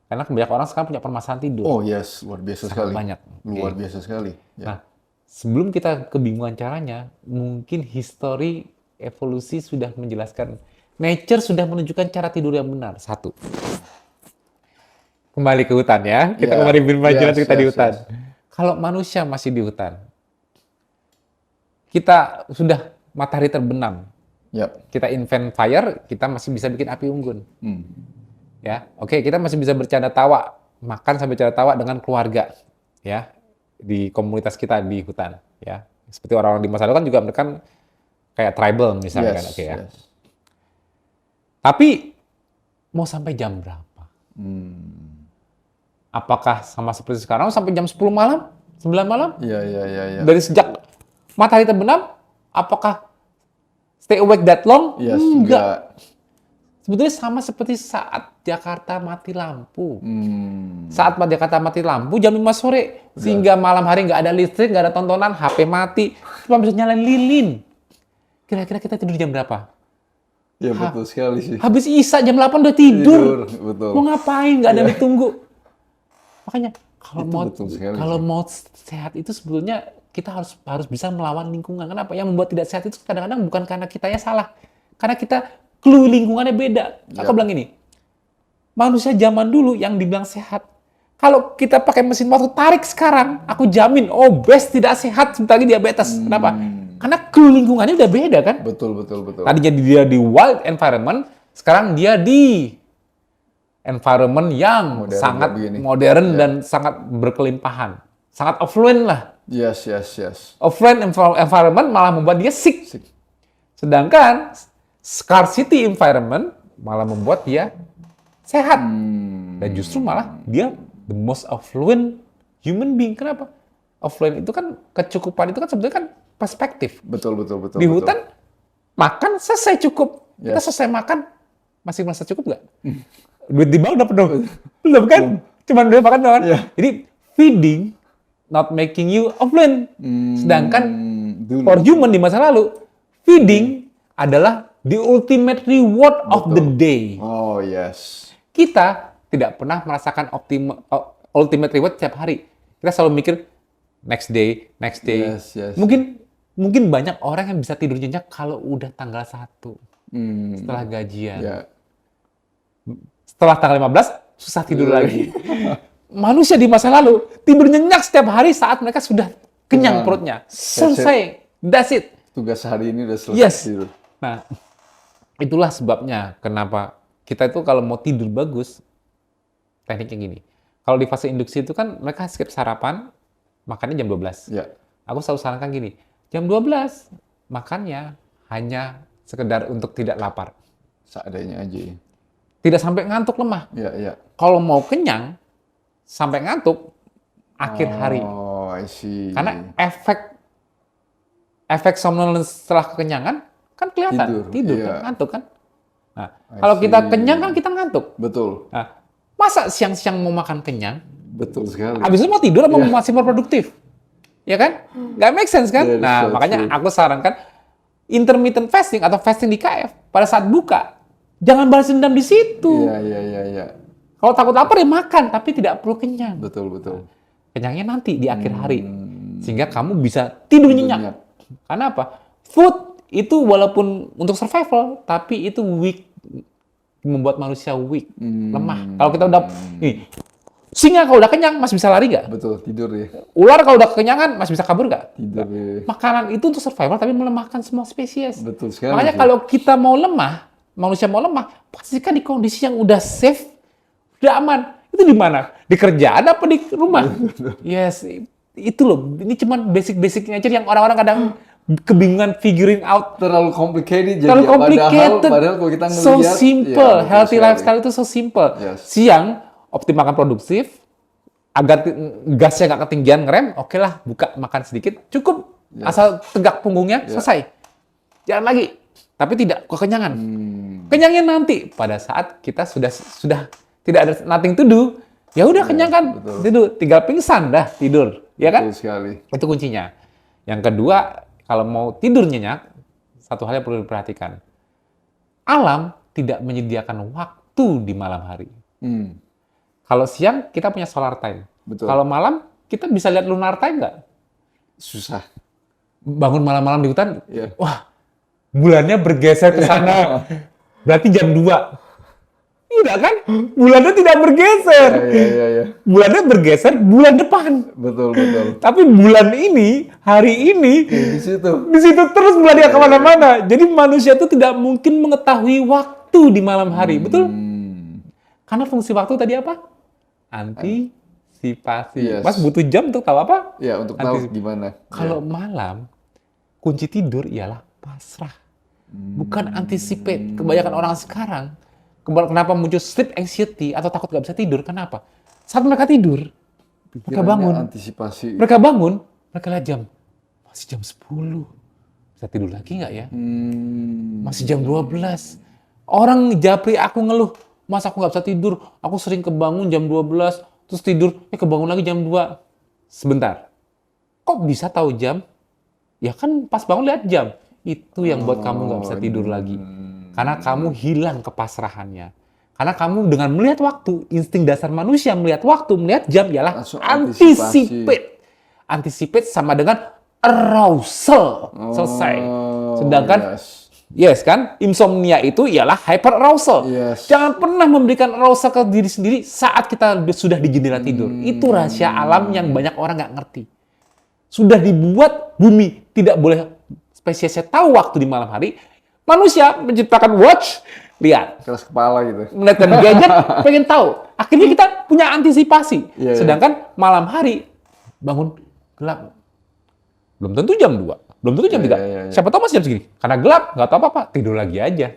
Karena banyak orang sekarang punya permasalahan tidur. Oh yes, luar biasa Sangat sekali. banyak. Luar Oke. biasa sekali. Ya. Nah, sebelum kita kebingungan caranya, mungkin histori evolusi sudah menjelaskan, nature sudah menunjukkan cara tidur yang benar. Satu. Kembali ke hutan ya. Kita Ya, kembali bermajulah yes, kita di yes, hutan. yes. Kalau manusia masih di hutan, kita sudah matahari terbenam. Yap. Kita invent fire, kita masih bisa bikin api unggun. Hmm. Ya, oke, kita masih bisa bercanda tawa, makan sampai bercanda tawa dengan keluarga, ya, di komunitas kita di hutan, ya. Seperti orang-orang di masa lalu kan juga mereka kan kayak tribal misalnya kan, Yes, oke ya. yes. Tapi mau sampai jam berapa? Hmm. Apakah sama seperti sekarang sampai jam 10 malam, 9 malam? Iya, iya, iya, iya. Dari sejak matahari terbenam, apakah stay awake that long? Yes, Enggak. enggak. Sebetulnya sama seperti saat Jakarta mati lampu. Hmm. Saat Jakarta mati lampu jam 5 sore, sehingga malam hari nggak ada listrik, nggak ada tontonan, HP mati, cuma bisa nyalain lilin. Kira-kira kita tidur jam berapa? Ya betul sekali sih. Habis Isya jam 8 udah tidur. Betul. Mau ngapain? Nggak ada yang ditunggu. Makanya Betul sekali kalau sih. mau sehat itu sebetulnya kita harus bisa melawan lingkungan. Kenapa? Yang membuat tidak sehat itu kadang-kadang bukan karena kitanya salah, karena kita clue lingkungannya beda. Aku bilang gini, manusia zaman dulu yang dibilang sehat, kalau kita pakai mesin waktu tarik sekarang, aku jamin, best tidak sehat, sebentar lagi diabetes. Kenapa? Karena clue lingkungannya udah beda kan? Betul, betul, betul. Tadinya dia di wild environment, sekarang dia di environment yang Modern sangat kayak begini. modern dan sangat berkelimpahan. Sangat affluent lah. Yes, yes, yes. Affluent environment malah membuat dia sick. Sedangkan scarcity environment malah membuat dia sehat. Dan justru malah dia the most affluent human being. Kenapa? Affluent itu kan, kecukupan itu kan sebetulnya kan perspektif. Betul, betul, betul. Di betul. hutan, makan selesai cukup. Kita Yes. selesai makan, masih merasa cukup nggak? Duit di bank udah penuh. Belum kan? Cuman duit makan doang. Iya. Jadi feeding not making you affluent. Sedangkan Dulu. for human di masa lalu, feeding adalah the ultimate reward of the day. Oh, yes. Kita tidak pernah merasakan ultimate reward setiap hari. Kita selalu mikir next day, next day. Yes, yes. Mungkin banyak orang yang bisa tidur nyenyak kalau udah tanggal 1 setelah gajian. Ya. Setelah tanggal 15 susah tidur lagi. Manusia di masa lalu tidur nyenyak setiap hari saat mereka sudah kenyang perutnya. Selesai. That's it. Tugas hari ini udah selesai. Yes. Tidur. Nah, itulah sebabnya kenapa kita itu kalau mau tidur bagus, tekniknya gini. Kalau di fase induksi itu kan mereka skip sarapan, makannya jam 12. Ya. Aku selalu sarankan gini, jam 12 makannya hanya sekedar untuk tidak lapar. Seadanya aja ya. Tidak sampai ngantuk lemah. Ya, ya. Kalau mau kenyang, sampai ngantuk, akhir hari. Oh, I see. Karena efek somnolence setelah kekenyangan kan kelihatan. Tidur iya. kan, ngantuk kan. Nah, kalau kita kenyang kan kita ngantuk. Betul. Nah, masa siang-siang mau makan kenyang, Betul sekali. habis itu mau tidur apa masih mau produktif? Ya kan? Nggak make sense kan? That is Nah, so makanya true. aku sarankan intermittent fasting atau fasting di KF pada saat buka, jangan balas dendam di situ. Iya, iya, iya, iya. Kalau takut lapar ya makan, tapi tidak perlu kenyang. Betul, betul. Kenyangnya nanti di akhir hari. Sehingga kamu bisa tidur nyenyak. nyenyak. Karena apa? Food itu walaupun untuk survival, tapi itu weak. Membuat manusia weak, lemah. Kalau kita udah, nih, singa kalau udah kenyang masih bisa lari nggak? Betul, tidur ya. Ular kalau udah kekenyangan masih bisa kabur nggak? Tidur ya. Makanan itu untuk survival tapi melemahkan semua spesies. Betul sekali. Makanya sih. kalau kita mau lemah, manusia mau lemah, pastikan di kondisi yang udah safe, udah aman. Itu di mana? Di kerjaan apa di rumah? Yes, itu loh. Ini cuma basic-basic nature yang orang-orang kadang kebingungan figuring out. terlalu complicated jadi Terlalu complicated. padahal kalau kita ngelihat So simple. ya, betul Healthy sekali. lifestyle itu so simple. Yes. Siang, optimalkan produktif. Agar gasnya nggak ketinggian, ngerem, oke lah, buka, makan sedikit. Cukup. Asal tegak punggungnya, selesai. Jangan lagi. Tapi tidak kekenyangan. Kenyangnya nanti. Pada saat kita sudah tidak ada nothing to do, ya udah kenyang kan. betul. Tidur. Tinggal pingsan dah, tidur. Ya kan? Betul sekali. Itu kuncinya. Yang kedua, kalau mau tidur nyenyak, satu hal yang perlu diperhatikan. Alam tidak menyediakan waktu di malam hari. Kalau siang, kita punya solar time. Betul. Kalau malam, kita bisa lihat lunar time nggak? Susah. Bangun malam-malam di hutan, Iya. wah, bulannya bergeser ke sana. Berarti jam 2. Tidak kan? Bulannya tidak bergeser. Iya. Bulannya bergeser bulan depan. Betul. Tapi bulan ini, hari ini, Di situ. di situ terus bulannya kemana-mana. Jadi manusia itu tidak mungkin mengetahui waktu di malam hari. Betul? Karena fungsi waktu tadi apa? Antisipasi. Yes. Mas butuh jam untuk tahu apa? Ya, untuk tahu gimana. Kalau malam, kunci tidur ialah pasrah. Bukan anticipate. Kebanyakan orang sekarang, kenapa muncul sleep anxiety atau takut nggak bisa tidur? Kenapa? Saat mereka tidur, mereka Pikirannya bangun. antisipasi. Mereka bangun, mereka lihat jam. Masih jam 10. Bisa tidur lagi nggak ya? Masih jam 12. Orang japri aku ngeluh, Mas aku nggak bisa tidur, aku sering kebangun jam 12, terus tidur, kebangun lagi jam 2. Sebentar, kok bisa tahu jam? Ya kan pas bangun lihat jam. Itu yang buat kamu nggak bisa tidur lagi. Karena kamu hilang kepasrahannya. Karena kamu dengan melihat waktu, insting dasar manusia melihat waktu, melihat jam ialah Langsung anticipate. Anticipate sama dengan arousal. Selesai. Sedangkan yes kan, insomnia itu ialah hyper arousal. Yes. Jangan pernah memberikan arousal ke diri sendiri saat kita sudah di jendela tidur. Itu rahasia alam yang banyak orang nggak ngerti. Sudah dibuat bumi tidak boleh spesiesnya tahu waktu di malam hari. Manusia menciptakan watch, lihat. Keras kepala gitu. Melihatkan gadget, pengen tahu. Akhirnya kita punya antisipasi. Iya. Sedangkan malam hari, bangun gelap. Belum tentu jam 2. Belum tentu jam 3. Iya. Siapa tahu masih jam segini. Karena gelap, nggak tahu apa-apa. Tidur lagi aja.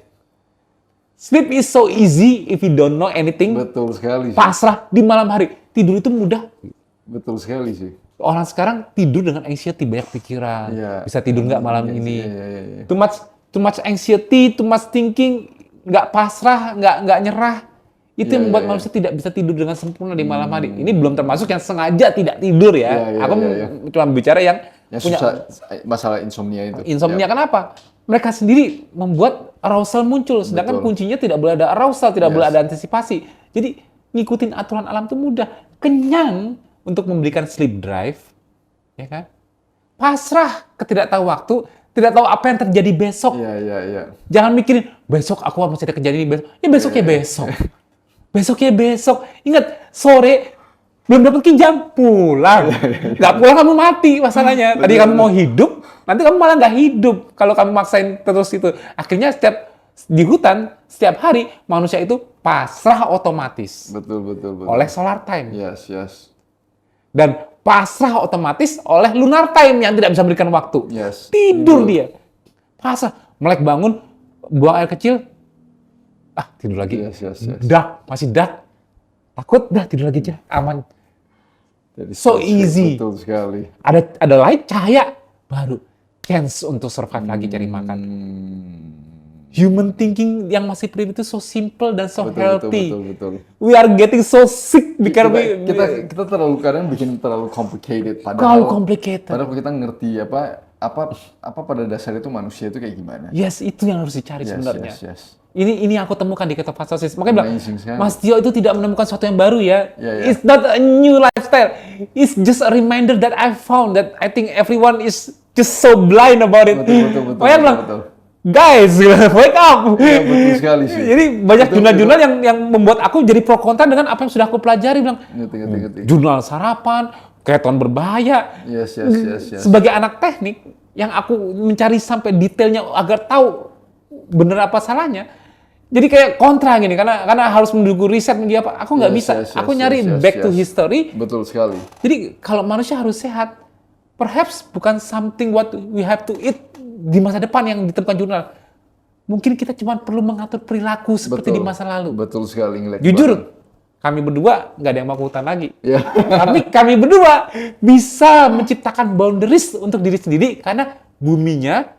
Sleep is so easy if you don't know anything. Betul sekali sih. Pasrah di malam hari. Tidur itu mudah. Betul sekali sih. Orang sekarang tidur dengan anxiety, banyak pikiran. Iya. Bisa tidur nggak malam Iya, ini. iya. Too much anxiety, too much thinking, nggak pasrah, nggak nyerah. Itu yang membuat manusia tidak bisa tidur dengan sempurna di malam hari. Ini belum termasuk yang sengaja tidak tidur ya. Iya, Aku iya. cuma bicara yang Yang punya susah masalah insomnia itu. insomnia. Ya. Kenapa? Mereka sendiri membuat arousal muncul, sedangkan Betul. kuncinya tidak boleh ada arousal, tidak Yes. boleh ada antisipasi. Jadi ngikutin aturan alam itu mudah. Kenyang untuk memberikan sleep drive, ya kan? Pasrah ketidaktahu waktu, tidak tahu apa yang terjadi besok. Iya. Jangan mikirin, besok aku masih ada kejadian ini besok. Ya besoknya besok. Besoknya besok. Ingat, sore belum dapat jam, pulang. Nggak pulang kamu mati masalahnya. Tadi kamu mau hidup, nanti kamu malah nggak hidup. Kalau kamu maksain terus itu. Akhirnya di hutan, setiap hari, manusia itu pasrah otomatis. Betul. Oleh solar time. Yes. Dan pasrah otomatis oleh lunar time yang tidak bisa memberikan waktu. Yes. Tidur dia. Pasrah. Melek bangun, buang air kecil, tidur lagi. Yes. Dark, masih dark. Takut, tidur lagi aja, aman. Jadi So easy. Betul sekali. Ada light, cahaya, baru chance untuk survive lagi cari makan. Human thinking yang masih primitif itu so simple dan so healthy. Betul. We are getting so sick because Kita terlalu kadang bikin terlalu complicated. terlalu complicated. Padahal kita ngerti apa pada dasar itu manusia itu kayak gimana. Yes, itu yang harus dicari sebenarnya. Yes. Ini yang aku temukan di ketofastosis. Makanya bilang, Amazing sekali. Mas Tio itu tidak menemukan sesuatu yang baru ya. Yeah. It's not a new lifestyle. It's just a reminder that I found that I think everyone is just so blind about it. Betul. Makanya bilang, guys, wake up. Ya, betul sekali sih. Jadi banyak jurnal-jurnal yang membuat aku jadi pro kontra dengan apa yang sudah aku pelajari. Bilang, Ngerti. jurnal sarapan, keton berbahaya. Yes. Sebagai anak teknik, yang aku mencari sampai detailnya agar tahu bener apa salahnya. Jadi kayak kontra gini, karena harus mendukung riset menjadi apa. Aku nggak bisa. Aku nyari back to history. Betul sekali. Jadi kalau manusia harus sehat, perhaps bukan something what we have to eat di masa depan yang ditemukan jurnal. Mungkin kita cuma perlu mengatur perilaku seperti di masa lalu. Betul sekali. Jujur, kami berdua nggak ada yang mau ke hutan lagi. Ya. Tapi kami berdua bisa menciptakan boundaries untuk diri sendiri karena buminya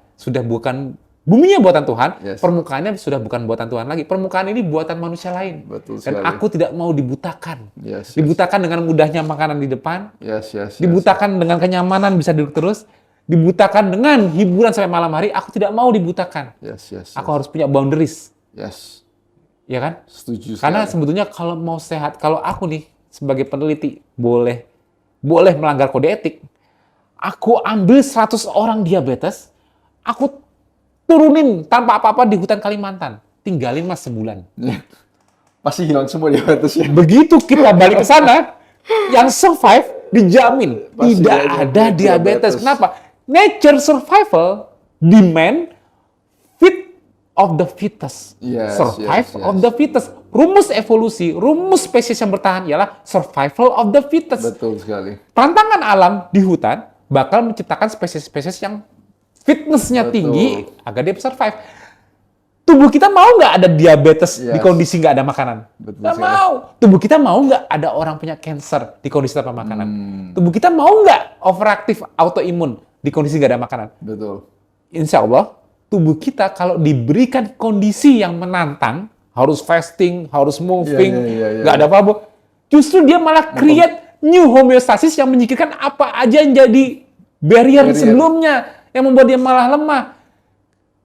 buatan Tuhan, Yes. permukaannya sudah bukan buatan Tuhan lagi. Permukaan ini buatan manusia lain. Betul Dan sekali. aku tidak mau dibutakan. Yes. Dibutakan dengan mudahnya makanan di depan, Yes. dibutakan dengan kenyamanan bisa duduk terus, dibutakan dengan hiburan sampai malam hari. Aku tidak mau dibutakan. Yes. Aku harus punya boundaries. Yes. Ya kan? Setuju sekali. Karena sebetulnya kalau mau sehat, kalau aku nih sebagai peneliti boleh melanggar kode etik, aku ambil 100 orang diabetes, aku turunin tanpa apa-apa di hutan Kalimantan. Tinggalin Mas sebulan. Pasti hilang semua diabetesnya. Begitu kita balik ke sana, yang survive dijamin Pasti tidak ada ada diabetes. diabetes. Kenapa? Nature survival demand fit of the fittest. Yes, Survive yes. of the fittest. Rumus evolusi, rumus spesies yang bertahan ialah survival of the fittest. Betul sekali. Tantangan alam di hutan bakal menciptakan spesies-spesies yang fitnessnya Betul. tinggi agar dia survive. Tubuh kita mau nggak ada diabetes di Yes. kondisi nggak ada makanan? Betul Nggak sekali. mau. Tubuh kita mau nggak ada orang punya cancer di kondisi tanpa makanan? Hmm. Tubuh kita mau nggak overaktif autoimun di kondisi nggak ada makanan? Betul. Insya Allah, tubuh kita kalau diberikan kondisi yang menantang, harus fasting, harus moving, Iya. nggak ada apa-apa, justru dia malah create new homeostasis yang menyingkirkan apa aja yang jadi barrier sebelumnya, yang membuat dia malah lemah.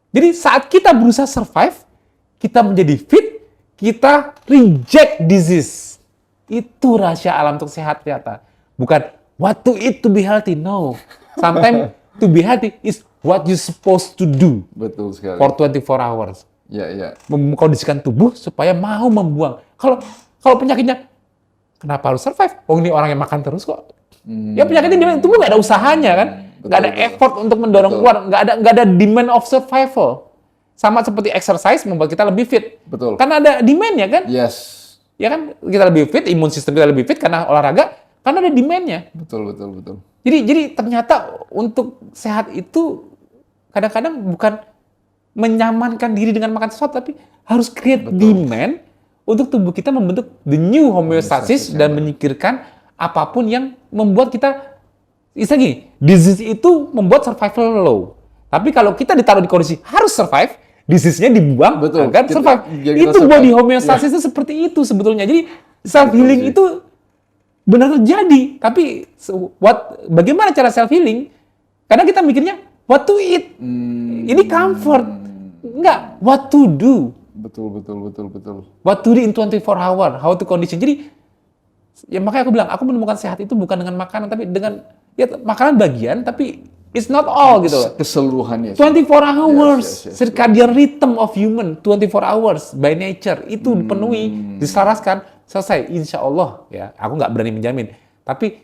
Jadi saat kita berusaha survive, kita menjadi fit, kita reject disease. Itu rahasia alam untuk sehat ternyata. Bukan what to eat to be healthy, no. Sometimes to be healthy is what you supposed to do Betul sekali. for 24 hours. Ya. Mengkondisikan tubuh supaya mau membuang. Kalau penyakitnya, kenapa harus survive? Oh ini orang yang makan terus kok. Ya penyakitnya dia tubuh nggak ada usahanya kan, nggak ada effort untuk mendorong keluar, nggak ada demand of survival. Sama seperti exercise membuat kita lebih fit. Betul. Karena ada demand-nya kan? Yes. Ya kan, kita lebih fit, imun sistem kita lebih fit karena olahraga, karena ada demand-nya. Betul. Jadi ternyata untuk sehat itu kadang-kadang bukan menyamankan diri dengan makan sesuatu, tapi harus create demand untuk tubuh kita membentuk the new homeostasis dan menyingkirkan apapun yang membuat kita, istilah gini, disease itu membuat survival low. Tapi kalau kita ditaruh di kondisi harus survive, disease-nya dibuang Betul. agar survive. Jadi kita Itu survive. body homeostasis itu seperti itu sebetulnya. Jadi self healing itu benar terjadi. Tapi bagaimana cara self healing? Karena kita mikirnya what to eat. Ini comfort. Enggak, what to do. Betul. What to do in 24 hour, how to condition. Jadi ya makanya aku bilang, aku menemukan sehat itu bukan dengan makanan, tapi dengan ya makanan bagian, tapi it's not all gitu loh. Keseluruhannya. 24 hours, Yes. circadian rhythm of human, 24 hours by nature, itu dipenuhi, diselaraskan, selesai, insya Allah. Ya, aku nggak berani menjamin. Tapi,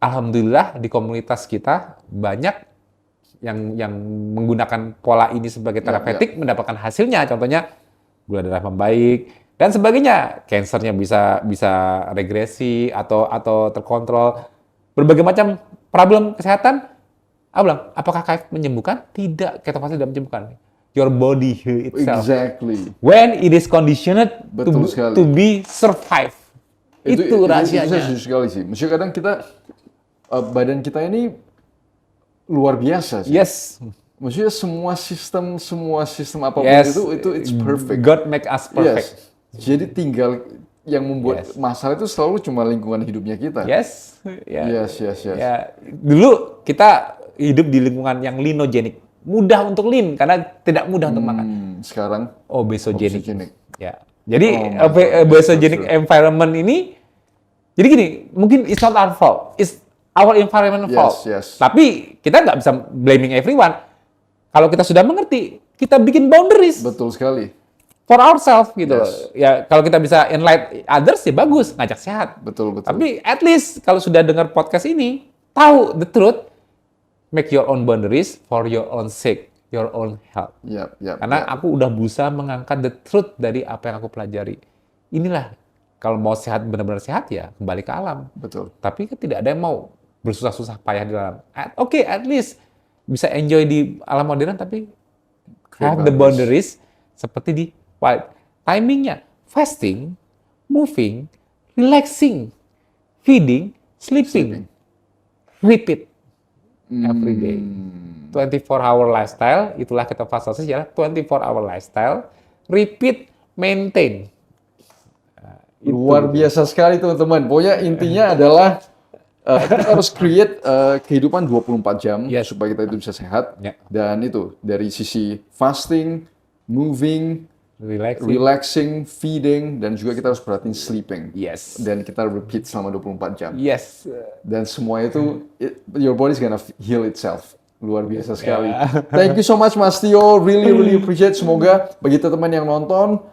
alhamdulillah di komunitas kita banyak yang menggunakan pola ini sebagai terapeutik, mendapatkan hasilnya. Contohnya, gula darah membaik, dan sebagainya. Kansernya bisa regresi atau terkontrol. Berbagai macam problem kesehatan. Aku bilang, apakah KF menyembuhkan? Tidak, ketofastosis tidak menyembuhkan. Your body heal itself. Exactly. When it is conditioned Betul sekali. to be survive. Itu rahasianya. Itu saya setuju sekali sih. Maksudnya kadang kita, badan kita ini luar biasa sih. Yes. Maksudnya semua sistem apapun Yes. itu it's perfect. God make us perfect. Yes. Jadi tinggal yang membuat masalah itu selalu cuma lingkungan hidupnya kita. Yes. Ya. Yes. Ya, dulu kita hidup di lingkungan yang linogenik. Mudah untuk lean karena tidak mudah untuk makan. Sekarang Obesogenic. obesogenic. Ya. Jadi Oh my God, obesogenic that's so true. environment ini, jadi gini, mungkin it's not our fault, it's our environment fault. Yes. Tapi kita nggak bisa blaming everyone. Kalau kita sudah mengerti, kita bikin boundaries Betul sekali. for ourselves gitu loh. Yes. Ya kalau kita bisa enlighten others ya bagus, ngajak sehat. Betul. Tapi at least kalau sudah dengar podcast ini, tahu the truth, make your own boundaries for your own sake, your own health. Yap. Karena aku udah berusaha mengangkat the truth dari apa yang aku pelajari. Inilah, kalau mau sehat, benar-benar sehat ya kembali ke alam. Betul. Tapi kan tidak ada yang mau bersusah-susah payah di dalam. Oke, at least bisa enjoy di alam modern, tapi have the boundaries seperti di wild. Timingnya, fasting, moving, relaxing, feeding, sleeping. Repeat every day. 24-hour lifestyle, itulah ketofastosis ya, 24-hour lifestyle, repeat, maintain. Luar biasa sekali teman-teman. Pokoknya intinya adalah Kita harus create kehidupan 24 jam Yes. supaya kita itu bisa sehat. Ya. Dan itu dari sisi fasting, moving, Relaxing. relaxing, feeding, dan juga kita harus perhatiin sleeping. Yes. Dan kita repeat selama 24 jam. Yes. Dan semua itu, your body's gonna heal itself. Luar biasa sekali. Yeah. Thank you so much Mas Tio, really appreciate. Semoga bagi teman-teman yang nonton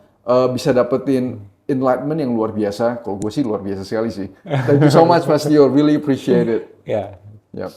bisa dapetin enlightenment yang luar biasa. Kalau gue sih luar biasa sekali sih. Thank you so much Mas Tio, really appreciate it. Ya. Yep.